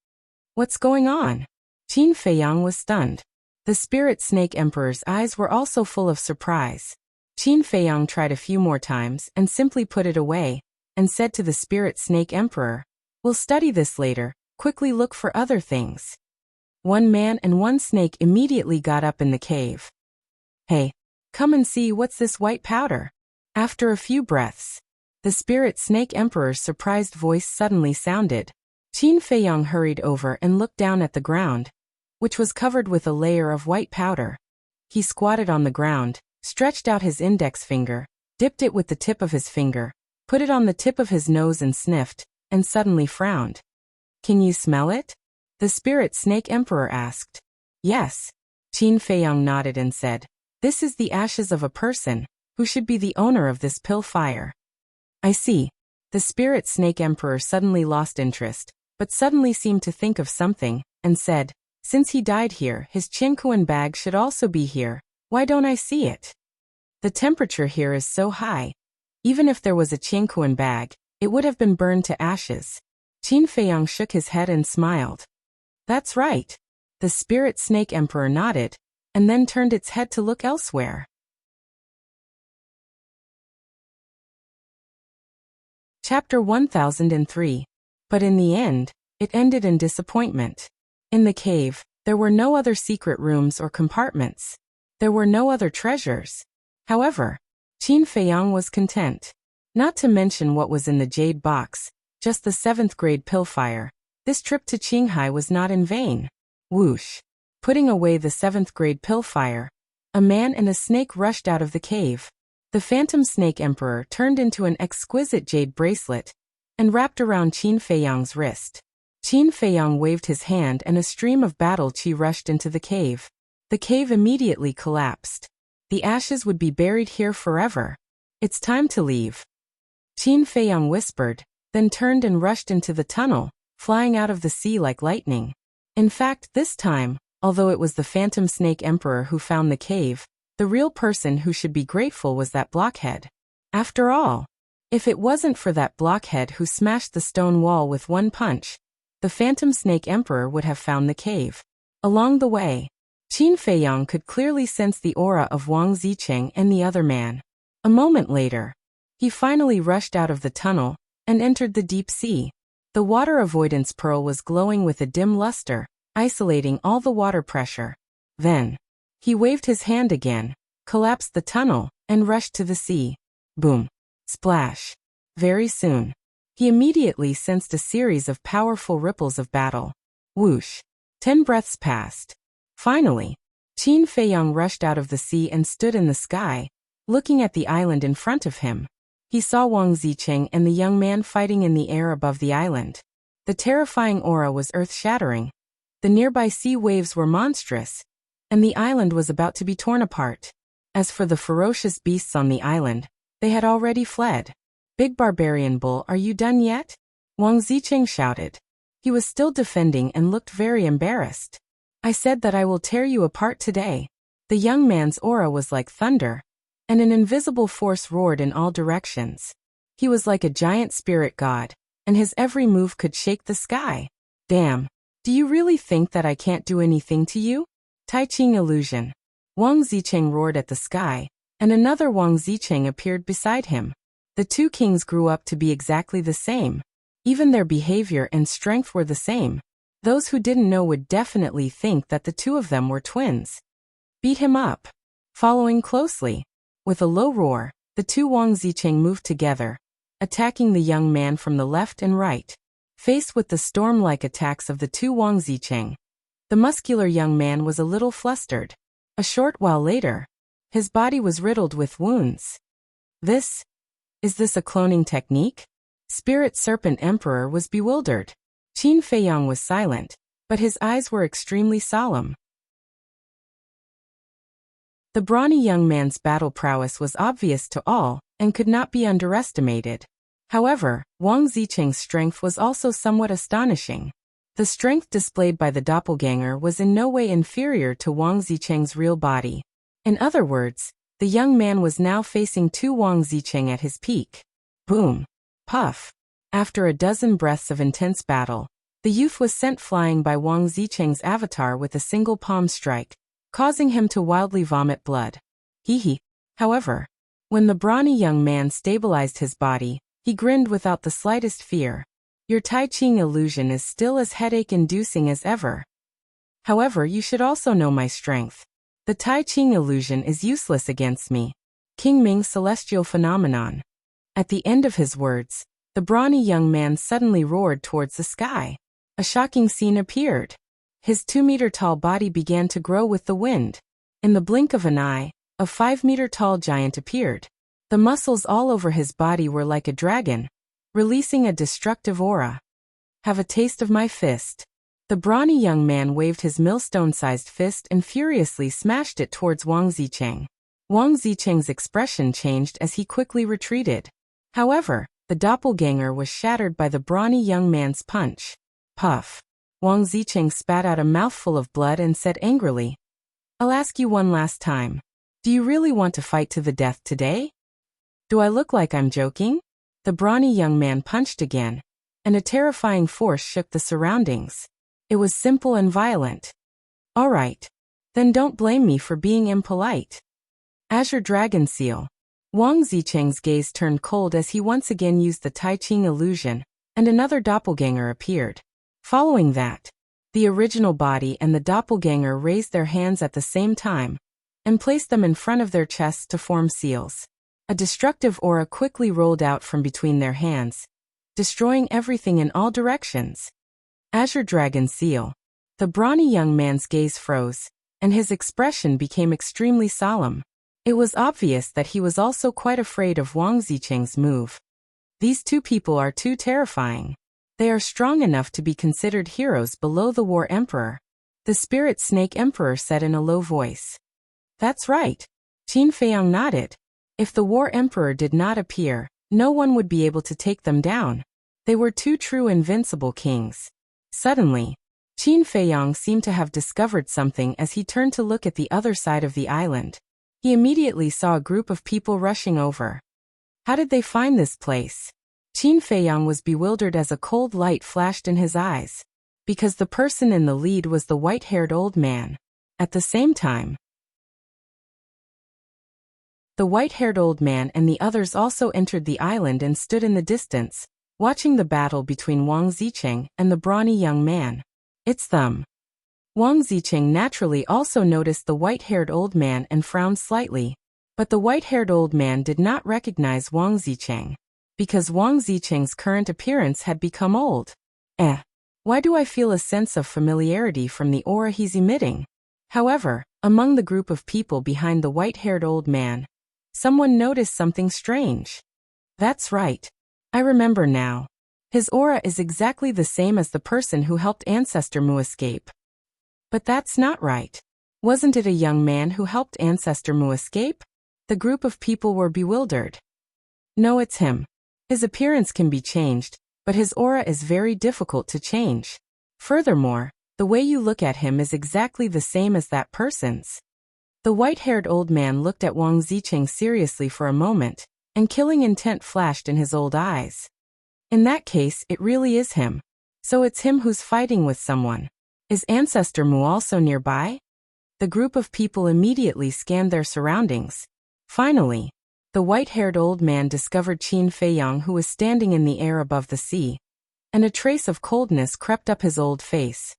What's going on? Qin Feiyang was stunned. The Spirit Snake Emperor's eyes were also full of surprise. Qin Feiyang tried a few more times and simply put it away, and said to the Spirit Snake Emperor, "We'll study this later, quickly look for other things." One man and one snake immediately got up in the cave. "Hey, come and see what's this white powder." After a few breaths, the Spirit Snake Emperor's surprised voice suddenly sounded. Qin Feiyang hurried over and looked down at the ground, which was covered with a layer of white powder. He squatted on the ground, stretched out his index finger, dipped it with the tip of his finger, put it on the tip of his nose and sniffed, and suddenly frowned. "Can you smell it?" the Spirit Snake Emperor asked. "Yes." Qin Feiyang nodded and said, "This is the ashes of a person who should be the owner of this pill fire." "I see." The Spirit Snake Emperor suddenly lost interest, but suddenly seemed to think of something, and said, "Since he died here, his Qinkuan bag should also be here. Why don't I see it? The temperature here is so high. Even if there was a Qinkuan bag, it would have been burned to ashes." Qin Feiyang shook his head and smiled. "That's right." The Spirit Snake Emperor nodded, and then turned its head to look elsewhere. Chapter 1003. But in the end, it ended in disappointment. In the cave, there were no other secret rooms or compartments. There were no other treasures. However, Qin Feiyang was content. Not to mention what was in the jade box, just the 7th grade pill fire. This trip to Qinghai was not in vain. Whoosh! Putting away the 7th grade pill fire, a man and a snake rushed out of the cave. The Phantom Snake Emperor turned into an exquisite jade bracelet and wrapped around Qin Feiyang's wrist. Qin Feiyang waved his hand and a stream of battle qi rushed into the cave. The cave immediately collapsed. The ashes would be buried here forever. "It's time to leave," Qin Feiyang whispered, then turned and rushed into the tunnel, flying out of the sea like lightning. In fact, this time, although it was the Phantom Snake Emperor who found the cave, the real person who should be grateful was that blockhead. After all, if it wasn't for that blockhead who smashed the stone wall with one punch, the Phantom Snake Emperor would have found the cave. Along the way, Qin Feiyang could clearly sense the aura of Wang Zicheng and the other man. A moment later, he finally rushed out of the tunnel and entered the deep sea. The water avoidance pearl was glowing with a dim luster, isolating all the water pressure. Then, he waved his hand again, collapsed the tunnel, and rushed to the sea. Boom! Splash! Very soon, he immediately sensed a series of powerful ripples of battle. Whoosh! 10 breaths passed. Finally, Qin Feiyang rushed out of the sea and stood in the sky, looking at the island in front of him. He saw Wang Zicheng and the young man fighting in the air above the island. The terrifying aura was earth-shattering. The nearby sea waves were monstrous, and the island was about to be torn apart. As for the ferocious beasts on the island, they had already fled. "Big Barbarian Bull, are you done yet?" Wang Zicheng shouted. He was still defending and looked very embarrassed. "I said that I will tear you apart today." The young man's aura was like thunder, and an invisible force roared in all directions. He was like a giant spirit god, and his every move could shake the sky. "Damn, do you really think that I can't do anything to you?" Tai Ching illusion. Wang Zicheng roared at the sky, and another Wang Zicheng appeared beside him. The two kings grew up to be exactly the same. Even their behavior and strength were the same. Those who didn't know would definitely think that the two of them were twins. "Beat him up." Following closely, with a low roar, the two Wang Zicheng moved together, attacking the young man from the left and right. Faced with the storm-like attacks of the two Wang Zicheng, the muscular young man was a little flustered. A short while later, his body was riddled with wounds. Is this a cloning technique? Spirit Serpent Emperor was bewildered. Qin Feiyang was silent, but his eyes were extremely solemn. The brawny young man's battle prowess was obvious to all, and could not be underestimated. However, Wang Zicheng's strength was also somewhat astonishing. The strength displayed by the doppelganger was in no way inferior to Wang Zicheng's real body. In other words, the young man was now facing two Wang Zicheng at his peak. Boom! Puff! After a dozen breaths of intense battle, the youth was sent flying by Wang Zicheng's avatar with a single palm strike, causing him to wildly vomit blood. Hee. However, when the brawny young man stabilized his body, he grinned without the slightest fear. Your Tai Ching illusion is still as headache-inducing as ever. However, you should also know my strength. The Tai Ching illusion is useless against me. King Ming's celestial phenomenon. At the end of his words, the brawny young man suddenly roared towards the sky. A shocking scene appeared. His 2-meter-tall body began to grow with the wind. In the blink of an eye, a 5-meter-tall giant appeared. The muscles all over his body were like a dragon, releasing a destructive aura. Have a taste of my fist. The brawny young man waved his millstone-sized fist and furiously smashed it towards Wang Zicheng. Wang Zicheng's expression changed as he quickly retreated. However, the doppelganger was shattered by the brawny young man's punch. Puff! Wang Zicheng spat out a mouthful of blood and said angrily, "I'll ask you one last time. Do you really want to fight to the death today? Do I look like I'm joking?" The brawny young man punched again, and a terrifying force shook the surroundings. It was simple and violent. All right. Then don't blame me for being impolite. Azure Dragon Seal. Wang Zicheng's gaze turned cold as he once again used the Tai Ching illusion, and another doppelganger appeared. Following that, the original body and the doppelganger raised their hands at the same time, and placed them in front of their chests to form seals. A destructive aura quickly rolled out from between their hands, destroying everything in all directions. Azure Dragon Seal. The brawny young man's gaze froze, and his expression became extremely solemn. It was obvious that he was also quite afraid of Wang Zicheng's move. These two people are too terrifying. They are strong enough to be considered heroes below the War Emperor. The Spirit Snake Emperor said in a low voice. That's right. Qin Feiyang nodded. If the War Emperor did not appear, no one would be able to take them down. They were two true invincible kings. Suddenly, Qin Feiyang seemed to have discovered something as he turned to look at the other side of the island. He immediately saw a group of people rushing over. How did they find this place? Qin Feiyang was bewildered as a cold light flashed in his eyes. Because the person in the lead was the white-haired old man. At the same time, the white-haired old man and the others also entered the island and stood in the distance, watching the battle between Wang Zicheng and the brawny young man. It's them. Wang Zicheng naturally also noticed the white-haired old man and frowned slightly. But the white-haired old man did not recognize Wang Zicheng, because Wang Zicheng's current appearance had become old. Why do I feel a sense of familiarity from the aura he's emitting? However, among the group of people behind the white-haired old man, someone noticed something strange. That's right. I remember now. His aura is exactly the same as the person who helped Ancestor Mu escape. But that's not right. Wasn't it a young man who helped Ancestor Mu escape? The group of people were bewildered. No, it's him. His appearance can be changed, but his aura is very difficult to change. Furthermore, the way you look at him is exactly the same as that person's. The white-haired old man looked at Wang Zicheng seriously for a moment, and killing intent flashed in his old eyes. In that case, it really is him. So it's him who's fighting with someone. Is Ancestor Mu also nearby? The group of people immediately scanned their surroundings. Finally, the white-haired old man discovered Qin Feiyang, who was standing in the air above the sea, and a trace of coldness crept up his old face.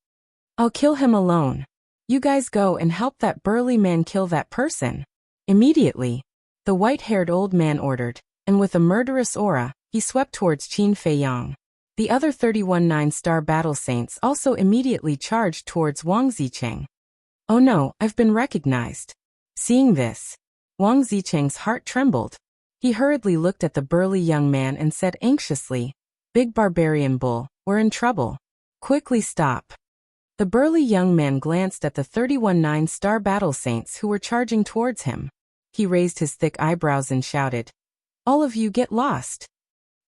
I'll kill him alone. You guys go and help that burly man kill that person. Immediately, the white-haired old man ordered, and with a murderous aura, he swept towards Qin Feiyang. The other 31 9-star battle saints also immediately charged towards Wang Zicheng. Oh no, I've been recognized. Seeing this, Wang Zicheng's heart trembled. He hurriedly looked at the burly young man and said anxiously, Big Barbarian Bull, we're in trouble. Quickly stop. The burly young man glanced at the 31 9-star battle saints who were charging towards him. He raised his thick eyebrows and shouted, All of you get lost.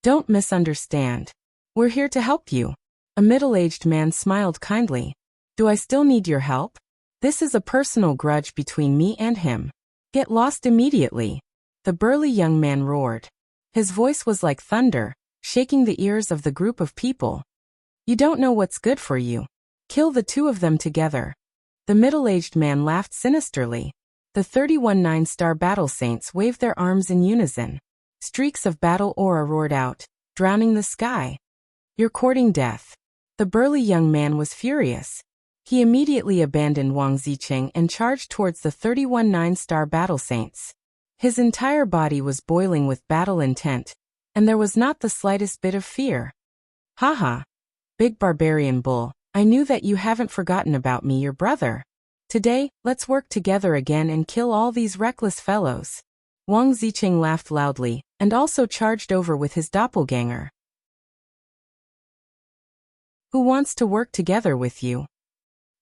Don't misunderstand. We're here to help you. A middle-aged man smiled kindly. Do I still need your help? This is a personal grudge between me and him. Get lost immediately. The burly young man roared. His voice was like thunder, shaking the ears of the group of people. You don't know what's good for you. Kill the two of them together. The middle-aged man laughed sinisterly. The 31 nine-star battle saints waved their arms in unison. Streaks of battle aura roared out, drowning the sky. You're courting death. The burly young man was furious. He immediately abandoned Wang Zicheng and charged towards the 31 nine-star battle saints. His entire body was boiling with battle intent, and there was not the slightest bit of fear. Haha. Big barbarian bull, I knew that you haven't forgotten about me, your brother. Today, let's work together again and kill all these reckless fellows. Wang Zicheng laughed loudly, and also charged over with his doppelganger. Who wants to work together with you?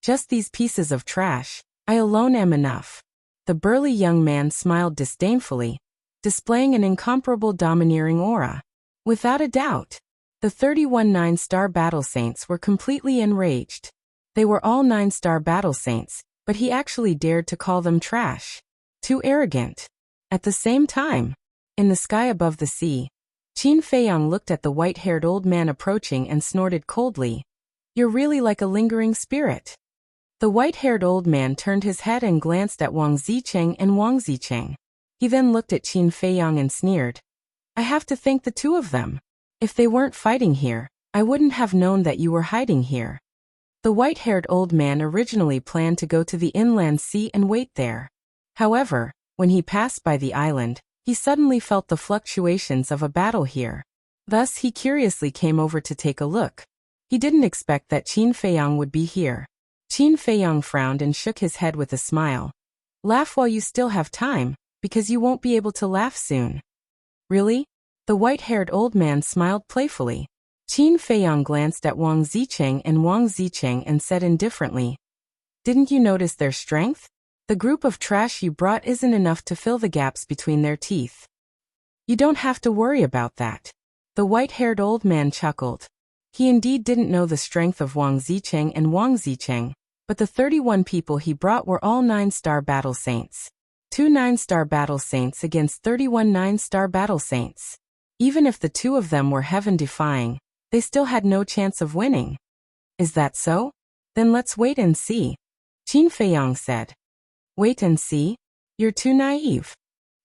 Just these pieces of trash. I alone am enough. The burly young man smiled disdainfully, displaying an incomparable domineering aura. Without a doubt, the 31 nine-star battle saints were completely enraged. They were all 9-star battle saints, but he actually dared to call them trash. Too arrogant. At the same time, in the sky above the sea, Qin Feiyang looked at the white-haired old man approaching and snorted coldly. You're really like a lingering spirit. The white-haired old man turned his head and glanced at Wang Zicheng and Wang Zicheng. He then looked at Qin Feiyang and sneered. I have to thank the two of them. If they weren't fighting here, I wouldn't have known that you were hiding here. The white-haired old man originally planned to go to the inland sea and wait there. However, when he passed by the island, he suddenly felt the fluctuations of a battle here. Thus he curiously came over to take a look. He didn't expect that Qin Feiyang would be here. Qin Feiyang frowned and shook his head with a smile. Laugh while you still have time, because you won't be able to laugh soon. Really? The white-haired old man smiled playfully. Qin Feiyang glanced at Wang Zicheng and said indifferently, Didn't you notice their strength? The group of trash you brought isn't enough to fill the gaps between their teeth. You don't have to worry about that. The white-haired old man chuckled. He indeed didn't know the strength of Wang Zicheng, but the 31 people he brought were all 9-star battle saints. 2 9-star battle saints against 31 9-star battle saints. Even if the two of them were heaven-defying, they still had no chance of winning. Is that so? Then let's wait and see. Qin Feiyang said. Wait and see? You're too naive.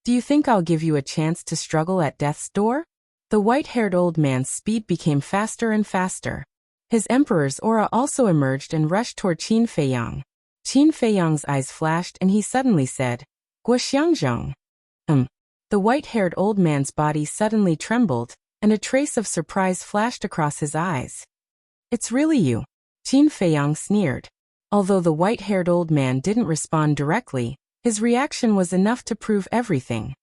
Do you think I'll give you a chance to struggle at death's door? The white-haired old man's speed became faster and faster. His emperor's aura also emerged and rushed toward Qin Feiyang. Qin Feiyang's eyes flashed and he suddenly said, Guoxiangzhong. The white-haired old man's body suddenly trembled, and a trace of surprise flashed across his eyes. It's really you. Qin Feiyang sneered. Although the white-haired old man didn't respond directly, his reaction was enough to prove everything.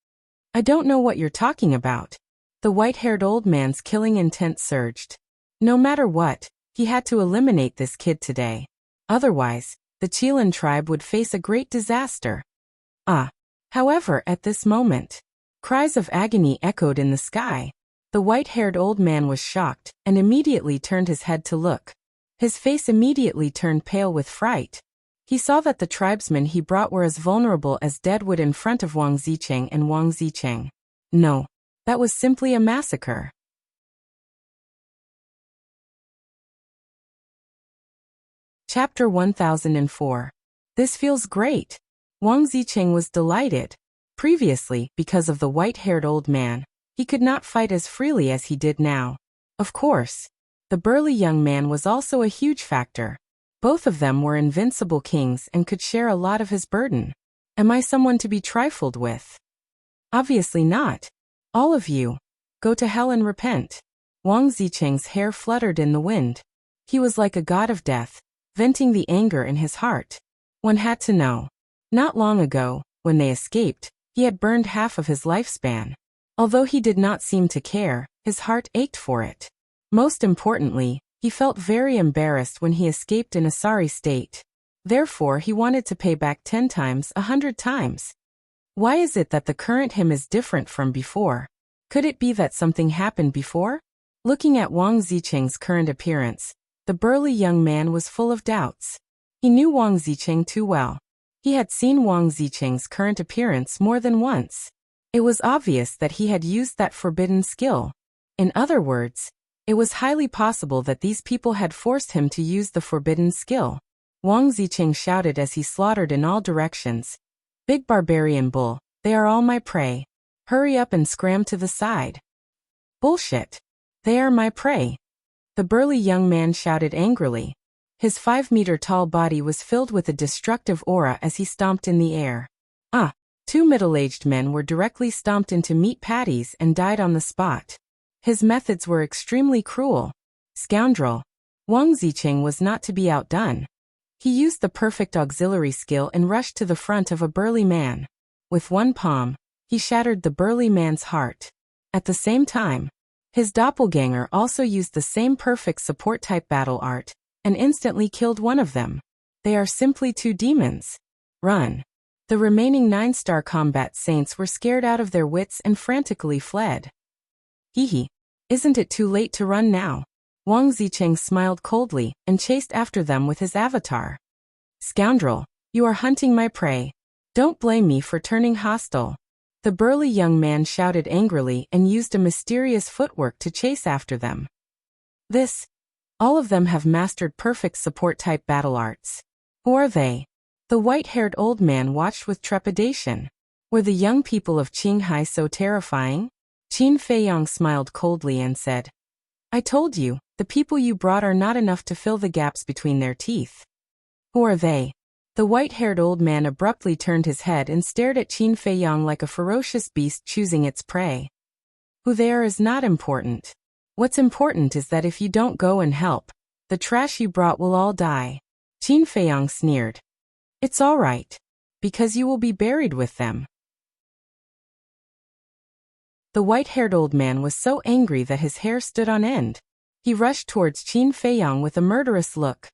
I don't know what you're talking about. The white-haired old man's killing intent surged. No matter what, he had to eliminate this kid today. Otherwise, the Qilin tribe would face a great disaster. However, at this moment, cries of agony echoed in the sky. The white-haired old man was shocked and immediately turned his head to look. His face immediately turned pale with fright. He saw that the tribesmen he brought were as vulnerable as dead wood in front of Wang Zicheng. No, that was simply a massacre. Chapter 1004. This feels great. Wang Zicheng was delighted. Previously, because of the white-haired old man, he could not fight as freely as he did now. Of course, the burly young man was also a huge factor. Both of them were invincible kings and could share a lot of his burden. Am I someone to be trifled with? Obviously not. All of you, go to hell and repent. Wang Zicheng's hair fluttered in the wind. He was like a god of death, venting the anger in his heart. One had to know. Not long ago, when they escaped, he had burned half of his lifespan. Although he did not seem to care, his heart ached for it. Most importantly, he felt very embarrassed when he escaped in a sorry state. Therefore, he wanted to pay back 10 times, 100 times. Why is it that the current him is different from before? Could it be that something happened before? Looking at Wang Zicheng's current appearance, The burly young man was full of doubts. He knew Wang Zicheng too well. He had seen Wang Zicheng's current appearance more than once. It was obvious that he had used that forbidden skill. In other words, it was highly possible that these people had forced him to use the forbidden skill. Wang Zicheng shouted as he slaughtered in all directions. Big barbarian bull, they are all my prey. Hurry up and scram to the side. Bullshit. They are my prey. The burly young man shouted angrily. His 5-meter-tall body was filled with a destructive aura as he stomped in the air. Two middle-aged men were directly stomped into meat patties and died on the spot. His methods were extremely cruel. Scoundrel. Wang Zicheng was not to be outdone. He used the perfect auxiliary skill and rushed to the front of a burly man. With one palm, he shattered the burly man's heart. At the same time, his doppelganger also used the same perfect support-type battle art, and instantly killed one of them. They are simply two demons. Run. The remaining 9-star combat saints were scared out of their wits and frantically fled. Hee. Isn't it too late to run now? Wang Zicheng smiled coldly and chased after them with his avatar. Scoundrel, you are hunting my prey. Don't blame me for turning hostile. The burly young man shouted angrily and used a mysterious footwork to chase after them. All of them have mastered perfect support-type battle arts. Who are they? The white-haired old man watched with trepidation. Were the young people of Qinghai so terrifying? Qin Feiyang smiled coldly and said, I told you, the people you brought are not enough to fill the gaps between their teeth. Who are they? The white-haired old man abruptly turned his head and stared at Qin Feiyang like a ferocious beast choosing its prey. Who they are is not important. What's important is that if you don't go and help, the trash you brought will all die. Qin Feiyang sneered. It's all right, because you will be buried with them. The white-haired old man was so angry that his hair stood on end. He rushed towards Qin Feiyang with a murderous look.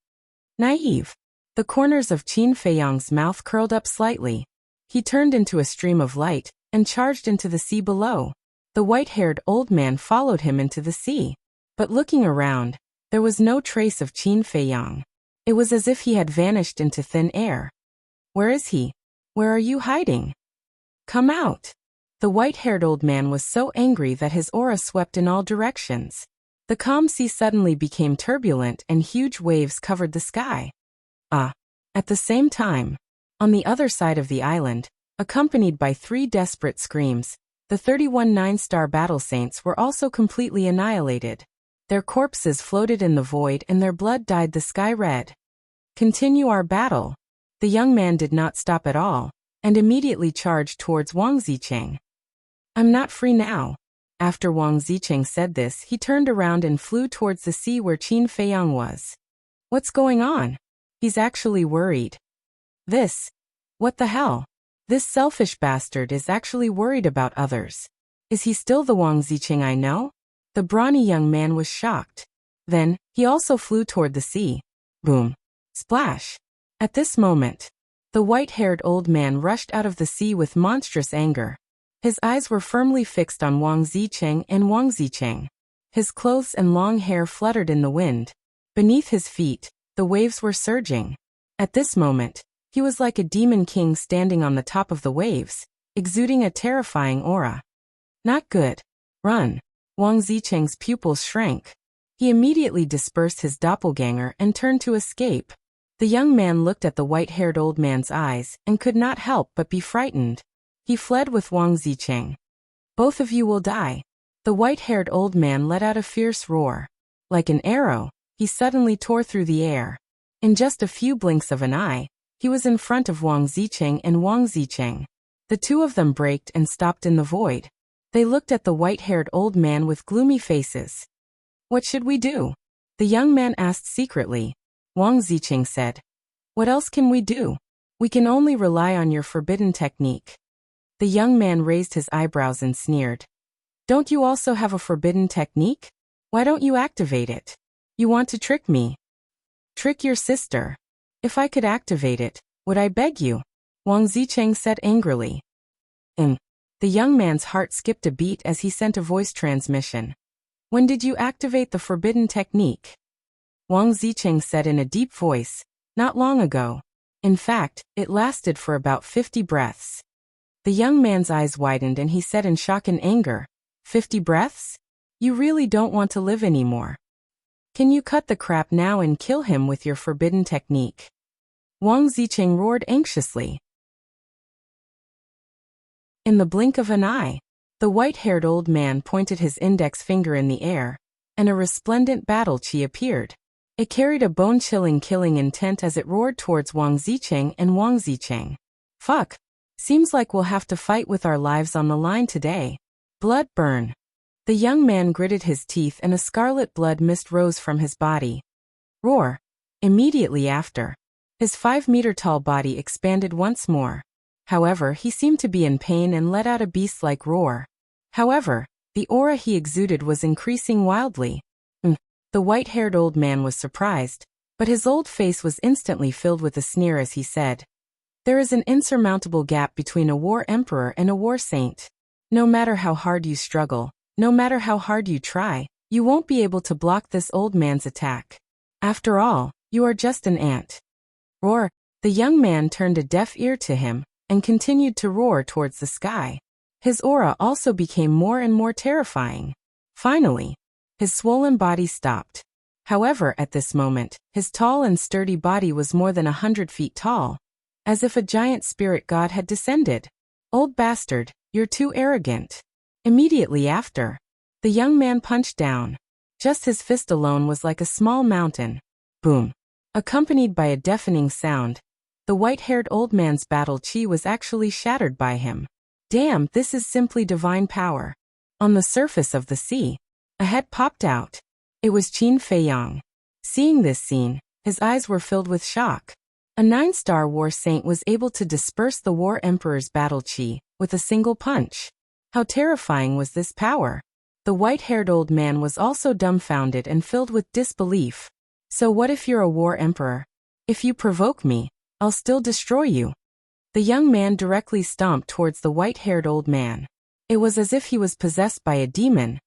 Naive. The corners of Qin Feiyang's mouth curled up slightly. He turned into a stream of light and charged into the sea below. The white-haired old man followed him into the sea. But looking around, there was no trace of Qin Feiyang. It was as if he had vanished into thin air. Where is he? Where are you hiding? Come out. The white-haired old man was so angry that his aura swept in all directions. The calm sea suddenly became turbulent and huge waves covered the sky. At the same time, on the other side of the island, accompanied by 3 desperate screams, the 31 9-star battle saints were also completely annihilated. Their corpses floated in the void and their blood dyed the sky red. Continue our battle. The young man did not stop at all, and immediately charged towards Wang Zicheng. I'm not free now. After Wang Zicheng said this, he turned around and flew towards the sea where Qin Feiyang was. What's going on? He's actually worried. What the hell? This selfish bastard is actually worried about others. Is he still the Wang Zicheng I know? The brawny young man was shocked. Then, he also flew toward the sea. Boom. Splash. At this moment, the white-haired old man rushed out of the sea with monstrous anger. His eyes were firmly fixed on Wang Zicheng and Wang Zicheng. His clothes and long hair fluttered in the wind. Beneath his feet, the waves were surging. At this moment, he was like a demon king standing on the top of the waves, exuding a terrifying aura. Not good. Run. Wang Zicheng's pupils shrank. He immediately dispersed his doppelganger and turned to escape. The young man looked at the white-haired old man's eyes and could not help but be frightened. He fled with Wang Zicheng. Both of you will die. The white-haired old man let out a fierce roar. Like an arrow, he suddenly tore through the air. In just a few blinks of an eye, he was in front of Wang Zicheng and Wang Zicheng. The two of them braked and stopped in the void. They looked at the white-haired old man with gloomy faces. What should we do? The young man asked secretly. Wang Zicheng said, What else can we do? We can only rely on your forbidden technique. The young man raised his eyebrows and sneered. Don't you also have a forbidden technique? Why don't you activate it? You want to trick me? Trick your sister. If I could activate it, would I beg you? Wang Zicheng said angrily. The young man's heart skipped a beat as he sent a voice transmission. When did you activate the forbidden technique? Wang Zicheng said in a deep voice. Not long ago. In fact, it lasted for about 50 breaths. The young man's eyes widened and he said in shock and anger, 50 breaths? You really don't want to live anymore. Can you cut the crap now and kill him with your forbidden technique? Wang Zicheng roared anxiously. In the blink of an eye, the white-haired old man pointed his index finger in the air, and a resplendent battle chi appeared. It carried a bone-chilling killing intent as it roared towards Wang Zicheng and Wang Zicheng. Fuck. Seems like we'll have to fight with our lives on the line today. Blood burn. The young man gritted his teeth and a scarlet blood mist rose from his body. Roar. Immediately after, his 5-meter-tall body expanded once more. However, he seemed to be in pain and let out a beast-like roar. However, the aura he exuded was increasing wildly. The white-haired old man was surprised, but his old face was instantly filled with a sneer as he said, there is an insurmountable gap between a war emperor and a war saint. No matter how hard you struggle, no matter how hard you try, you won't be able to block this old man's attack. After all, you are just an ant. Roar. The young man turned a deaf ear to him, and continued to roar towards the sky. His aura also became more and more terrifying. Finally, his swollen body stopped. However, at this moment, his tall and sturdy body was more than 100 feet tall, as if a giant spirit god had descended. Old bastard, you're too arrogant. Immediately after, the young man punched down. Just his fist alone was like a small mountain. Boom. Accompanied by a deafening sound, the white-haired old man's battle chi was actually shattered by him. Damn, this is simply divine power. On the surface of the sea, a head popped out. It was Qin Feiyang. Seeing this scene, his eyes were filled with shock. A 9-star war saint was able to disperse the war emperor's battle chi with a single punch. How terrifying was this power? The white-haired old man was also dumbfounded and filled with disbelief. So what if you're a war emperor? If you provoke me, I'll still destroy you. The young man directly stomped towards the white-haired old man. It was as if he was possessed by a demon,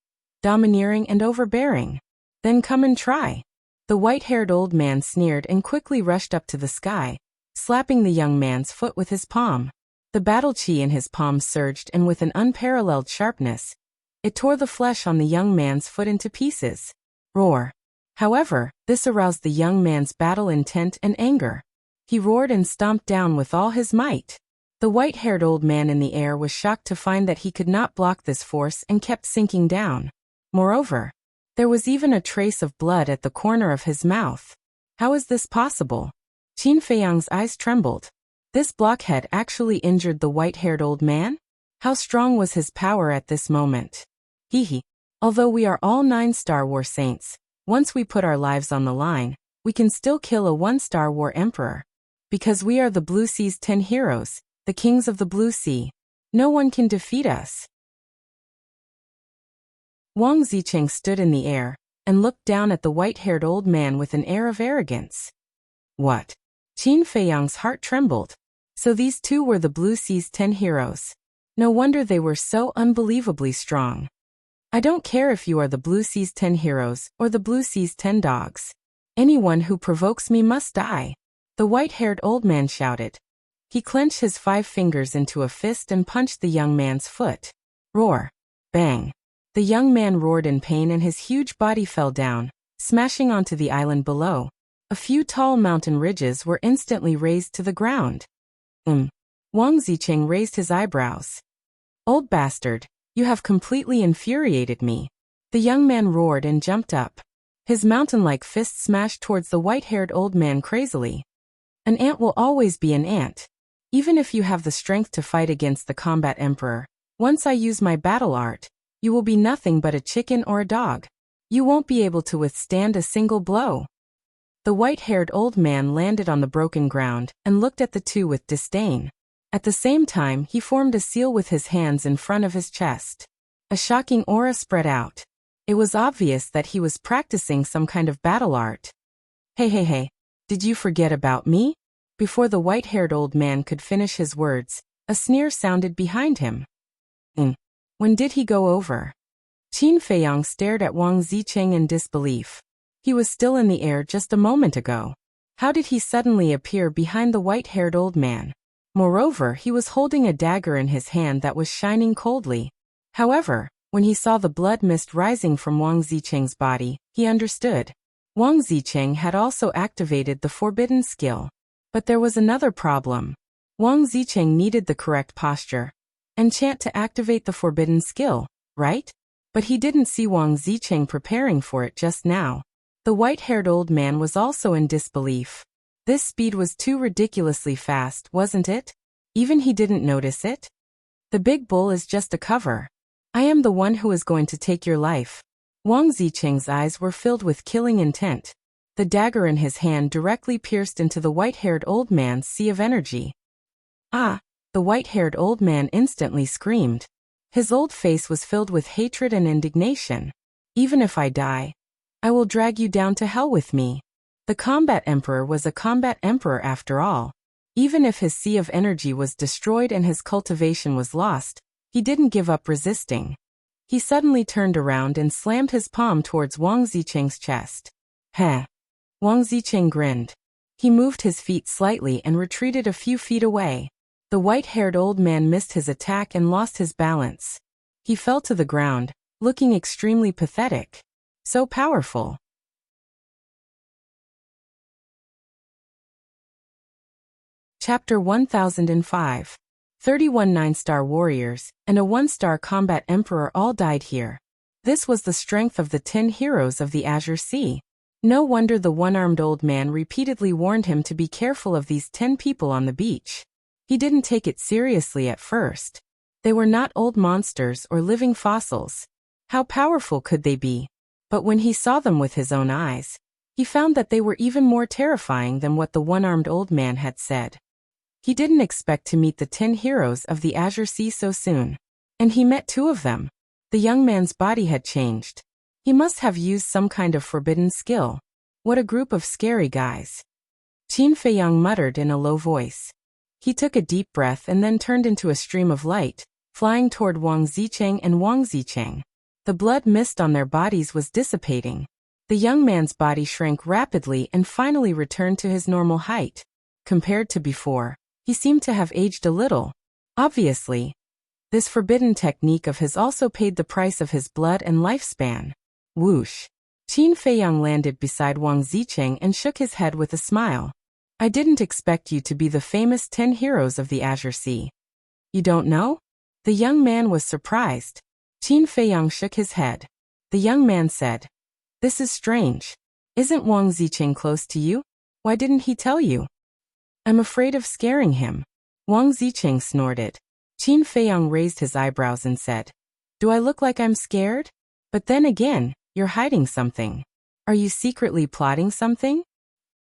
domineering and overbearing. Then come and try. The white-haired old man sneered and quickly rushed up to the sky, slapping the young man's foot with his palm. The battle chi in his palm surged and with an unparalleled sharpness, it tore the flesh on the young man's foot into pieces. Roar. However, this aroused the young man's battle intent and anger. He roared and stomped down with all his might. The white-haired old man in the air was shocked to find that he could not block this force and kept sinking down. Moreover, there was even a trace of blood at the corner of his mouth. How is this possible? Qin Feiyang's eyes trembled. This blockhead actually injured the white-haired old man? How strong was his power at this moment? Hee. Although we are all 9-star war saints, once we put our lives on the line, we can still kill a 1-star war emperor. Because we are the Blue Sea's 10 heroes, the kings of the Blue Sea. No one can defeat us. Wang Zicheng stood in the air and looked down at the white-haired old man with an air of arrogance. What? Qin Feiyang's heart trembled. So these two were the Blue Sea's 10 heroes. No wonder they were so unbelievably strong. I don't care if you are the Blue Sea's 10 heroes or the Blue Sea's 10 dogs. Anyone who provokes me must die. The white-haired old man shouted. He clenched his 5 fingers into a fist and punched the young man's foot. Roar. Bang. The young man roared in pain and his huge body fell down, smashing onto the island below. A few tall mountain ridges were instantly razed to the ground. Wang Zicheng raised his eyebrows. Old bastard, you have completely infuriated me. The young man roared and jumped up. His mountain-like fist smashed towards the white-haired old man crazily. An ant will always be an ant. Even if you have the strength to fight against the combat emperor, once I use my battle art, you will be nothing but a chicken or a dog. You won't be able to withstand a single blow. The white-haired old man landed on the broken ground and looked at the two with disdain. At the same time, he formed a seal with his hands in front of his chest. A shocking aura spread out. It was obvious that he was practicing some kind of battle art. Hey, did you forget about me? Before the white-haired old man could finish his words, a sneer sounded behind him. When did he go over? Qin Feiyang stared at Wang Zicheng in disbelief. He was still in the air just a moment ago. How did he suddenly appear behind the white-haired old man? Moreover, he was holding a dagger in his hand that was shining coldly. However, when he saw the blood mist rising from Wang Zicheng's body, he understood. Wang Zicheng had also activated the forbidden skill. But there was another problem. Wang Zicheng needed the correct posture and chant to activate the forbidden skill, right? But he didn't see Wang Zicheng preparing for it just now. The white-haired old man was also in disbelief. This speed was too ridiculously fast, wasn't it? Even he didn't notice it? The big bull is just a cover. I am the one who is going to take your life. Wang Zicheng's eyes were filled with killing intent. The dagger in his hand directly pierced into the white-haired old man's sea of energy. Ah! The white-haired old man instantly screamed. His old face was filled with hatred and indignation. Even if I die, I will drag you down to hell with me. The combat emperor was a combat emperor after all. Even if his sea of energy was destroyed and his cultivation was lost, he didn't give up resisting. He suddenly turned around and slammed his palm towards Wang Zicheng's chest. Heh! Wang Zicheng grinned. He moved his feet slightly and retreated a few feet away. The white-haired old man missed his attack and lost his balance. He fell to the ground, looking extremely pathetic. So powerful. Chapter 1005. 31 9-star warriors and a 1-star combat emperor all died here. This was the strength of the 10 heroes of the Azure Sea. No wonder the one-armed old man repeatedly warned him to be careful of these 10 people on the beach. He didn't take it seriously at first. They were not old monsters or living fossils. How powerful could they be? But when he saw them with his own eyes, he found that they were even more terrifying than what the one-armed old man had said. He didn't expect to meet the 10 heroes of the Azure Sea so soon. And he met 2 of them. The young man's body had changed. He must have used some kind of forbidden skill. What a group of scary guys. Qin Feiyang muttered in a low voice. He took a deep breath and then turned into a stream of light, flying toward Wang Zicheng and Wang Zicheng. The blood mist on their bodies was dissipating. The young man's body shrank rapidly and finally returned to his normal height. Compared to before, he seemed to have aged a little. Obviously, this forbidden technique of his also paid the price of his blood and lifespan. Whoosh! Qin Feiyang landed beside Wang Zicheng and shook his head with a smile. I didn't expect you to be the famous 10 heroes of the Azure Sea. You don't know? The young man was surprised. Qin Feiyang shook his head. The young man said, This is strange. Isn't Wang Zicheng close to you? Why didn't he tell you? I'm afraid of scaring him. Wang Zicheng snorted. Qin Feiyang raised his eyebrows and said, Do I look like I'm scared? But then again, you're hiding something. Are you secretly plotting something?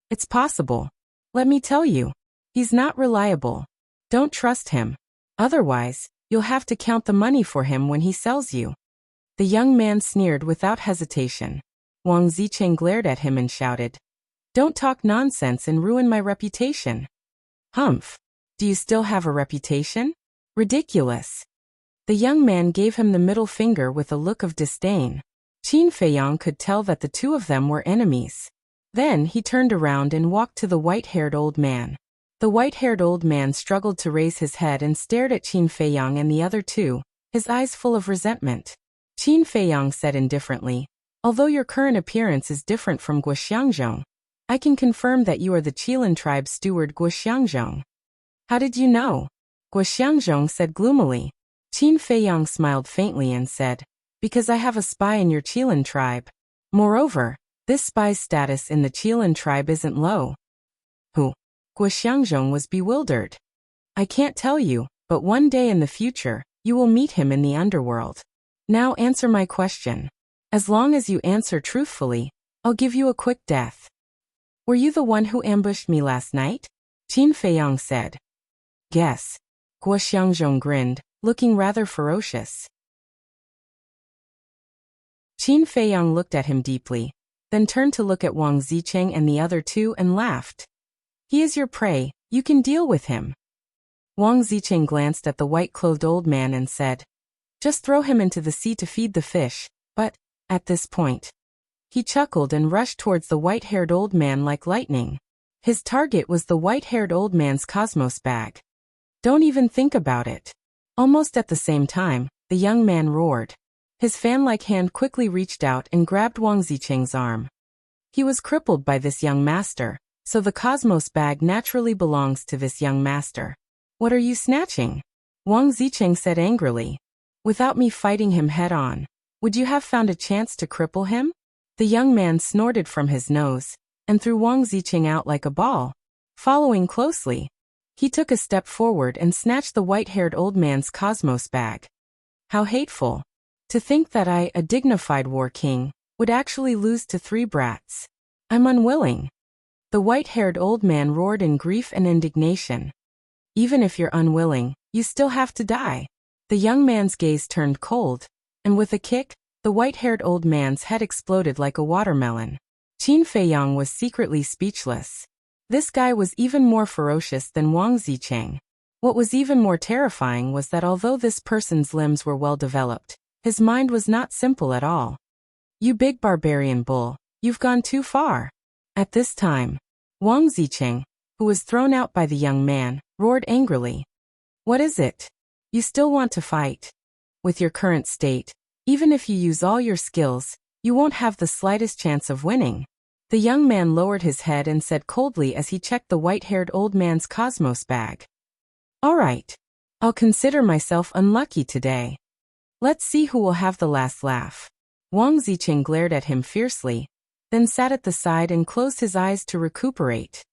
It's possible. Let me tell you. He's not reliable. Don't trust him. Otherwise, you'll have to count the money for him when he sells you. The young man sneered without hesitation. Wang Zicheng glared at him and shouted, Don't talk nonsense and ruin my reputation. Humph. Do you still have a reputation? Ridiculous. The young man gave him the middle finger with a look of disdain. Qin Feiyang could tell that the 2 of them were enemies. Then he turned around and walked to the white-haired old man. The white-haired old man struggled to raise his head and stared at Qin Feiyang and the other 2, his eyes full of resentment. Qin Feiyang said indifferently, Although your current appearance is different from Guoxiangzhong, I can confirm that you are the Qilin tribe's steward Guoxiangzhong. How did you know? Guoxiangzhong said gloomily. Qin Feiyang smiled faintly and said, Because I have a spy in your Qilin tribe. Moreover, this spy's status in the Qilin tribe isn't low. Who? Guoxiangzhong was bewildered. I can't tell you, but one day in the future, you will meet him in the underworld. Now answer my question. As long as you answer truthfully, I'll give you a quick death. Were you the one who ambushed me last night? Qin Feiyang said. Guess. Guoxiangzhong grinned, looking rather ferocious. Qin Feiyang looked at him deeply, then turned to look at Wang Zicheng and the other 2 and laughed. He is your prey, you can deal with him. Wang Zicheng glanced at the white-clothed old man and said, Just throw him into the sea to feed the fish, but, at this point, He chuckled and rushed towards the white-haired old man like lightning. His target was the white-haired old man's cosmos bag. Don't even think about it. Almost at the same time, the young man roared. His fan-like hand quickly reached out and grabbed Wang Zicheng's arm. He was crippled by this young master, so the cosmos bag naturally belongs to this young master. What are you snatching? Wang Zicheng said angrily. Without me fighting him head-on, would you have found a chance to cripple him? The young man snorted from his nose and threw Wang Zicheng out like a ball. Following closely, he took a step forward and snatched the white-haired old man's cosmos bag. How hateful. To think that I, a dignified war king, would actually lose to 3 brats. I'm unwilling. The white-haired old man roared in grief and indignation. Even if you're unwilling, you still have to die. The young man's gaze turned cold, and with a kick, the white-haired old man's head exploded like a watermelon. Qin Feiyang was secretly speechless. This guy was even more ferocious than Wang Zicheng. What was even more terrifying was that although this person's limbs were well developed, his mind was not simple at all. You big barbarian bull, you've gone too far. At this time, Wang Zicheng, who was thrown out by the young man, roared angrily. What is it? You still want to fight? With your current state, even if you use all your skills, you won't have the slightest chance of winning. The young man lowered his head and said coldly as he checked the white-haired old man's cosmos bag. All right. I'll consider myself unlucky today. Let's see who will have the last laugh. Wang Zicheng glared at him fiercely, then sat at the side and closed his eyes to recuperate.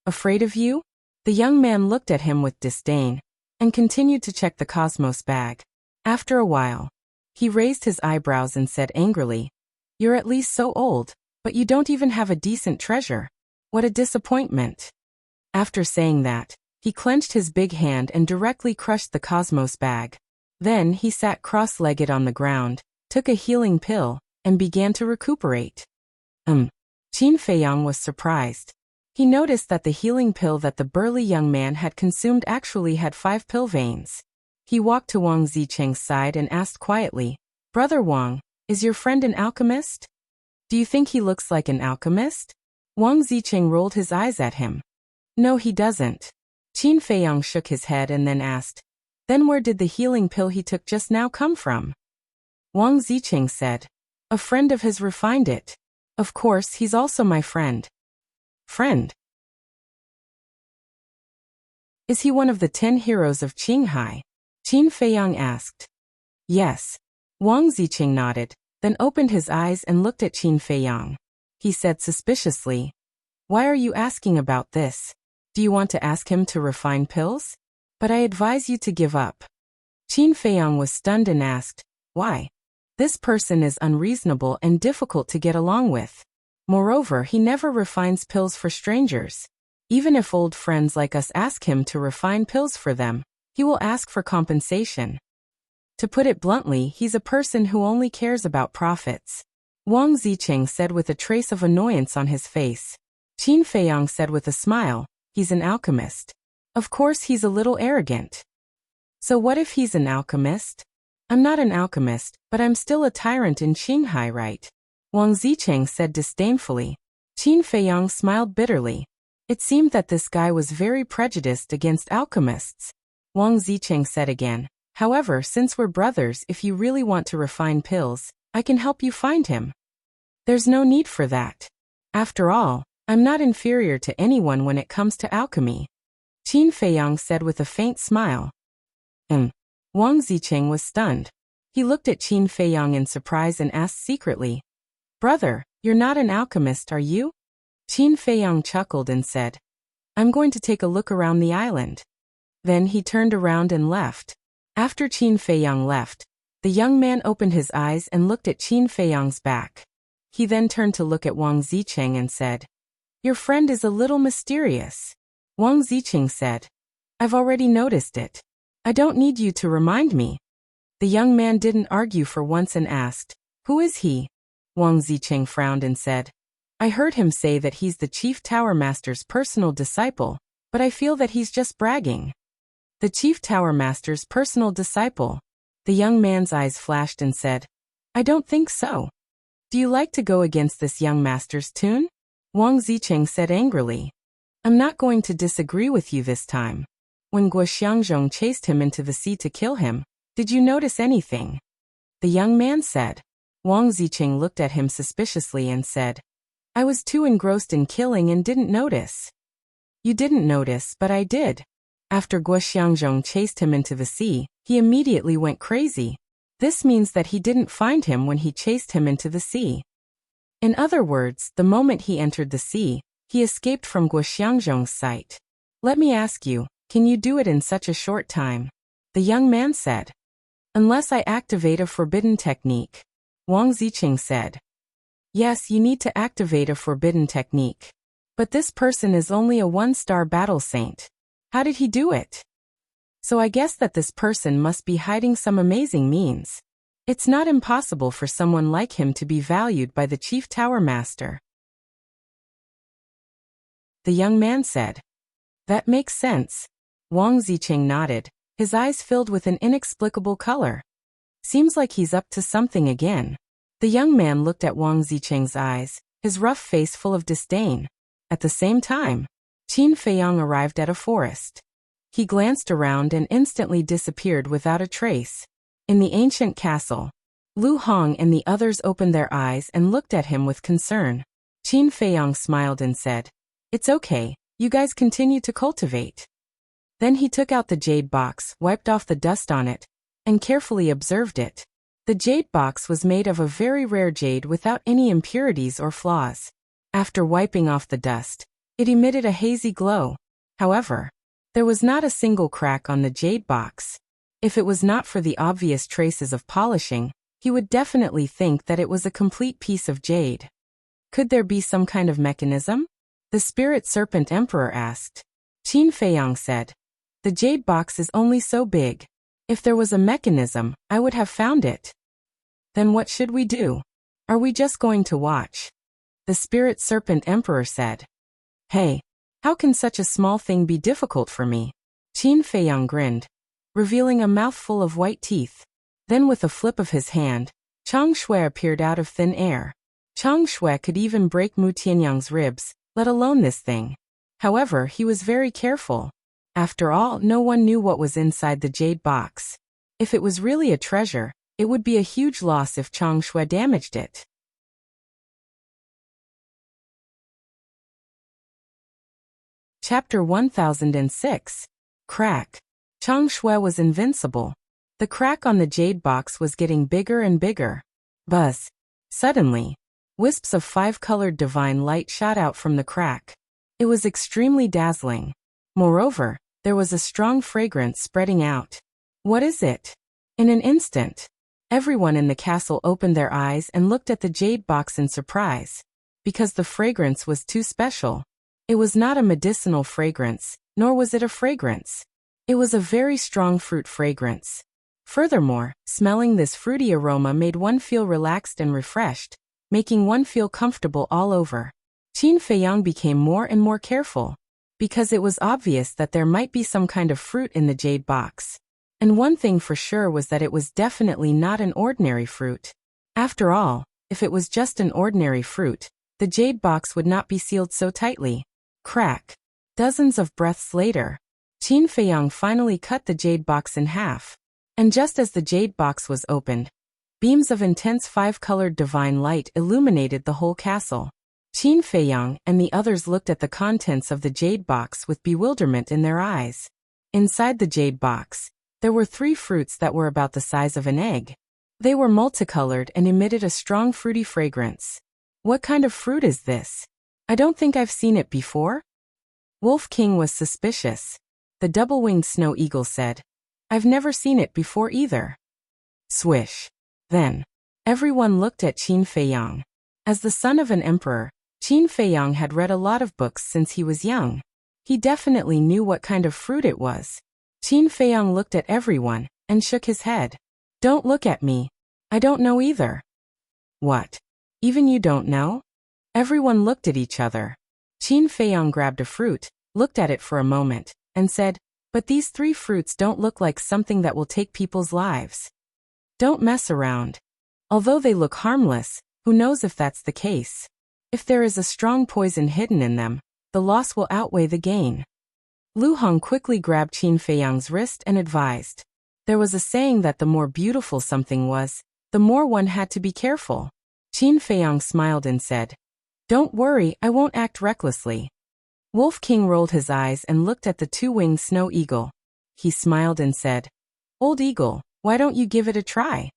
Afraid of you? The young man looked at him with disdain and continued to check the cosmos bag. After a while, he raised his eyebrows and said angrily, You're at least so old, but you don't even have a decent treasure. What a disappointment. After saying that, he clenched his big hand and directly crushed the cosmos bag. Then he sat cross-legged on the ground, took a healing pill, and began to recuperate. Qin Feiyang was surprised. He noticed that the healing pill that the burly young man had consumed actually had 5 pill veins. He walked to Wang Zicheng's side and asked quietly, Brother Wang, is your friend an alchemist? Do you think he looks like an alchemist? Wang Zicheng rolled his eyes at him. No, he doesn't. Qin Feiyang shook his head and then asked, Then where did the healing pill he took just now come from? Wang Zicheng said, A friend of his refined it. Of course, he's also my friend. Friend? Is he one of the 10 heroes of Qinghai? Qin Feiyang asked. Yes. Wang Zicheng nodded, then opened his eyes and looked at Qin Feiyang. He said suspiciously, Why are you asking about this? Do you want to ask him to refine pills? But I advise you to give up. Qin Feiyang was stunned and asked, Why? This person is unreasonable and difficult to get along with. Moreover, he never refines pills for strangers. Even if old friends like us ask him to refine pills for them, he will ask for compensation. To put it bluntly, he's a person who only cares about profits. Wang Zicheng said with a trace of annoyance on his face. Qin Feiyang said with a smile, He's an alchemist. Of course he's a little arrogant. So what if he's an alchemist? I'm not an alchemist, but I'm still a tyrant in Qinghai, right? Wang Zicheng said disdainfully. Qin Feiyang smiled bitterly. It seemed that this guy was very prejudiced against alchemists. Wang Zicheng said again, However, since we're brothers, if you really want to refine pills, I can help you find him. There's no need for that. After all, I'm not inferior to anyone when it comes to alchemy. Qin Feiyang said with a faint smile. Wang Zicheng was stunned. He looked at Qin Feiyang in surprise and asked secretly, Brother, you're not an alchemist, are you? Qin Feiyang chuckled and said, I'm going to take a look around the island. Then he turned around and left. After Qin Feiyang left, the young man opened his eyes and looked at Qin Feiyang's back. He then turned to look at Wang Zicheng and said, Your friend is a little mysterious. Wang Zicheng said, I've already noticed it. I don't need you to remind me. The young man didn't argue for once and asked, Who is he? Wang Zicheng frowned and said, I heard him say that he's the Chief Tower Master's personal disciple, but I feel that he's just bragging. The Chief Tower Master's personal disciple. The young man's eyes flashed and said, I don't think so. Do you like to go against this young master's tune? Wang Zicheng said angrily. I'm not going to disagree with you this time. When Guo Xiangzhong chased him into the sea to kill him, did you notice anything? The young man said. Wang Zicheng looked at him suspiciously and said, I was too engrossed in killing and didn't notice. You didn't notice, but I did. After Guo Xiangzhong chased him into the sea, he immediately went crazy. This means that he didn't find him when he chased him into the sea. In other words, the moment he entered the sea, he escaped from Guo Xiangzhong's sight. Let me ask you, can you do it in such a short time? The young man said. Unless I activate a forbidden technique. Wang Zicheng said. Yes, you need to activate a forbidden technique. But this person is only a one-star battle saint. How did he do it? So I guess that this person must be hiding some amazing means. It's not impossible for someone like him to be valued by the Chief Tower Master. The young man said. That makes sense. Wang Zicheng nodded, his eyes filled with an inexplicable color. Seems like he's up to something again. The young man looked at Wang Zicheng's eyes, his rough face full of disdain. At the same time, Qin Feiyang arrived at a forest. He glanced around and instantly disappeared without a trace. In the ancient castle, Lu Hong and the others opened their eyes and looked at him with concern. Qin Feiyang smiled and said, It's okay, you guys continue to cultivate. Then he took out the jade box, wiped off the dust on it, and carefully observed it. The jade box was made of a very rare jade without any impurities or flaws. After wiping off the dust, it emitted a hazy glow. However, there was not a single crack on the jade box. If it was not for the obvious traces of polishing, he would definitely think that it was a complete piece of jade. Could there be some kind of mechanism? The Spirit Serpent Emperor asked. Qin Feiyang said, The jade box is only so big. If there was a mechanism, I would have found it. Then what should we do? Are we just going to watch? The Spirit Serpent Emperor said. Hey, how can such a small thing be difficult for me? Qin Feiyang grinned, revealing a mouthful of white teeth. Then with a flip of his hand, Chang Shui appeared out of thin air. Chang Shui could even break Mu Tianyang's ribs, let alone this thing. However, he was very careful. After all, no one knew what was inside the jade box. If it was really a treasure, it would be a huge loss if Chang Shui damaged it. Chapter 1006. Crack. Chang Shui was invincible. The crack on the jade box was getting bigger and bigger. Buzz. Suddenly, wisps of five-colored divine light shot out from the crack. It was extremely dazzling. Moreover, there was a strong fragrance spreading out. What is it? In an instant, everyone in the castle opened their eyes and looked at the jade box in surprise. Because the fragrance was too special. It was not a medicinal fragrance, nor was it a fragrance. It was a very strong fruit fragrance. Furthermore, smelling this fruity aroma made one feel relaxed and refreshed, making one feel comfortable all over. Qin Feiyang became more and more careful, because it was obvious that there might be some kind of fruit in the jade box. And one thing for sure was that it was definitely not an ordinary fruit. After all, if it was just an ordinary fruit, the jade box would not be sealed so tightly. Crack. Dozens of breaths later, Qin Feiyang finally cut the jade box in half. And just as the jade box was opened, beams of intense five-colored divine light illuminated the whole castle. Qin Feiyang and the others looked at the contents of the jade box with bewilderment in their eyes. Inside the jade box, there were 3 fruits that were about the size of an egg. They were multicolored and emitted a strong fruity fragrance. What kind of fruit is this? I don't think I've seen it before. Wolf King was suspicious. The double-winged snow eagle said, I've never seen it before either. Swish. Then, everyone looked at Qin Feiyang. As the son of an emperor, Qin Feiyang had read a lot of books since he was young. He definitely knew what kind of fruit it was. Qin Feiyang looked at everyone and shook his head. Don't look at me. I don't know either. What? Even you don't know? Everyone looked at each other. Qin Feiyang grabbed a fruit, looked at it for a moment, and said, But these 3 fruits don't look like something that will take people's lives. Don't mess around. Although they look harmless, Who knows if that's the case? If there is a strong poison hidden in them, the loss will outweigh the gain. Lu Hong quickly grabbed Qin Feiyang's wrist and advised. There was a saying that the more beautiful something was, the more one had to be careful. Qin Feiyang smiled and said, "Don't worry, I won't act recklessly." Wolf King rolled his eyes and looked at the two-winged snow eagle. He smiled and said, "Old eagle, why don't you give it a try?"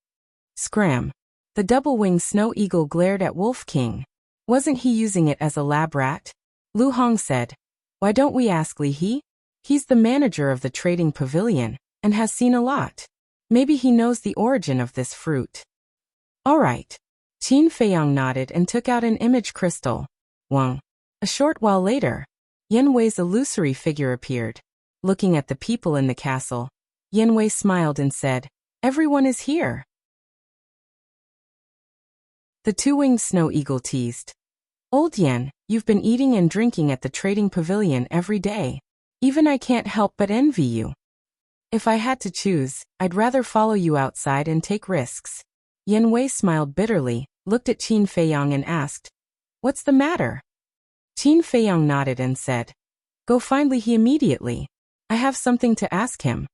Scram. The double-winged snow eagle glared at Wolf King. Wasn't he using it as a lab rat? Lu Hong said, "Why don't we ask Li He? He's the manager of the trading pavilion and has seen a lot. Maybe he knows the origin of this fruit." "All right." Qin Feiyang nodded and took out an image crystal. Wang. A short while later, Yan Wei's illusory figure appeared. Looking at the people in the castle, Yan Wei smiled and said, "Everyone is here." The two-winged snow eagle teased. "Old Yan, you've been eating and drinking at the trading pavilion every day. Even I can't help but envy you. If I had to choose, I'd rather follow you outside and take risks." Yan Wei smiled bitterly, looked at Qin Feiyang and asked, "What's the matter?" Qin Feiyang nodded and said, "Go find Li He immediately. I have something to ask him."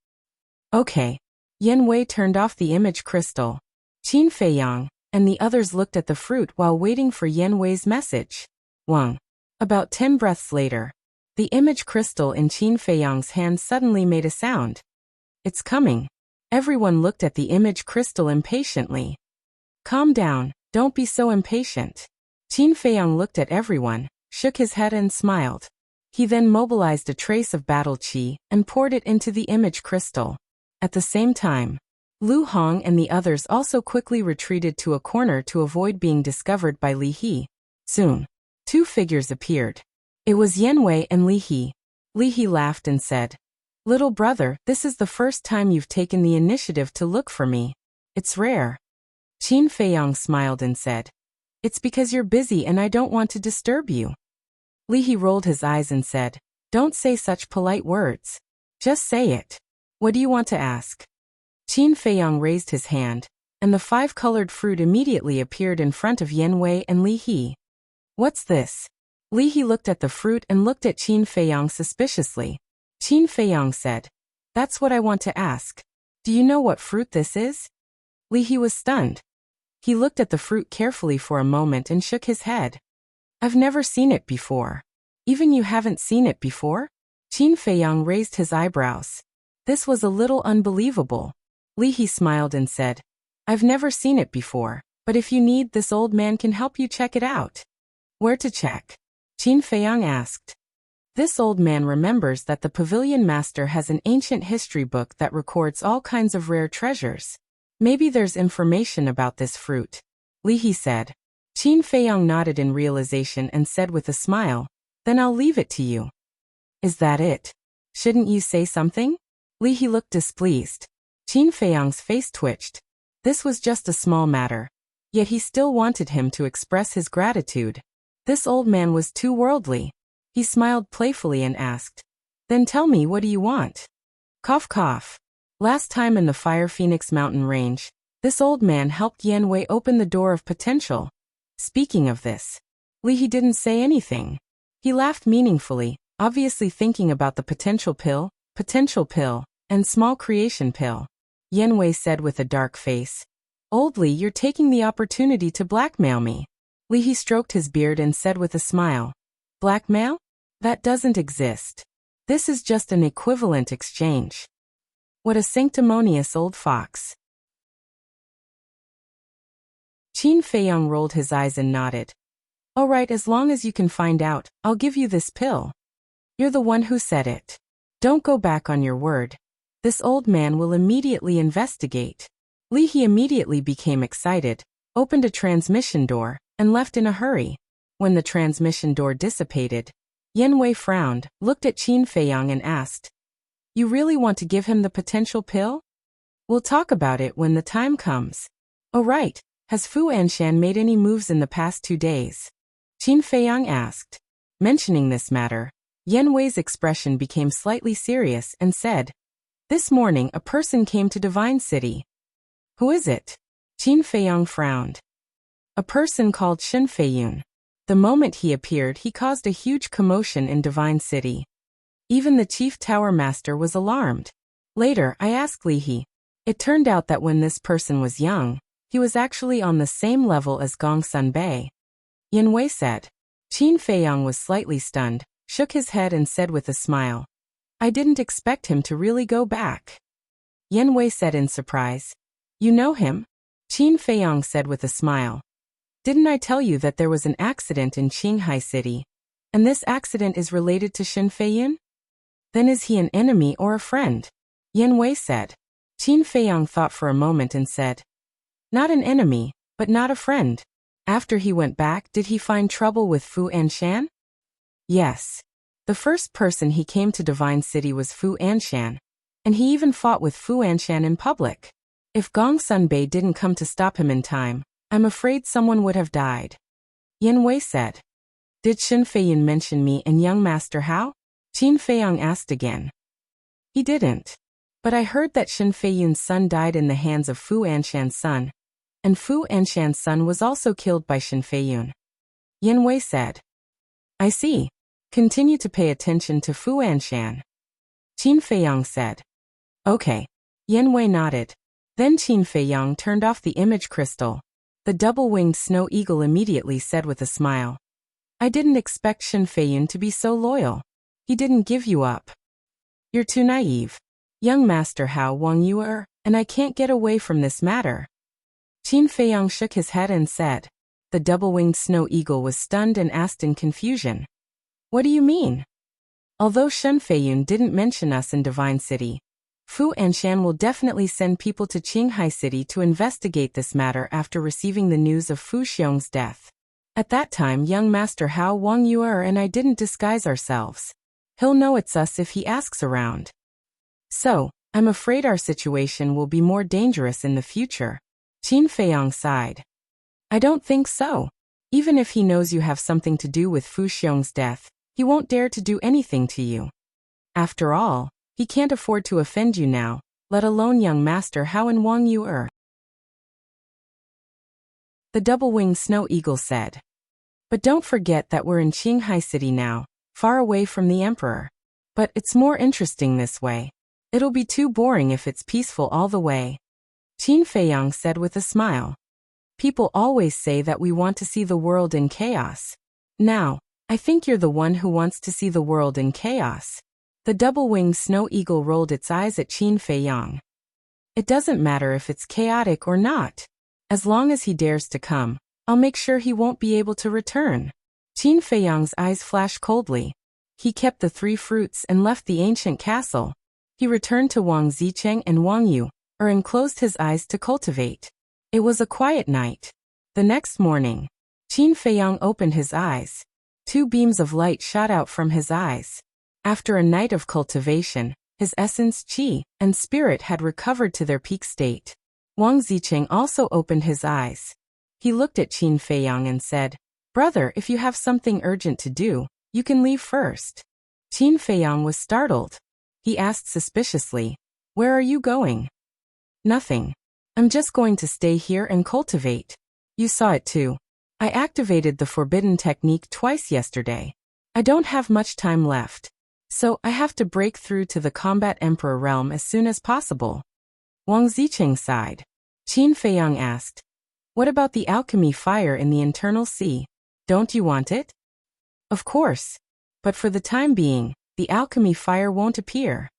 "Okay." Yan Wei turned off the image crystal. Qin Feiyang and the others looked at the fruit while waiting for Yan Wei's message. Wang. About 10 breaths later, the image crystal in Qin Feiyang's hand suddenly made a sound. "It's coming." Everyone looked at the image crystal impatiently. "Calm down, don't be so impatient." Qin Feiyang looked at everyone, shook his head and smiled. He then mobilized a trace of battle qi and poured it into the image crystal. At the same time, Lu Hong and the others also quickly retreated to a corner to avoid being discovered by Li He. Soon, two figures appeared. It was Yan Wei and Li He. Li He laughed and said, "Little brother, this is the first time you've taken the initiative to look for me. It's rare." Qin Feiyang smiled and said, "It's because you're busy and I don't want to disturb you." Li He rolled his eyes and said, "Don't say such polite words. Just say it. What do you want to ask?" Qin Feiyang raised his hand, and the 5-colored fruit immediately appeared in front of Yan Wei and Li He. "What's this?" Li He looked at the fruit and looked at Qin Feiyang suspiciously. Qin Feiyang said, "That's what I want to ask. Do you know what fruit this is?" Li He was stunned. He looked at the fruit carefully for a moment and shook his head. "I've never seen it before." "Even you haven't seen it before?" Qin Feiyang raised his eyebrows. This was a little unbelievable. Li He smiled and said, "I've never seen it before, but if you need, this old man can help you check it out." "Where to check?" Qin Feiyang asked. This old man remembers that the pavilion master has an ancient history book that records all kinds of rare treasures. Maybe there's information about this fruit. Li He said. Qin Feiyang nodded in realization and said with a smile, "Then I'll leave it to you." "Is that it? Shouldn't you say something?" Li He looked displeased. Qin Feiyang's face twitched. This was just a small matter. Yet he still wanted him to express his gratitude. This old man was too worldly. He smiled playfully and asked, "Then tell me, what do you want?" Cough cough. Last time in the Fire Phoenix mountain range, this old man helped Yan Wei open the door of potential. Speaking of this, Li He didn't say anything. He laughed meaningfully, obviously thinking about the potential pill, and small creation pill. Yan Wei said with a dark face, "Old Li, you're taking the opportunity to blackmail me." Li He stroked his beard and said with a smile, "Blackmail? That doesn't exist. This is just an equivalent exchange." What a sanctimonious old fox. Qin Feiyang rolled his eyes and nodded. "All right, as long as you can find out, I'll give you this pill." "You're the one who said it. Don't go back on your word. This old man will immediately investigate." Li He immediately became excited, opened a transmission door, and left in a hurry. When the transmission door dissipated, Yan Wei frowned, looked at Qin Feiyang and asked, "You really want to give him the potential pill?" "We'll talk about it when the time comes." "Oh right, has Fu Anshan made any moves in the past 2 days?" Qin Feiyang asked. Mentioning this matter, Yan Wei's expression became slightly serious and said, "This morning a person came to Divine City." "Who is it?" Qin Feiyang frowned. A person called Shin Feiyun. The moment he appeared, he caused a huge commotion in Divine City. Even the chief tower master was alarmed. Later, I asked Li He. It turned out that when this person was young, he was actually on the same level as Gong Sun Bei. Yin Wei said. Qin Feiyang was slightly stunned, shook his head and said with a smile, I didn't expect him to really go back. Yin Wei said in surprise. You know him? Qin Feiyang said with a smile. Didn't I tell you that there was an accident in Qinghai City? And this accident is related to Shin Feiyun? Then is he an enemy or a friend? Yin Wei said. Qin Feiyang thought for a moment and said, not an enemy, but not a friend. After he went back, did he find trouble with Fu Anshan? Yes. The first person he came to Divine City was Fu Anshan, and he even fought with Fu Anshan in public. If Gong Sun Bei didn't come to stop him in time, I'm afraid someone would have died. Yin Wei said. Did Shin Feiyun mention me and young Master Hao? Qin Feiyang asked again. He didn't. But I heard that Shin Feiyun's son died in the hands of Fu Anshan's son, and Fu Anshan's son was also killed by Shin Feiyun. Yin Wei said. I see. Continue to pay attention to Fu Anshan. Qin Feiyang said. Okay. Yin Wei nodded. Then Qin Feiyang turned off the image crystal. The double-winged snow eagle immediately said with a smile. I didn't expect Shin Feiyun to be so loyal. He didn't give you up. You're too naive. Young Master Hao Wang you are, and I can't get away from this matter. Qin Feiyang shook his head and said. The double-winged snow eagle was stunned and asked in confusion. What do you mean? Although Shin Feiyun didn't mention us in Divine City, Fu Anshan will definitely send people to Qinghai City to investigate this matter after receiving the news of Fu Xiong's death. At that time, young Master Hao Wang Yuer and I didn't disguise ourselves. He'll know it's us if he asks around. So, I'm afraid our situation will be more dangerous in the future. Qin Feiyang sighed. I don't think so. Even if he knows you have something to do with Fu Xiong's death, he won't dare to do anything to you. After all, he can't afford to offend you now, let alone young Master Hao and Wang Yuer. The double-winged snow eagle said. But don't forget that we're in Qinghai City now, far away from the Emperor. But it's more interesting this way. It'll be too boring if it's peaceful all the way. Qin Feiyang said with a smile. People always say that we want to see the world in chaos. Now, I think you're the one who wants to see the world in chaos. The double-winged snow eagle rolled its eyes at Qin Feiyang. It doesn't matter if it's chaotic or not. As long as he dares to come, I'll make sure he won't be able to return. Qin Feiyang's eyes flashed coldly. He kept the 3 fruits and left the ancient castle. He returned to Wang Zicheng and Wang Yu, and closed his eyes to cultivate. It was a quiet night. The next morning, Qin Feiyang opened his eyes. 2 beams of light shot out from his eyes. After a night of cultivation, his essence, qi, and spirit had recovered to their peak state. Wang Zicheng also opened his eyes. He looked at Qin Feiyang and said, Brother, if you have something urgent to do, you can leave first. Qin Feiyang was startled. He asked suspiciously, Where are you going? Nothing. I'm just going to stay here and cultivate. You saw it too. I activated the forbidden technique twice yesterday. I don't have much time left. So I have to break through to the combat emperor realm as soon as possible. Wang Zicheng sighed. Qin Feiyang asked, What about the alchemy fire in the internal sea? Don't you want it? Of course. But for the time being, the alchemy fire won't appear.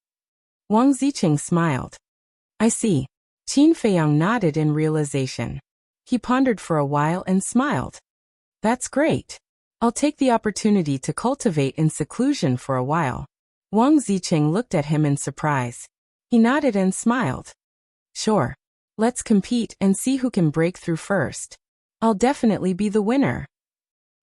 Wang Zicheng smiled. I see. Qin Feiyang nodded in realization. He pondered for a while and smiled. That's great. I'll take the opportunity to cultivate in seclusion for a while. Wang Zicheng looked at him in surprise. He nodded and smiled. Sure. Let's compete and see who can break through first. I'll definitely be the winner.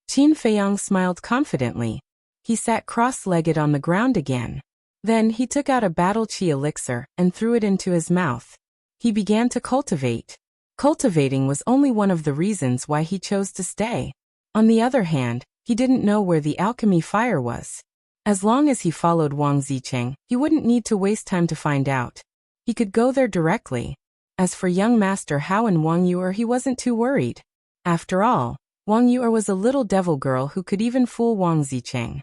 Qin Feiyang smiled confidently. He sat cross-legged on the ground again. Then he took out a battle chi elixir and threw it into his mouth. He began to cultivate. Cultivating was only one of the reasons why he chose to stay. On the other hand, he didn't know where the alchemy fire was. As long as he followed Wang Zicheng, he wouldn't need to waste time to find out. He could go there directly. As for young Master Hao and Wang Yuer, he wasn't too worried. After all, Wang Yu was a little devil girl who could even fool Wang Zicheng.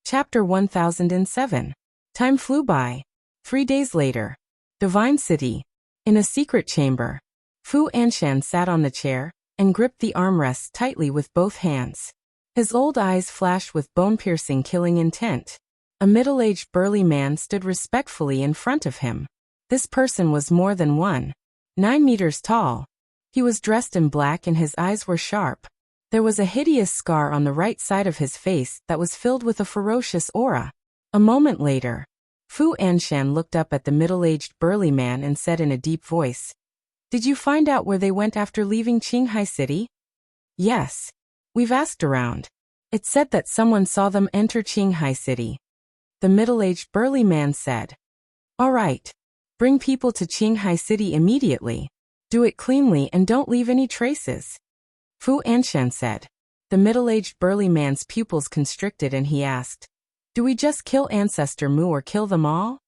Chapter 1007. Time flew by. 3 days later. Divine City. In a secret chamber. Fu Anshan sat on the chair and gripped the armrests tightly with both hands. His old eyes flashed with bone-piercing killing intent. A middle-aged burly man stood respectfully in front of him. This person was more than 9 meters tall. He was dressed in black and his eyes were sharp. There was a hideous scar on the right side of his face that was filled with a ferocious aura. A moment later, Fu Anshan looked up at the middle-aged burly man and said in a deep voice, "Did you find out where they went after leaving Qinghai City?" "Yes. We've asked around. It said that someone saw them enter Qinghai City." The middle-aged burly man said, "All right. Bring people to Qinghai City immediately. Do it cleanly and don't leave any traces." Fu Anshan said. The middle-aged burly man's pupils constricted and he asked, "Do we just kill Ancestor Mu or kill them all?"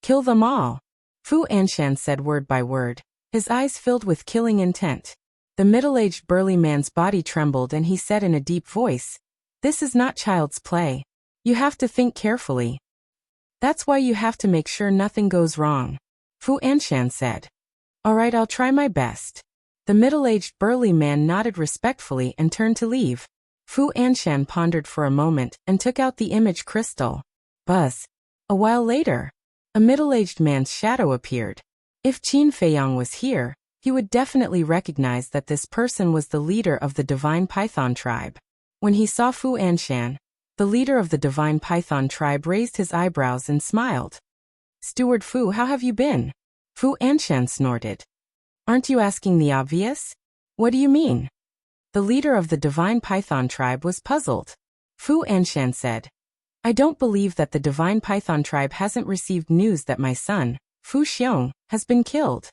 "Kill them all," Fu Anshan said word by word, his eyes filled with killing intent. The middle-aged burly man's body trembled and he said in a deep voice, "This is not child's play. You have to think carefully. That's why you have to make sure nothing goes wrong." Fu Anshan said. "All right, I'll try my best." The middle-aged burly man nodded respectfully and turned to leave. Fu Anshan pondered for a moment and took out the image crystal. Buzz. A while later, a middle-aged man's shadow appeared. If Qin Feiyang was here, he would definitely recognize that this person was the leader of the Divine Python tribe. When he saw Fu Anshan, the leader of the Divine Python tribe raised his eyebrows and smiled. "Steward Fu, how have you been?" Fu Anshan snorted. "Aren't you asking the obvious?" "What do you mean?" The leader of the Divine Python tribe was puzzled. Fu Anshan said, "I don't believe that the Divine Python tribe hasn't received news that my son, Fu Xiong, has been killed."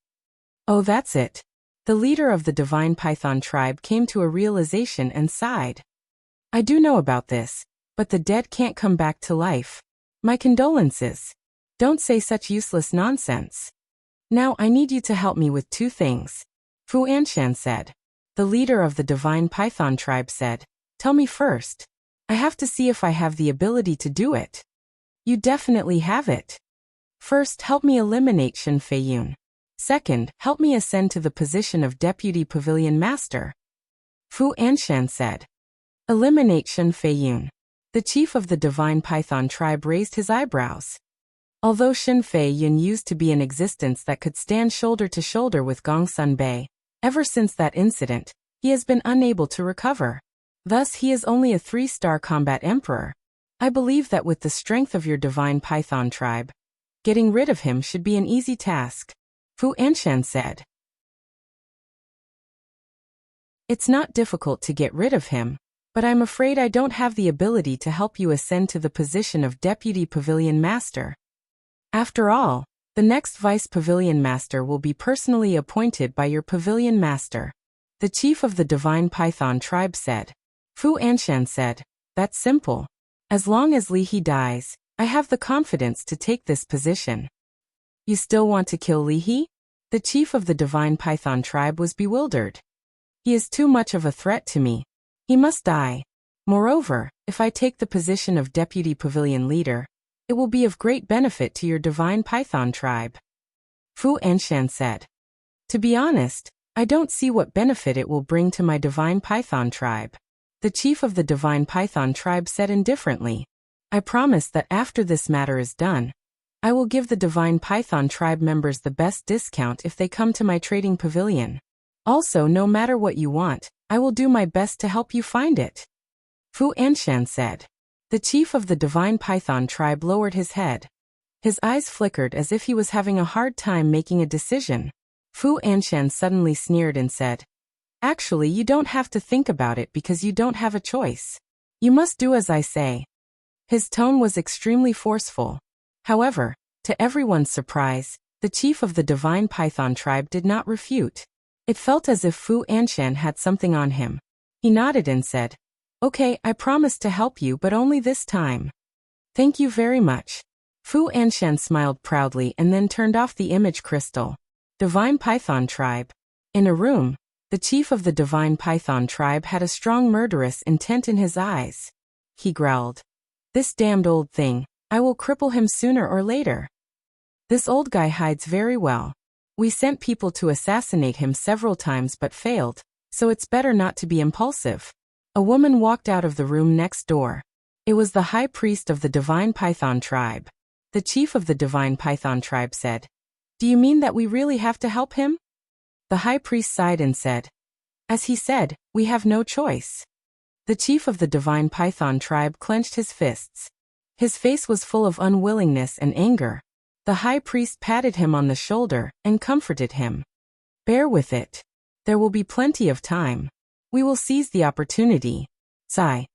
"Oh, that's it." The leader of the Divine Python tribe came to a realization and sighed. "I do know about this, but the dead can't come back to life. My condolences. Don't say such useless nonsense. Now I need you to help me with 2 things. Fu Anshan said. The leader of the Divine Python tribe said, "Tell me first. I have to see if I have the ability to do it." "You definitely have it. First, help me eliminate Shen Feiyun. Second, help me ascend to the position of Deputy Pavilion Master." Fu Anshan said. "Eliminate Shen Feiyun." The chief of the Divine Python tribe raised his eyebrows. Although Shen Feiyun used to be an existence that could stand shoulder to shoulder with Gongsun Bei, ever since that incident, he has been unable to recover. Thus he is only a 3-star combat emperor. I believe that with the strength of your Divine Python tribe, getting rid of him should be an easy task. Fu Anshan said. It's not difficult to get rid of him, but I'm afraid I don't have the ability to help you ascend to the position of Deputy Pavilion Master. After all, the next Vice Pavilion Master will be personally appointed by your Pavilion Master. The chief of the Divine Python tribe said. Fu Anshan said, "That's simple. As long as Li He dies, I have the confidence to take this position." "You still want to kill Li He?" The chief of the Divine Python tribe was bewildered. "He is too much of a threat to me. He must die. Moreover, if I take the position of Deputy Pavilion Leader, it will be of great benefit to your Divine Python tribe." Fu Anshan said. "To be honest, I don't see what benefit it will bring to my Divine Python tribe." The chief of the Divine Python tribe said indifferently. "I promise that after this matter is done, I will give the Divine Python tribe members the best discount if they come to my trading pavilion. Also, no matter what you want, I will do my best to help you find it." Fu Anshan said. The chief of the Divine Python tribe lowered his head. His eyes flickered as if he was having a hard time making a decision. Fu Anshan suddenly sneered and said, "Actually, you don't have to think about it because you don't have a choice. You must do as I say." His tone was extremely forceful. However, to everyone's surprise, the chief of the Divine Python tribe did not refute. It felt as if Fu Anshan had something on him. He nodded and said, "Okay, I promise to help you, but only this time." "Thank you very much." Fu Anshan smiled proudly and then turned off the image crystal. Divine Python Tribe. In a room, the chief of the Divine Python Tribe had a strong murderous intent in his eyes. He growled, "This damned old thing, I will cripple him sooner or later. This old guy hides very well. We sent people to assassinate him several times but failed, so it's better not to be impulsive." A woman walked out of the room next door. It was the high priest of the Divine Python Tribe. The chief of the Divine Python Tribe said, "Do you mean that we really have to help him?" The high priest sighed and said, "As he said, we have no choice." The chief of the Divine Python Tribe clenched his fists. His face was full of unwillingness and anger. The high priest patted him on the shoulder and comforted him. "Bear with it. There will be plenty of time. We will seize the opportunity. Sigh.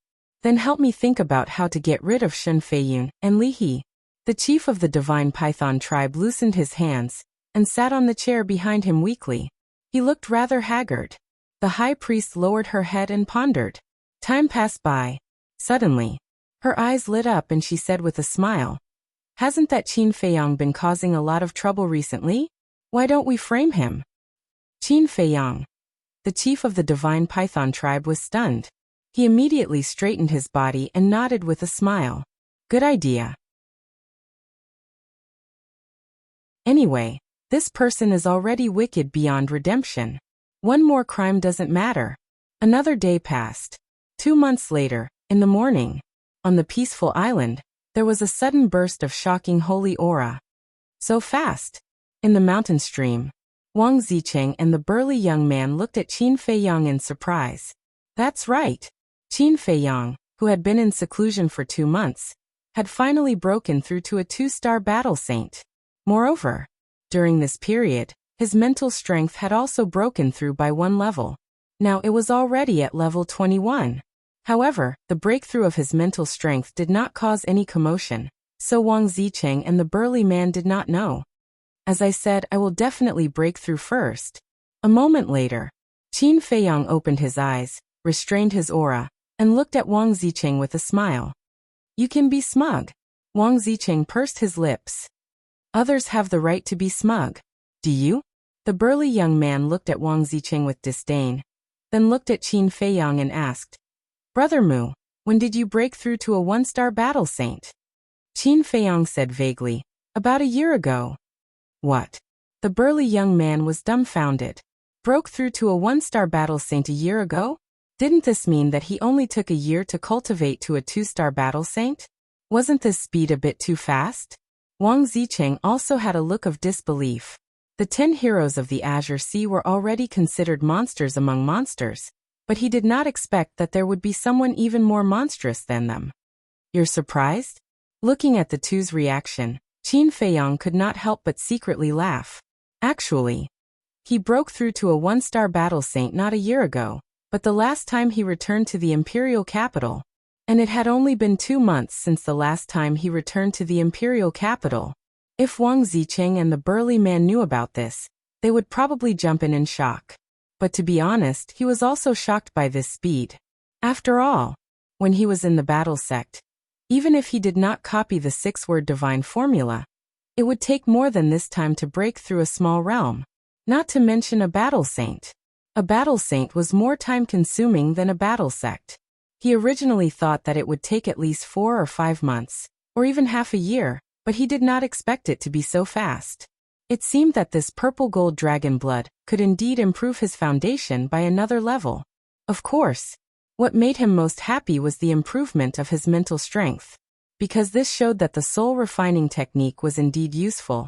Then help me think about how to get rid of Shen Feiyun and Li He." The chief of the Divine Python Tribe loosened his hands and sat on the chair behind him weakly. He looked rather haggard. The high priest lowered her head and pondered. Time passed by. Suddenly, her eyes lit up and she said with a smile, "Hasn't that Qin Feiyang been causing a lot of trouble recently? Why don't we frame him?" Qin Feiyang. The chief of the Divine Python Tribe was stunned. He immediately straightened his body and nodded with a smile. "Good idea. Anyway, this person is already wicked beyond redemption. One more crime doesn't matter." Another day passed. 2 months later, in the morning, on the peaceful island, there was a sudden burst of shocking holy aura. So fast. In the mountain stream, Wang Zicheng and the burly young man looked at Qin Feiyang in surprise. That's right. Qin Feiyang, who had been in seclusion for 2 months, had finally broken through to a 2-star battle saint. Moreover, during this period, his mental strength had also broken through by 1 level. Now it was already at level 21. However, the breakthrough of his mental strength did not cause any commotion, so Wang Zicheng and the burly man did not know. As I said, I will definitely break through first. A moment later, Qin Feiyang opened his eyes, restrained his aura, and looked at Wang Zicheng with a smile. You can be smug. Wang Zicheng pursed his lips. Others have the right to be smug. Do you? The burly young man looked at Wang Zicheng with disdain, then looked at Qin Feiyang and asked, Brother Mu, when did you break through to a 1-star battle saint? Qin Feiyang said vaguely, about a year ago. What? The burly young man was dumbfounded. Broke through to a 1-star battle saint a year ago? Didn't this mean that he only took a year to cultivate to a 2-star battle saint? Wasn't this speed a bit too fast? Wang Zicheng also had a look of disbelief. The 10 heroes of the Azure Sea were already considered monsters among monsters, but he did not expect that there would be someone even more monstrous than them. You're surprised? Looking at the two's reaction, Qin Feiyang could not help but secretly laugh. Actually, he broke through to a 1-star battle saint not a year ago, but the last time he returned to the imperial capital. And it had only been 2 months since the last time he returned to the imperial capital. If Wang Zicheng and the burly man knew about this, they would probably jump in shock. But to be honest, he was also shocked by this speed. After all, when he was in the battle sect, even if he did not copy the 6-word divine formula, it would take more than this time to break through a small realm. Not to mention a battle saint. A battle saint was more time-consuming than a battle sect. He originally thought that it would take at least 4 or 5 months, or even half a year, but he did not expect it to be so fast. It seemed that this purple gold dragon blood could indeed improve his foundation by another level. Of course, what made him most happy was the improvement of his mental strength, because this showed that the soul refining technique was indeed useful,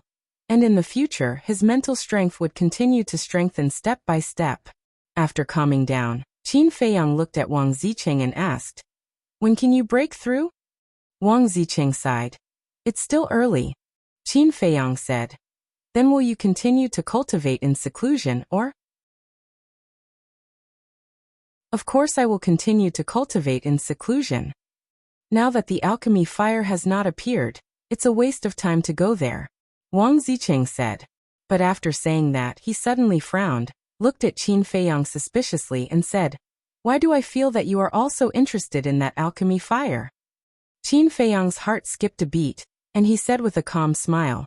and in the future his mental strength would continue to strengthen step by step. After calming down, Qin Feiyang looked at Wang Zicheng and asked, When can you break through? Wang Zicheng sighed. It's still early. Qin Feiyang said. Then will you continue to cultivate in seclusion or? Of course I will continue to cultivate in seclusion. Now that the alchemy fire has not appeared, it's a waste of time to go there. Wang Zicheng said. But after saying that, he suddenly frowned, looked at Qin Feiyang suspiciously and said, Why do I feel that you are also interested in that alchemy fire? Qin Feiyang's heart skipped a beat, And he said with a calm smile,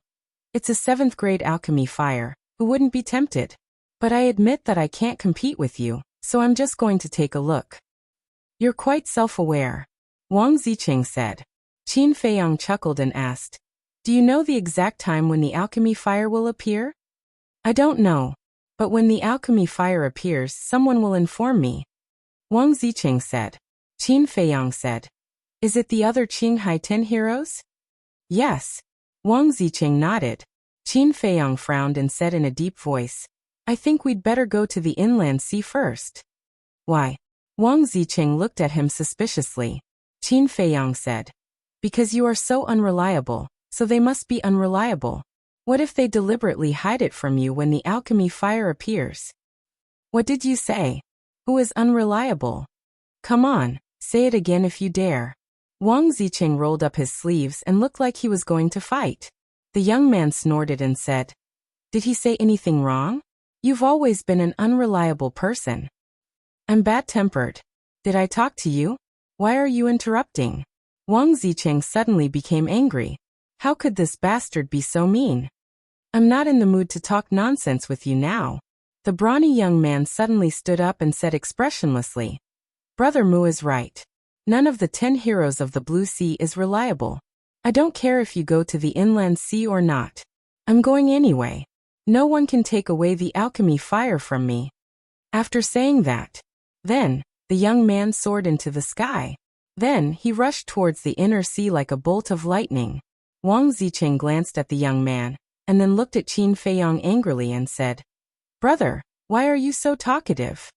"It's a 7th grade alchemy fire, who wouldn't be tempted? But I admit that I can't compete with you, so I'm just going to take a look." "You're quite self-aware," Wang Ziqing said. Qin Feiyang chuckled and asked, "Do you know the exact time when the alchemy fire will appear?" "I don't know. But when the alchemy fire appears, someone will inform me," Wang Ziqing said. Qin Feiyang said, "Is it the other Qinghai 10 heroes?" "Yes." Wang Ziqing nodded. Qin Feiyang frowned and said in a deep voice, "I think we'd better go to the inland sea first." "Why?" Wang Ziqing looked at him suspiciously. Qin Feiyang said, "Because you are so unreliable, so they must be unreliable. What if they deliberately hide it from you when the alchemy fire appears?" "What did you say? Who is unreliable? Come on, say it again if you dare." Wang Ziqing rolled up his sleeves and looked like he was going to fight. The young man snorted and said, "Did he say anything wrong? You've always been an unreliable person." "I'm bad-tempered. Did I talk to you? Why are you interrupting?" Wang Ziqing suddenly became angry. How could this bastard be so mean? "I'm not in the mood to talk nonsense with you now." The brawny young man suddenly stood up and said expressionlessly, "Brother Mu is right. None of the 10 heroes of the Blue Sea is reliable. I don't care if you go to the inland sea or not. I'm going anyway. No one can take away the alchemy fire from me." After saying that, then, the young man soared into the sky. Then he rushed towards the inner sea like a bolt of lightning. Wang Ziqing glanced at the young man, and then looked at Qin Feiyang angrily and said, "Brother, why are you so talkative?"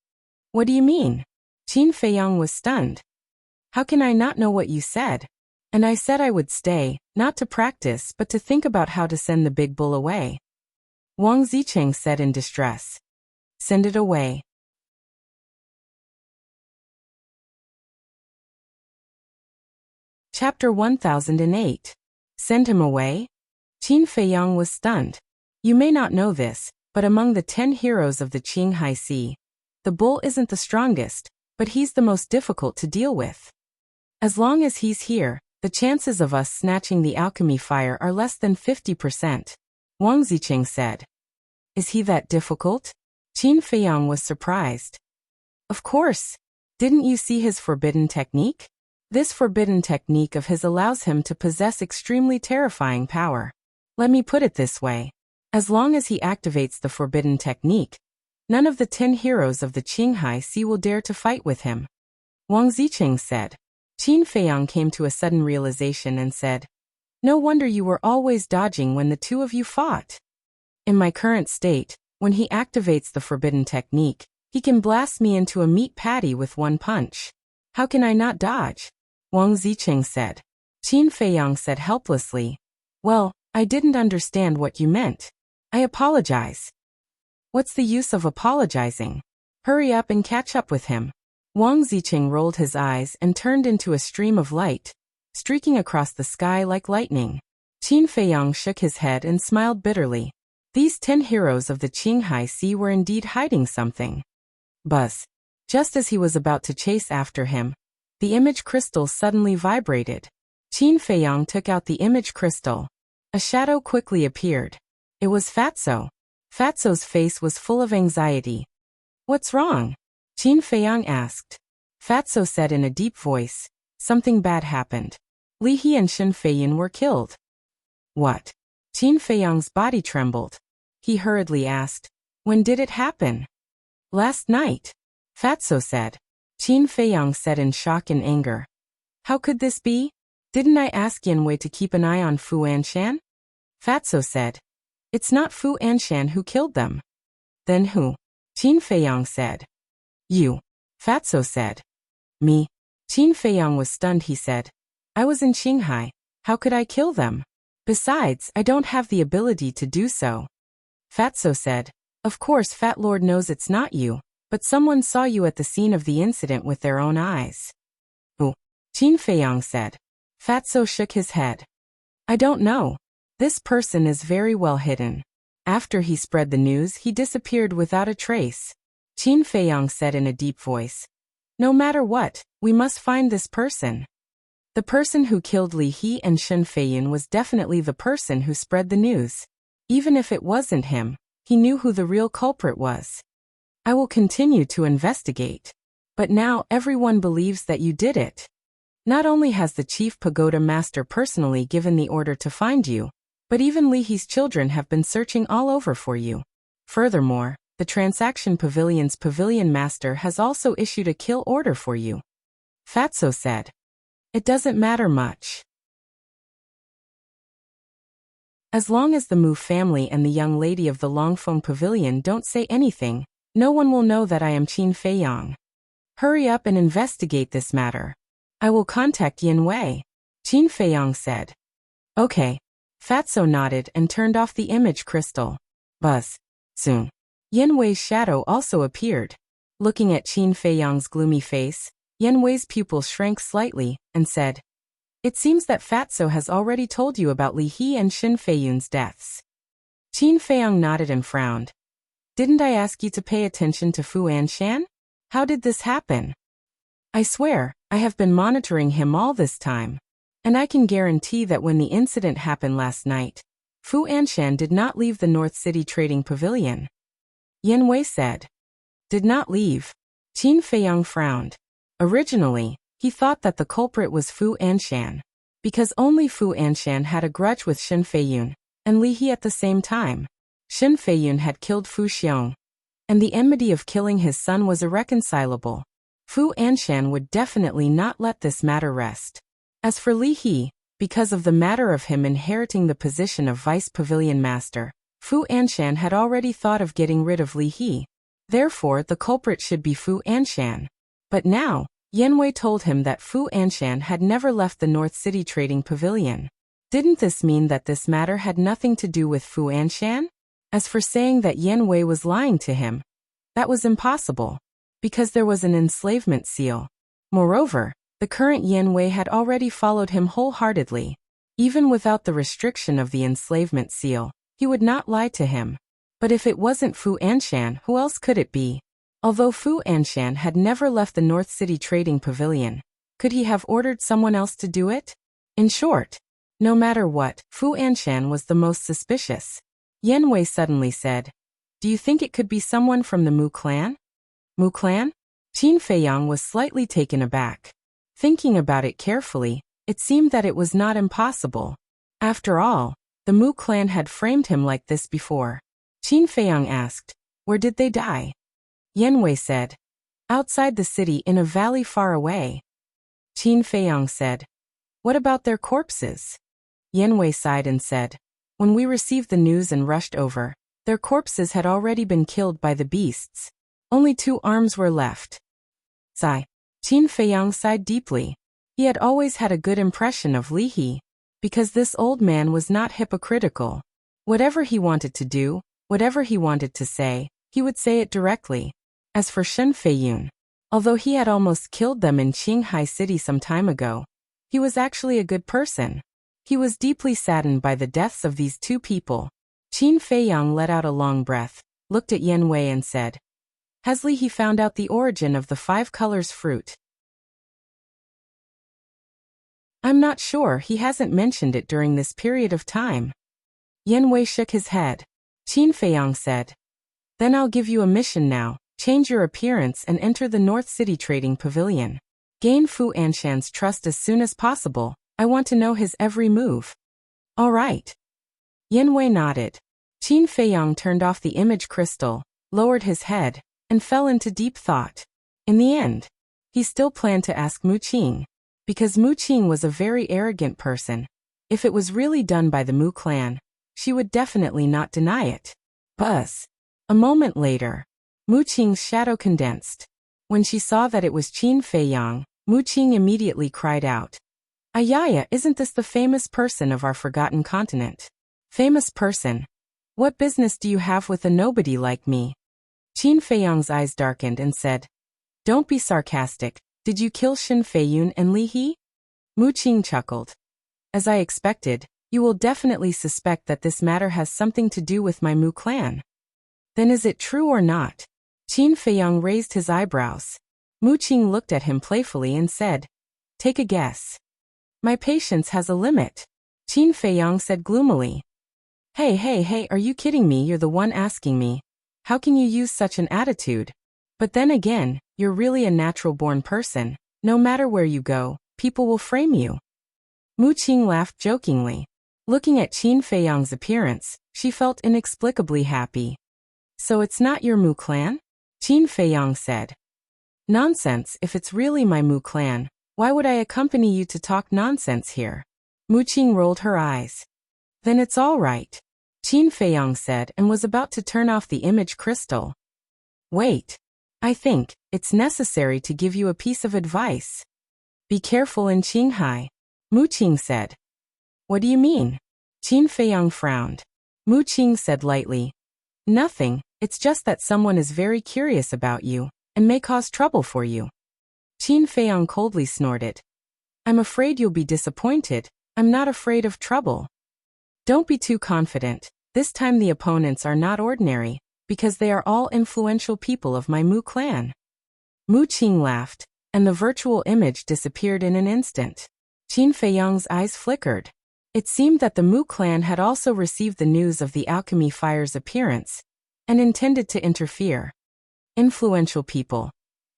"What do you mean?" Qin Feiyang was stunned. "How can I not know what you said? And I said I would stay, not to practice but to think about how to send the big bull away." Wang Ziqing said in distress, "Send it away." Chapter 1008. Send him away? Qin Feiyang was stunned. You may not know this, but among the 10 heroes of the Qinghai Sea, the bull isn't the strongest, but he's the most difficult to deal with. As long as he's here, the chances of us snatching the alchemy fire are less than 50%, Wang Ziqing said. Is he that difficult? Qin Feiyang was surprised. Of course. Didn't you see his forbidden technique? This forbidden technique of his allows him to possess extremely terrifying power. Let me put it this way. As long as he activates the forbidden technique, none of the 10 heroes of the Qinghai Sea will dare to fight with him, Wang Ziqing said. Qin Feiyang came to a sudden realization and said, No wonder you were always dodging when the two of you fought. In my current state, when he activates the forbidden technique, he can blast me into a meat patty with one punch. How can I not dodge? Wang Ziqing said. Qin Feiyang said helplessly, Well, I didn't understand what you meant. I apologize. What's the use of apologizing? Hurry up and catch up with him. Wang Ziqing rolled his eyes and turned into a stream of light, streaking across the sky like lightning. Qin Feiyang shook his head and smiled bitterly. These 10 heroes of the Qinghai Sea were indeed hiding something. Buzz. Just as he was about to chase after him, the image crystal suddenly vibrated. Qin Feiyang took out the image crystal. A shadow quickly appeared. It was Fatso. Fatso's face was full of anxiety. What's wrong? Qin Feiyang asked. Fatso said in a deep voice, Something bad happened. Li He and Shen Feiyin were killed. What? Qin Feiyang's body trembled. He hurriedly asked, When did it happen? Last night. Fatso said. Qin Feiyang said in shock and anger. How could this be? Didn't I ask Yanwei to keep an eye on Fu Anshan? Fatso said. It's not Fu Anshan who killed them. Then who? Qin Feiyang said. You. Fatso said. Me. Qin Feiyang was stunned. He said. I was in Qinghai. How could I kill them? Besides, I don't have the ability to do so. Fatso said. Of course Fat Lord knows it's not you, but someone saw you at the scene of the incident with their own eyes. Who? Qin Feiyang said. Fatso shook his head. I don't know. This person is very well hidden. After he spread the news, he disappeared without a trace. Qin Feiyang said in a deep voice. No matter what, we must find this person. The person who killed Li He and Shen Feiyun was definitely the person who spread the news. Even if it wasn't him, he knew who the real culprit was. I will continue to investigate. But now everyone believes that you did it. Not only has the chief pagoda master personally given the order to find you, but even Li He's children have been searching all over for you. Furthermore, the Transaction Pavilion's pavilion master has also issued a kill order for you. Fatso said. It doesn't matter much. As long as the Mu family and the young lady of the Longfeng Pavilion don't say anything, no one will know that I am Qin Feiyang. Hurry up and investigate this matter. I will contact Yin Wei, Qin Feiyang said. Okay. Fatso nodded and turned off the image crystal. Buzz. Soon. Yin Wei's shadow also appeared. Looking at Qin Feiyang's gloomy face, Yin Wei's pupil shrank slightly and said, It seems that Fatso has already told you about Li He and Shen Feiyun's deaths. Qin Feiyang nodded and frowned. Didn't I ask you to pay attention to Fu Anshan? How did this happen? I swear, I have been monitoring him all this time. And I can guarantee that when the incident happened last night, Fu Anshan did not leave the North City Trading Pavilion. Yin Wei said. Did not leave. Qin Feiyang frowned. Originally, he thought that the culprit was Fu Anshan, because only Fu Anshan had a grudge with Shen Feiyun and Li He at the same time. Shen Feiyun had killed Fu Xiong, and the enmity of killing his son was irreconcilable. Fu Anshan would definitely not let this matter rest. As for Li He, because of the matter of him inheriting the position of Vice Pavilion Master, Fu Anshan had already thought of getting rid of Li He. Therefore, the culprit should be Fu Anshan. But now, Yin Wei told him that Fu Anshan had never left the North City Trading Pavilion. Didn't this mean that this matter had nothing to do with Fu Anshan? As for saying that Yin Wei was lying to him, that was impossible, because there was an enslavement seal. Moreover, the current Yin Wei had already followed him wholeheartedly. Even without the restriction of the enslavement seal, he would not lie to him. But if it wasn't Fu Anshan, who else could it be? Although Fu Anshan had never left the North City Trading Pavilion, could he have ordered someone else to do it? In short, no matter what, Fu Anshan was the most suspicious. Yin Wei suddenly said, Do you think it could be someone from the Mu clan? Mu clan? Qin Feiyang was slightly taken aback. Thinking about it carefully, it seemed that it was not impossible. After all, the Mu clan had framed him like this before. Qin Feiyang asked, Where did they die? Yin Wei said, Outside the city in a valley far away. Qin Feiyang said, What about their corpses? Yin Wei sighed and said, When we received the news and rushed over, their corpses had already been killed by the beasts. Only 2 arms were left. Sigh. Qin Feiyang sighed deeply. He had always had a good impression of Li He, because this old man was not hypocritical. Whatever he wanted to do, whatever he wanted to say, he would say it directly. As for Shen Feiyun, although he had almost killed them in Qinghai City some time ago, he was actually a good person. He was deeply saddened by the deaths of these 2 people. Qin Feiyang let out a long breath, looked at Yin Wei and said, Has Li He found out the origin of the 5 colors fruit? I'm not sure, he hasn't mentioned it during this period of time. Yin Wei shook his head. Qin Feiyang said, Then I'll give you a mission now. Change your appearance and enter the North City Trading Pavilion. Gain Fu Anshan's trust as soon as possible. I want to know his every move. All right. Yin Wei nodded. Qin Feiyang turned off the image crystal, lowered his head, and fell into deep thought. In the end, he still planned to ask Mu Qing, because Mu Qing was a very arrogant person. If it was really done by the Mu clan, she would definitely not deny it. Buzz. A moment later, Mu Qing's shadow condensed. When she saw that it was Qin Feiyang, Mu Qing immediately cried out, Ayaya, isn't this the famous person of our forgotten continent? Famous person? What business do you have with a nobody like me? Qin Feiyang's eyes darkened and said, Don't be sarcastic. Did you kill Shen Feiyun and Li He? Mu Qing chuckled. As I expected, you will definitely suspect that this matter has something to do with my Mu clan. Then is it true or not? Qin Feiyang raised his eyebrows. Mu Qing looked at him playfully and said, Take a guess. My patience has a limit. Qin Feiyang said gloomily. Hey, are you kidding me? You're the one asking me. How can you use such an attitude? But then again, you're really a natural-born person. No matter where you go, people will frame you. Mu Qing laughed jokingly. Looking at Qin Feiyang's appearance, she felt inexplicably happy. So it's not your Mu clan? Qin Feiyang said. Nonsense, if it's really my Mu clan, why would I accompany you to talk nonsense here? Mu Qing rolled her eyes. Then it's all right. Qin Feiyang said and was about to turn off the image crystal. Wait. I think it's necessary to give you a piece of advice. Be careful in Qinghai. Mu Qing said. What do you mean? Qin Feiyang frowned. Mu Qing said lightly. Nothing, it's just that someone is very curious about you and may cause trouble for you. Qin Feiyang coldly snorted. I'm afraid you'll be disappointed. I'm not afraid of trouble. Don't be too confident. This time the opponents are not ordinary, because they are all influential people of my Mu clan. Mu Qing laughed, and the virtual image disappeared in an instant. Qin Feiyang's eyes flickered. It seemed that the Mu clan had also received the news of the alchemy fire's appearance, and intended to interfere. Influential people.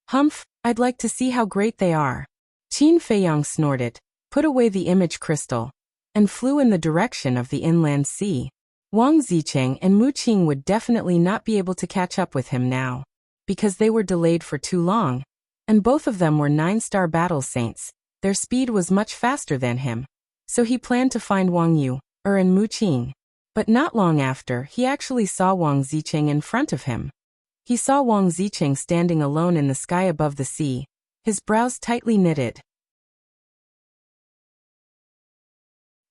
Humph, I'd like to see how great they are. Qin Feiyang snorted, put away the image crystal, and flew in the direction of the inland sea. Wang Zicheng and Mu Qing would definitely not be able to catch up with him now, because they were delayed for too long, and both of them were 9-star battle saints. Their speed was much faster than him, so he planned to find Wang Yu, and Mu Qing. But not long after, he actually saw Wang Zicheng in front of him. He saw Wang Zicheng standing alone in the sky above the sea, his brows tightly knitted.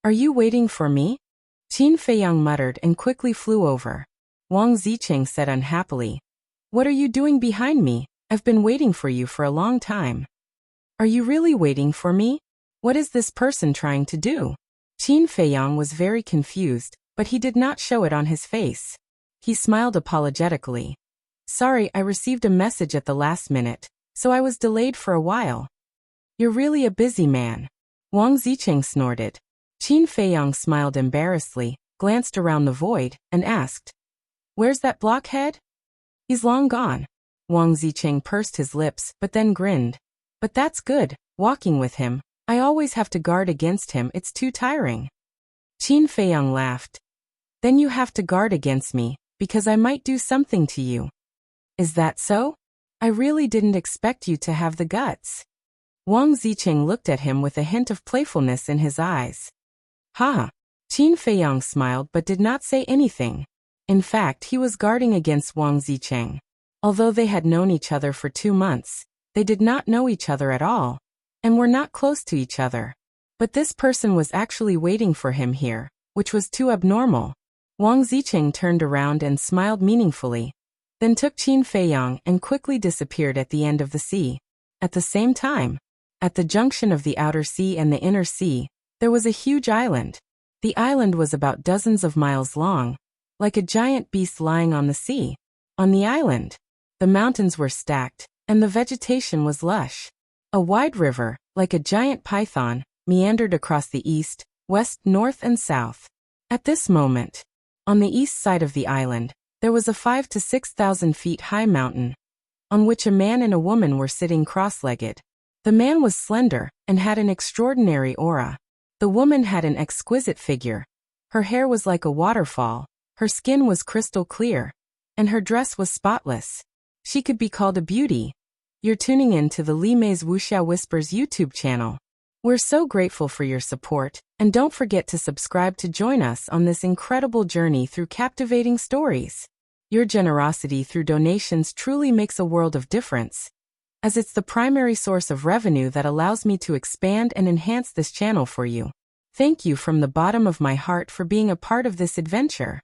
Are you waiting for me? Qin Feiyang muttered and quickly flew over. Wang Zicheng said unhappily. What are you doing behind me? I've been waiting for you for a long time. Are you really waiting for me? What is this person trying to do? Qin Feiyang was very confused, but he did not show it on his face. He smiled apologetically. Sorry, I received a message at the last minute, so I was delayed for a while. You're really a busy man. Wang Zicheng snorted. Qin Feiyang smiled embarrassedly, glanced around the void, and asked, Where's that blockhead? He's long gone. Wang Zicheng pursed his lips, but then grinned. But that's good, walking with him. I always have to guard against him, it's too tiring. Qin Feiyang laughed. Then you have to guard against me, because I might do something to you. Is that so? I really didn't expect you to have the guts. Wang Zicheng looked at him with a hint of playfulness in his eyes. Ha! Qin Feiyang smiled but did not say anything. In fact, he was guarding against Wang Zicheng. Although they had known each other for 2 months, they did not know each other at all, and were not close to each other. But this person was actually waiting for him here, which was too abnormal. Wang Zicheng turned around and smiled meaningfully, then took Qin Feiyang and quickly disappeared at the end of the sea. At the same time, at the junction of the outer sea and the inner sea, there was a huge island. The island was about dozens of miles long, like a giant beast lying on the sea. On the island, the mountains were stacked, and the vegetation was lush. A wide river, like a giant python, meandered across the east, west, north, and south. At this moment, on the east side of the island, there was a 5,000 to 6,000 feet high mountain, on which a man and a woman were sitting cross-legged. The man was slender and had an extraordinary aura. The woman had an exquisite figure. Her hair was like a waterfall, her skin was crystal clear, and her dress was spotless. She could be called a beauty. You're tuning in to the Li Mei's Wuxia Whispers YouTube channel. We're so grateful for your support, and don't forget to subscribe to join us on this incredible journey through captivating stories. Your generosity through donations truly makes a world of difference, as it's the primary source of revenue that allows me to expand and enhance this channel for you. Thank you from the bottom of my heart for being a part of this adventure.